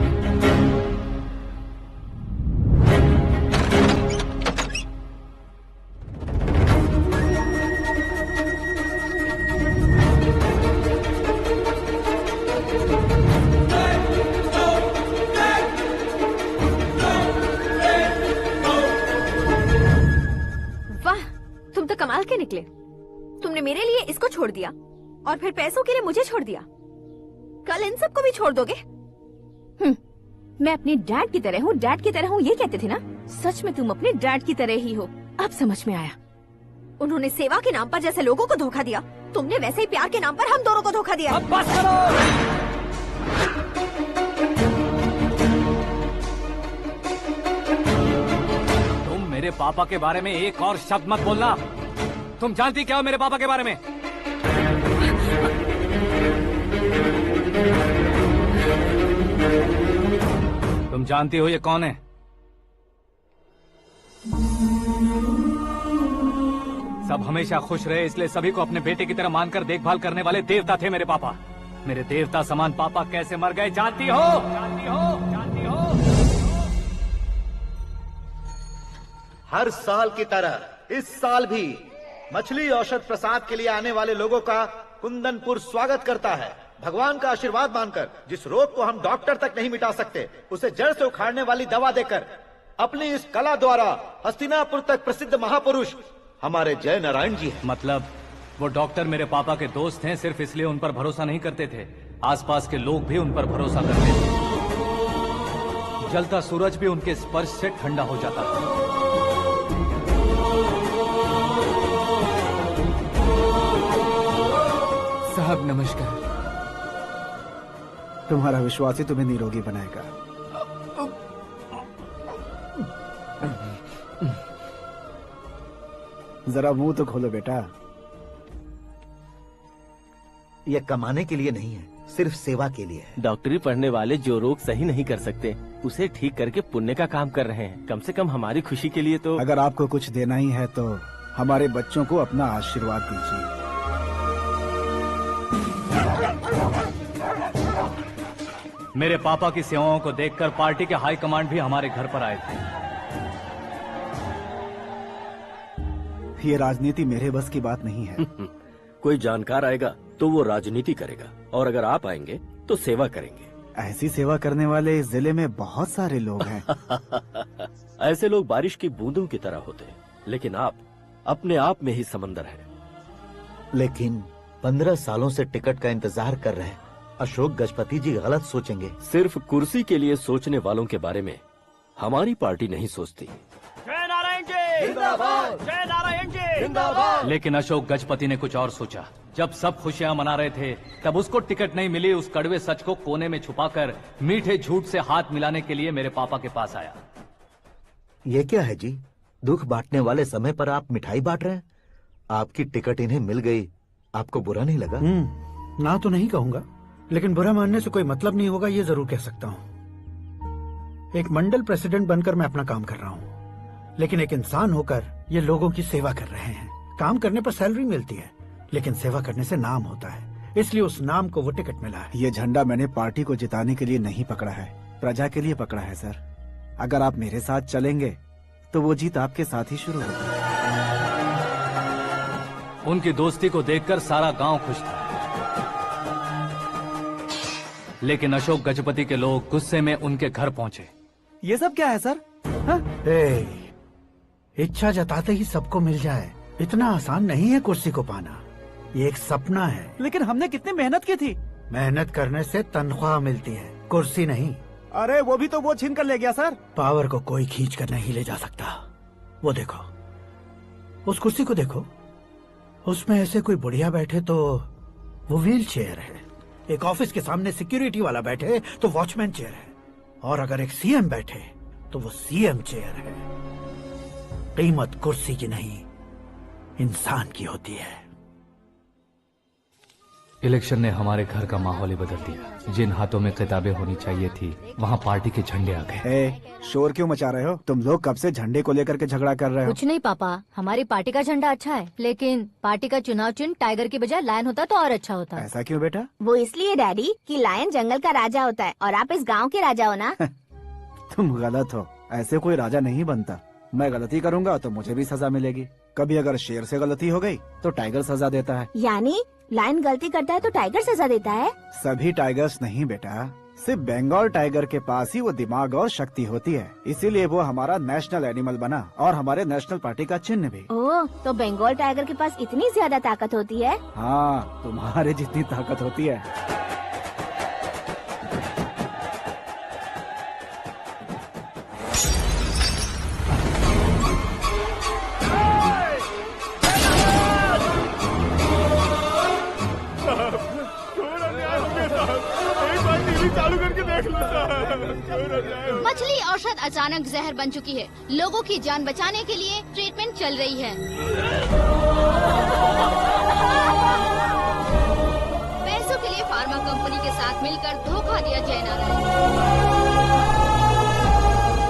वाह, तुम तो कमाल के निकले। तुमने मेरे लिए इसको छोड़ दिया और फिर पैसों के लिए मुझे छोड़ दिया। कल इन सबको भी छोड़ दोगे? मैं अपने डैड की तरह हूँ, डैड की तरह हूँ, ये कहते थे ना। सच में तुम अपने डैड की तरह ही हो, अब समझ में आया। उन्होंने सेवा के नाम पर जैसे लोगों को धोखा दिया, तुमने वैसे ही प्यार के नाम पर हम दोनों को धोखा दिया। अब बस करो। तुम मेरे पापा के बारे में एक और शब्द मत बोलना। तुम जानती क्या हो मेरे पापा के बारे में? तुम जानती हो ये कौन है? सब हमेशा खुश रहे, इसलिए सभी को अपने बेटे की तरह मानकर देखभाल करने वाले देवता थे मेरे पापा। मेरे देवता समान पापा कैसे मर गए जानती हो? जानती हो? जानती हो? हर साल की तरह इस साल भी मछली औषध प्रसाद के लिए आने वाले लोगों का कुंदनपुर स्वागत करता है। भगवान का आशीर्वाद मानकर जिस रोग को हम डॉक्टर तक नहीं मिटा सकते, उसे जड़ से उखाड़ने वाली दवा देकर अपनी इस कला द्वारा हस्तिनापुर तक प्रसिद्ध महापुरुष हमारे जय नारायण जी हैं। मतलब वो डॉक्टर मेरे पापा के दोस्त हैं, सिर्फ इसलिए उन पर भरोसा नहीं करते थे, आसपास के लोग भी उन पर भरोसा करते थे। जलता सूरज भी उनके स्पर्श से ठंडा हो जाता था। साहब नमस्कार। तुम्हारा विश्वास ही तुम्हें निरोगी बनाएगा। जरा मुंह तो खोलो बेटा। ये कमाने के लिए नहीं है, सिर्फ सेवा के लिए है। डॉक्टरी पढ़ने वाले जो रोग सही नहीं कर सकते, उसे ठीक करके पुण्य का काम कर रहे हैं। कम से कम हमारी खुशी के लिए तो। अगर आपको कुछ देना ही है तो हमारे बच्चों को अपना आशीर्वाद दीजिए। मेरे पापा की सेवाओं को देखकर पार्टी के हाई कमांड भी हमारे घर पर आए थे। ये राजनीति मेरे बस की बात नहीं है। कोई जानकार आएगा तो वो राजनीति करेगा, और अगर आप आएंगे तो सेवा करेंगे। ऐसी सेवा करने वाले इस जिले में बहुत सारे लोग हैं। ऐसे लोग बारिश की बूंदों की तरह होते हैं, लेकिन आप अपने आप में ही समंदर हैं। लेकिन 15 सालों से टिकट का इंतजार कर रहे हैं। अशोक गजपति जी गलत सोचेंगे। सिर्फ कुर्सी के लिए सोचने वालों के बारे में हमारी पार्टी नहीं सोचती। जय नारायण जी जिंदाबाद, जय नारायण जी जिंदाबाद। लेकिन अशोक गजपति ने कुछ और सोचा। जब सब खुशियां मना रहे थे, तब उसको टिकट नहीं मिली। उस कड़वे सच को कोने में छुपाकर मीठे झूठ से हाथ मिलाने के लिए मेरे पापा के पास आया। ये क्या है जी? दुख बांटने वाले समय पर आप मिठाई बांट रहे हैं। आपकी टिकट इन्हें मिल गई, आपको बुरा नहीं लगा? ना तो नहीं कहूंगा, लेकिन बुरा मानने से कोई मतलब नहीं होगा, ये जरूर कह सकता हूँ। एक मंडल प्रेसिडेंट बनकर मैं अपना काम कर रहा हूँ, लेकिन एक इंसान होकर ये लोगों की सेवा कर रहे हैं। काम करने पर सैलरी मिलती है, लेकिन सेवा करने से नाम होता है, इसलिए उस नाम को वो टिकट मिला है। ये झंडा मैंने पार्टी को जिताने के लिए नहीं पकड़ा है, प्रजा के लिए पकड़ा है सर। अगर आप मेरे साथ चलेंगे तो वो जीत आपके साथ ही शुरू होगी। उनकी दोस्ती को देखकर सारा गांव खुश था, लेकिन अशोक गजपति के लोग गुस्से में उनके घर पहुंचे। ये सब क्या है सर? इच्छा जताते ही सबको मिल जाए, इतना आसान नहीं है कुर्सी को पाना। ये एक सपना है। लेकिन हमने कितनी मेहनत की थी। मेहनत करने से तनख्वाह मिलती है, कुर्सी नहीं। अरे वो भी तो वो छीन कर ले गया सर। पावर को कोई खींच कर नहीं ले जा सकता। वो देखो, उस कुर्सी को देखो, उसमें ऐसे कोई बुढ़िया बैठे तो वो व्हील चेयर है। एक ऑफिस के सामने सिक्योरिटी वाला बैठे तो वॉचमैन चेयर है, और अगर एक सीएम बैठे तो वो सीएम चेयर है। कीमत कुर्सी की नहीं, इंसान की होती है। इलेक्शन ने हमारे घर का माहौल ही बदल दिया। जिन हाथों में किताबें होनी चाहिए थी, वहाँ पार्टी के झंडे आ गए। शोर क्यों मचा रहे हो? तुम लोग कब से झंडे को लेकर के झगड़ा कर रहे हो? कुछ नहीं पापा, हमारी पार्टी का झंडा अच्छा है, लेकिन पार्टी का चुनाव चिन्ह टाइगर की बजाय लायन होता तो और अच्छा होता। ऐसा क्यों बेटा? वो इसलिए डैडी कि लायन जंगल का राजा होता है और आप इस गांव के राजा हो ना। तुम गलत हो, ऐसे कोई राजा नहीं बनता। मैं गलती करूंगा तो मुझे भी सजा मिलेगी। कभी अगर शेर से गलती हो गई तो टाइगर सजा देता है। यानी लायन गलती करता है तो टाइगर सजा देता है? सभी टाइगर्स नहीं बेटा, सिर्फ बंगाल टाइगर के पास ही वो दिमाग और शक्ति होती है, इसीलिए वो हमारा नेशनल एनिमल बना और हमारे नेशनल पार्टी का चिन्ह भी। ओह, तो बंगाल टाइगर के पास इतनी ज्यादा ताकत होती है? हाँ, तुम्हारे जितनी ताकत होती है। मछली औषध अचानक जहर बन चुकी है। लोगों की जान बचाने के लिए ट्रीटमेंट चल रही है। पैसों के लिए फार्मा कंपनी के साथ मिलकर धोखा दिया जय नारायण।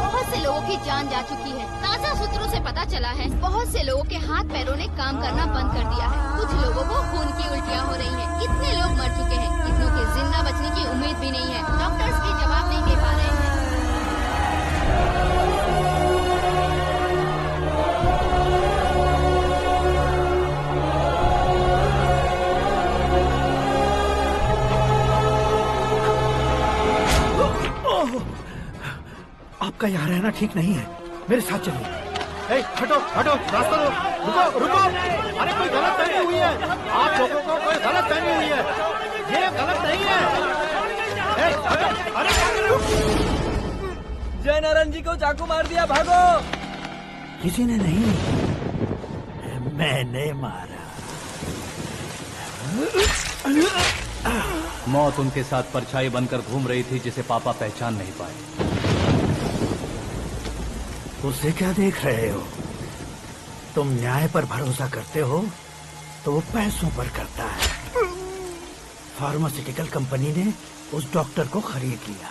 बहुत से लोगों की जान जा चुकी है। ताज़ा सूत्रों से पता चला है बहुत से लोगों के हाथ पैरों ने काम करना बंद कर दिया है। कुछ लोगों को खून की उल्टियाँ हो रही हैं। कितने लोग मर चुके हैं, कितनों के जिंदा बचने की उम्मीद भी नहीं है। डॉक्टर्स भी जवाब नहीं दे पा रहे हैं। आपका यहाँ रहना ठीक नहीं है, मेरे साथ चलिए। हटो हटो, रास्ता दो। रुको रुको, अरे कोई गलत फहमी हुई है। आप लोगों को कोई गलत फहमी हुई है, ये गलत नहीं है। जय नारायण जी को चाकू मार दिया, भागो। किसी ने नहीं, मैंने मारा। मौत उनके साथ परछाई बनकर घूम रही थी, जिसे पापा पहचान नहीं पाए। उसे क्या देख रहे हो? तुम न्याय पर भरोसा करते हो तो वो पैसों पर करता है। फार्मास्यूटिकल कंपनी ने उस डॉक्टर को खरीद लिया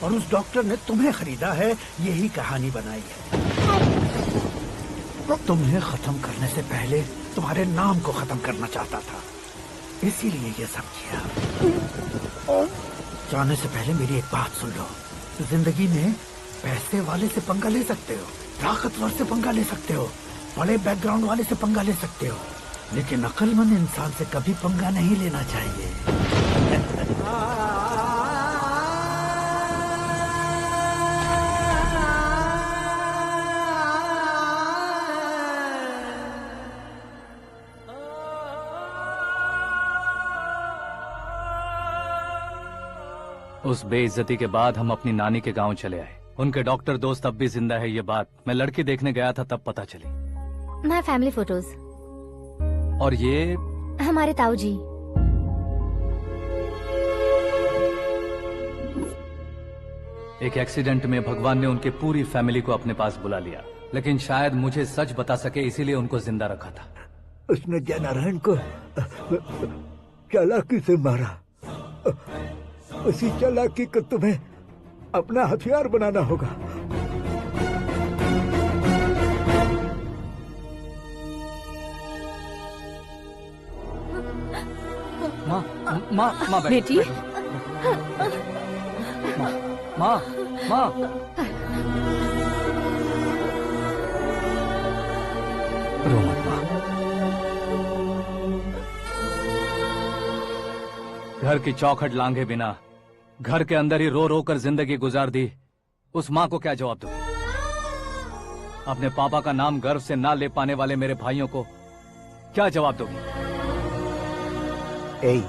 और उस डॉक्टर ने तुम्हें खरीदा है, यही कहानी बनाई है। तुम्हें खत्म करने से पहले तुम्हारे नाम को खत्म करना चाहता था, इसीलिए ये सब किया। जाने से पहले मेरी एक बात सुन लो। जिंदगी में पैसे वाले से पंगा ले सकते हो, ताकतवर से पंगा ले सकते हो, बड़े बैकग्राउंड वाले से पंगा ले सकते हो, लेकिन अक्लमंद इंसान से कभी पंगा नहीं लेना चाहिए। उस बेइज्जती के बाद हम अपनी नानी के गांव चले आए। उनके डॉक्टर दोस्त अब भी जिंदा है, ये बात मैं लड़की देखने गया था तब पता चली। My family photos. और ये हमारे ताऊ जी। एक एक्सीडेंट में भगवान ने उनकी पूरी फैमिली को अपने पास बुला लिया, लेकिन शायद मुझे सच बता सके इसीलिए उनको जिंदा रखा था। उसने जयनारायण को चालाकी से मारा। उसी चालाकी को तुम्हें अपना हथियार बनाना होगा। माँ बेटी। माँ माँ रो मत माँ। घर की चौखट लांघे बिना घर के अंदर ही रो रो कर जिंदगी गुजार दी उस माँ को क्या जवाब दूं? अपने पापा का नाम गर्व से ना ले पाने वाले मेरे भाइयों को क्या जवाब दोगी? ए,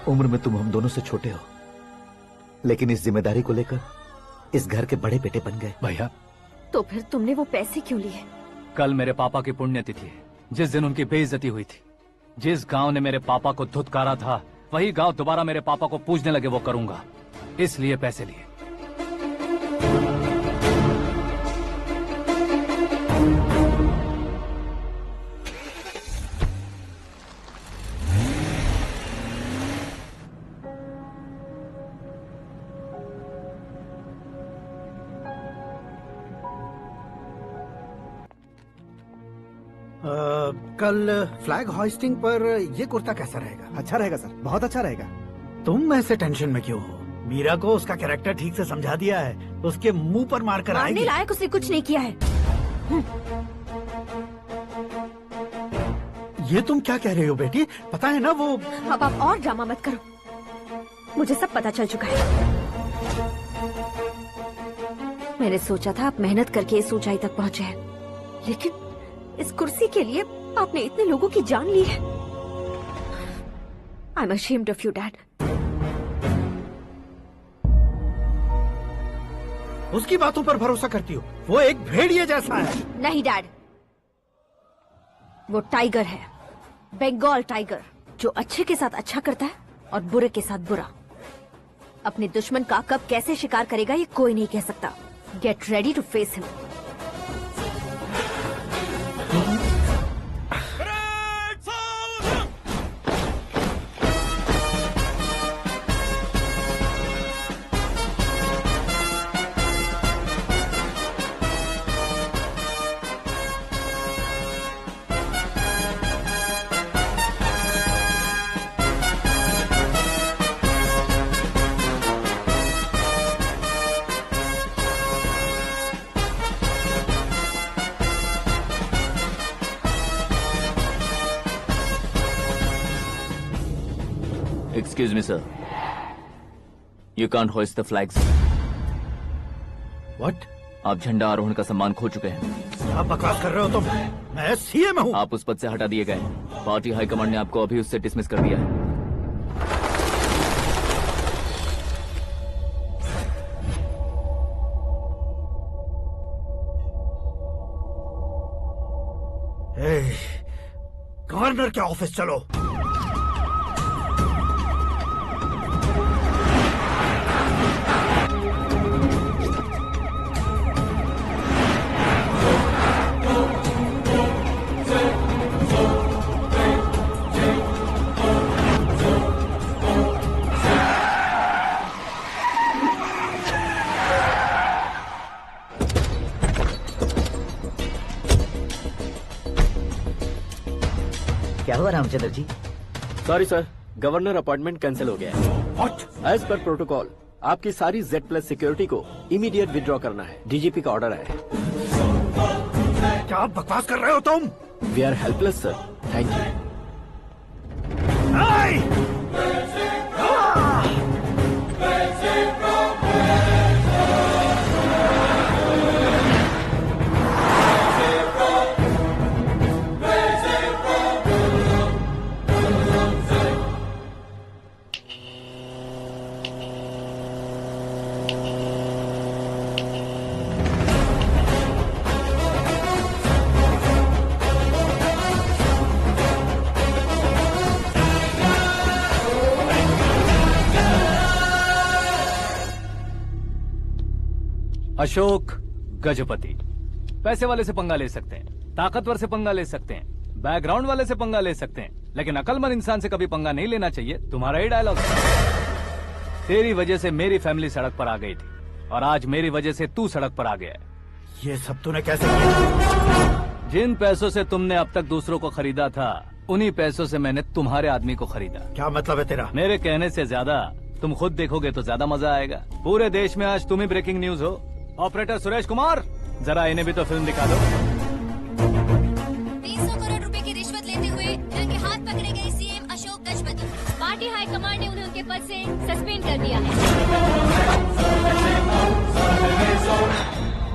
उम्र में तुम हम दोनों से छोटे हो, लेकिन इस जिम्मेदारी को लेकर इस घर के बड़े बेटे बन गए। भैया, तो फिर तुमने वो पैसे क्यों लिए? कल मेरे पापा की पुण्यतिथि है, जिस दिन उनकी बेइज्जती हुई थी। जिस गांव ने मेरे पापा को धुतकारा था, वही गांव दोबारा मेरे पापा को पूजने लगे वो करूंगा, इसलिए पैसे लिए। कल फ्लैग होइस्टिंग पर ये कुर्ता कैसा रहेगा? अच्छा रहेगा सर, बहुत अच्छा रहेगा। तुम ऐसे टेंशन में क्यों हो? मीरा को उसका कैरेक्टर ठीक से समझा दिया है, उसके मुंह पर मारकर आएगी। मारने लायक उसने कुछ नहीं किया है। ये तुम क्या कह रहे हो बेटी? पता है ना वो। अब आप और ड्रामा मत करो, मुझे सब पता चल चुका है। मैंने सोचा था आप मेहनत करके इस ऊंचाई तक पहुंचे हैं, लेकिन इस कुर्सी के लिए आपने इतने लोगों की जान ली है। I am ashamed of you, Dad. उसकी बातों पर भरोसा करती हो? वो एक भेड़िए जैसा है। नहीं डैड, वो टाइगर है, बंगाल टाइगर, जो अच्छे के साथ अच्छा करता है और बुरे के साथ बुरा। अपने दुश्मन का कब कैसे शिकार करेगा ये कोई नहीं कह सकता। Get ready to face him. Excuse me, sir. You can't hoist the flags. What? आप झंडा आरोहण का सम्मान खो चुके हैं। आप बकवास कर रहे हो तुम? मैं सीएम हूँ। आप उस पद से हटा दिए गए। पार्टी हाईकमांड ने आपको अभी उससे डिसमिस कर दिया है। गवर्नर के ऑफिस चलो। क्या हुआ Ramchandra ji? Sorry sir, governor appointment cancel हो गया है। एज पर प्रोटोकॉल आपकी सारी Z+ सिक्योरिटी को इमीडिएट विड्रॉ करना है। डीजीपी का ऑर्डर है। क्या बकवास कर रहे हो तुम? We are helpless sir. Thank you. Ashok Gajapati पैसे वाले से पंगा ले सकते हैं, ताकतवर से पंगा ले सकते हैं, बैकग्राउंड वाले से पंगा ले सकते हैं, लेकिन अकलमंद इंसान से कभी पंगा नहीं लेना चाहिए। तुम्हारा ही डायलॉग। तेरी वजह से मेरी फैमिली सड़क पर आ गई थी और आज मेरी वजह से तू सड़क पर आ गया है। ये सब तूने कैसे किया? जिन पैसों से तुमने अब तक दूसरों को खरीदा था, उन्हीं पैसों से मैंने तुम्हारे आदमी को खरीदा। क्या मतलब है तेरा? मेरे कहने से ज्यादा तुम खुद देखोगे तो ज्यादा मजा आएगा। पूरे देश में आज तुम ही ब्रेकिंग न्यूज हो। ऑपरेटर सुरेश कुमार, जरा इन्हें भी तो फिल्म दिखा दो। 300 करोड़ रुपए की रिश्वत लेते हुए रंगे हाथ पकड़े गए CM Ashok Gajapati. Party high command ने उन्हें उनके पद से सस्पेंड कर दिया है।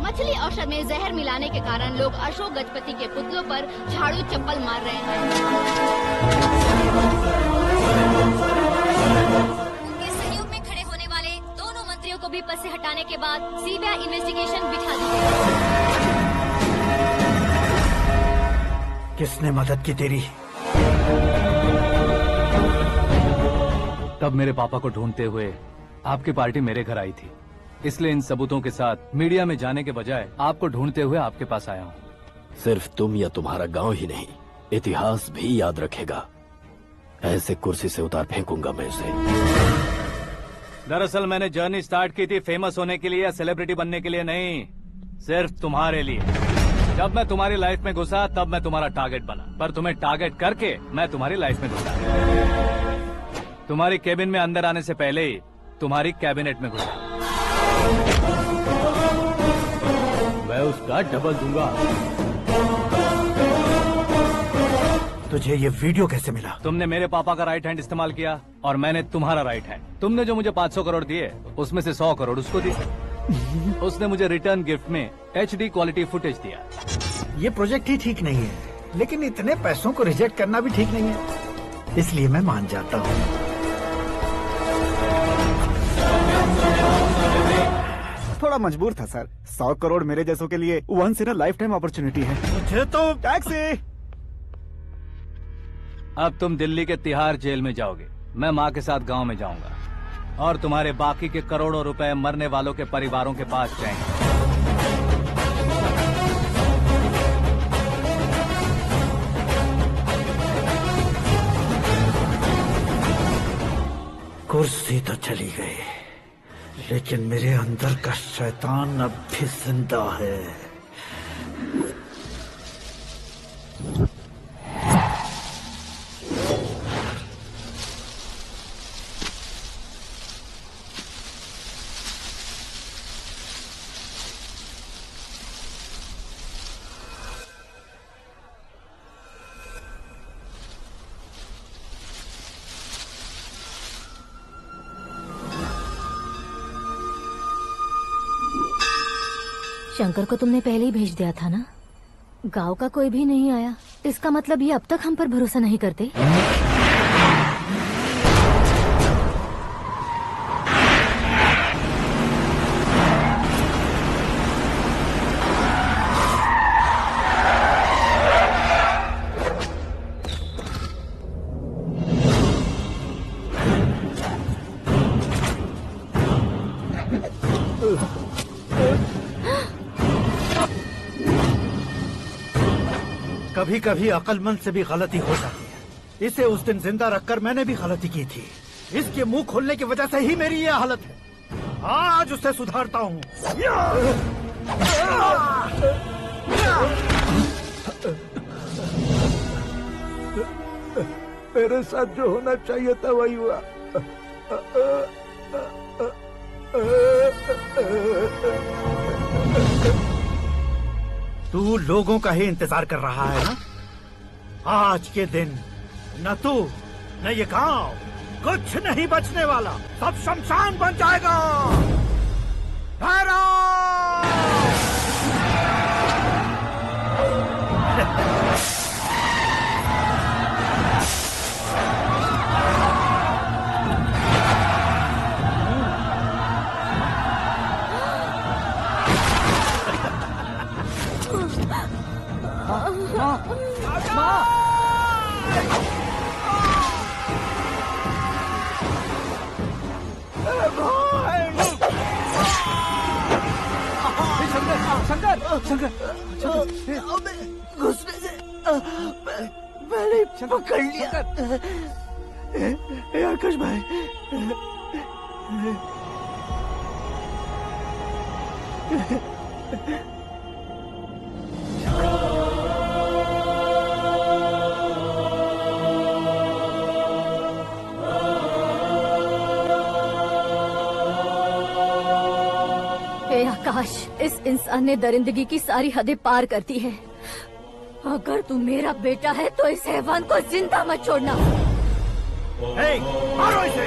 मछली औषध में जहर मिलाने के कारण लोग अशोक गजपति के पुतलों पर झाड़ू चप्पल मार रहे हैं। उनके सहयोग में खड़े होने वाले दोनों मंत्रियों को भी पद से हटाने के बाद सीबीआई इन्वेस्टिगेशन बिठा दी गई। किसने मदद की तेरी? तब मेरे पापा को ढूंढते हुए आपकी पार्टी मेरे घर आई थी, इसलिए इन सबूतों के साथ मीडिया में जाने के बजाय आपको ढूंढते हुए आपके पास आया हूँ। सिर्फ तुम या तुम्हारा गांव ही नहीं, इतिहास भी याद रखेगा। ऐसे कुर्सी से उतार फेंकूंगा मैं उसे। दरअसल मैंने जर्नी स्टार्ट की थी फेमस होने के लिए या सेलिब्रिटी बनने के लिए नहीं, सिर्फ तुम्हारे लिए। जब मैं तुम्हारी लाइफ में घुसा तब मैं तुम्हारा टारगेट बना, पर तुम्हें टारगेट करके मैं तुम्हारी लाइफ में घुसा। तुम्हारी केबिन में अंदर आने से पहले ही तुम्हारी कैबिनेट में घुसा। मैं उसका डबल दूंगा। तुझे ये वीडियो कैसे मिला? तुमने मेरे पापा का राइट हैंड इस्तेमाल किया और मैंने तुम्हारा राइट हैंड। तुमने जो मुझे 500 करोड़ दिए, उसमें से 100 करोड़ उसको दिए। उसने मुझे रिटर्न गिफ्ट में HD क्वालिटी फुटेज दिया। ये प्रोजेक्ट ही ठीक नहीं है, लेकिन इतने पैसों को रिजेक्ट करना भी ठीक नहीं है, इसलिए मैं मान जाता हूँ। थोड़ा मजबूर था सर। 100 करोड़ मेरे जैसों के लिए once in a lifetime opportunity है। मुझे तो टैक्सी। अब तुम दिल्ली के तिहाड़ जेल में जाओगे, मैं माँ के साथ गांव में जाऊंगा और तुम्हारे बाकी के करोड़ों रुपए मरने वालों के परिवारों के पास जाएंगे। कुर्सी तो चली गई, लेकिन मेरे अंदर का शैतान अब भी जिंदा है। शंकर को तुमने पहले ही भेज दिया था ना? गांव का कोई भी नहीं आया, इसका मतलब ये अब तक हम पर भरोसा नहीं करते। कभी कभी अक्लमंद से भी गलती हो जाती है। इसे उस दिन जिंदा रखकर मैंने भी गलती की थी। इसके मुंह खोलने की वजह से ही मेरी ये हालत है। आज उसे सुधारता हूँ। मेरे साथ जो होना चाहिए था वही हुआ। तू लोगों का ही इंतजार कर रहा है ना? आज के दिन न तू न ये गांव कुछ नहीं बचने वाला, सब शमशान बन जाएगा। शंकर घुसने से मैंने पकड़ लिया। आकाश भाई, आकाश, इस इंसान ने दरिंदगी की सारी हदें पार कर दी है। अगर तू मेरा बेटा है तो इस हैवान को जिंदा मत छोड़ना। मारो इसे।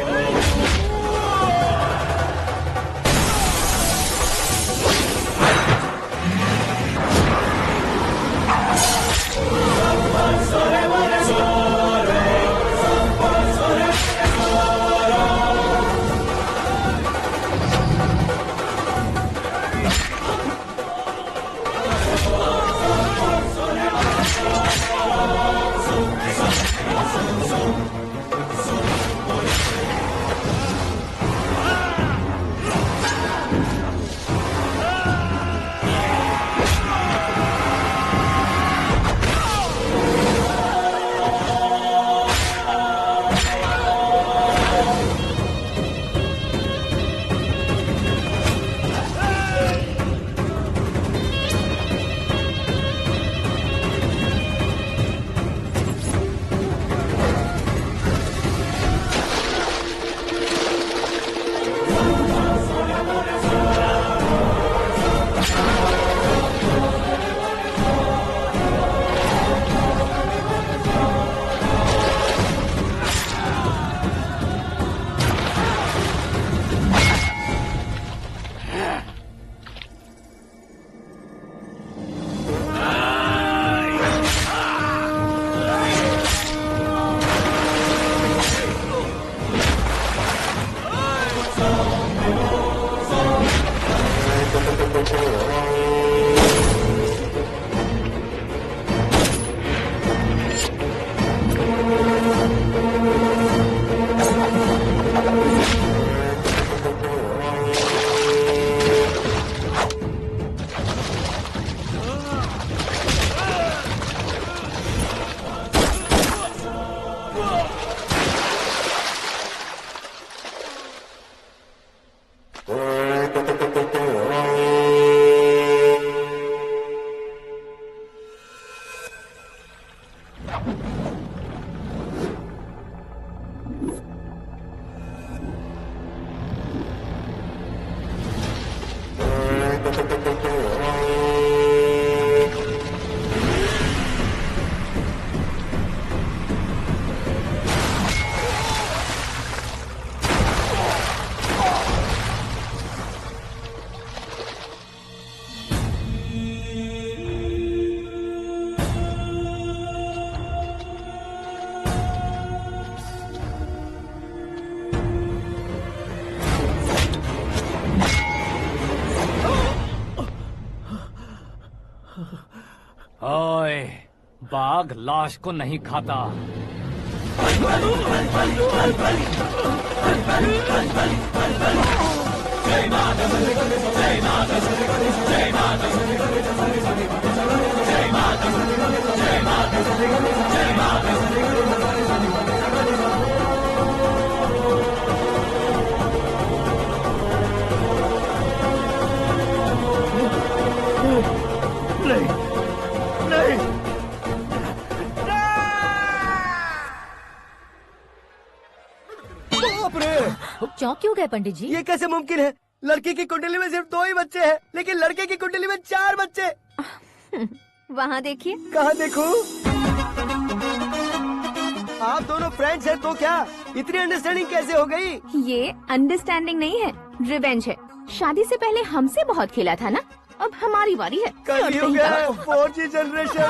ओए, बाघ लाश को नहीं खाता। नहीं, नहीं, बाप रे! चौंक क्यों गए पंडित जी? ये कैसे मुमकिन है? लड़की की कुंडली में सिर्फ 2 ही बच्चे हैं, लेकिन लड़के की कुंडली में 4 बच्चे। वहाँ देखिए। कहाँ देखूं? आप दोनों फ्रेंड्स हैं तो क्या इतनी अंडरस्टैंडिंग कैसे हो गई? ये अंडरस्टैंडिंग नहीं है, रिवेंज है। शादी से पहले हमसे बहुत खेला था ना, अब हमारी बारी है। कल ही हो गया 4G जनरेशन।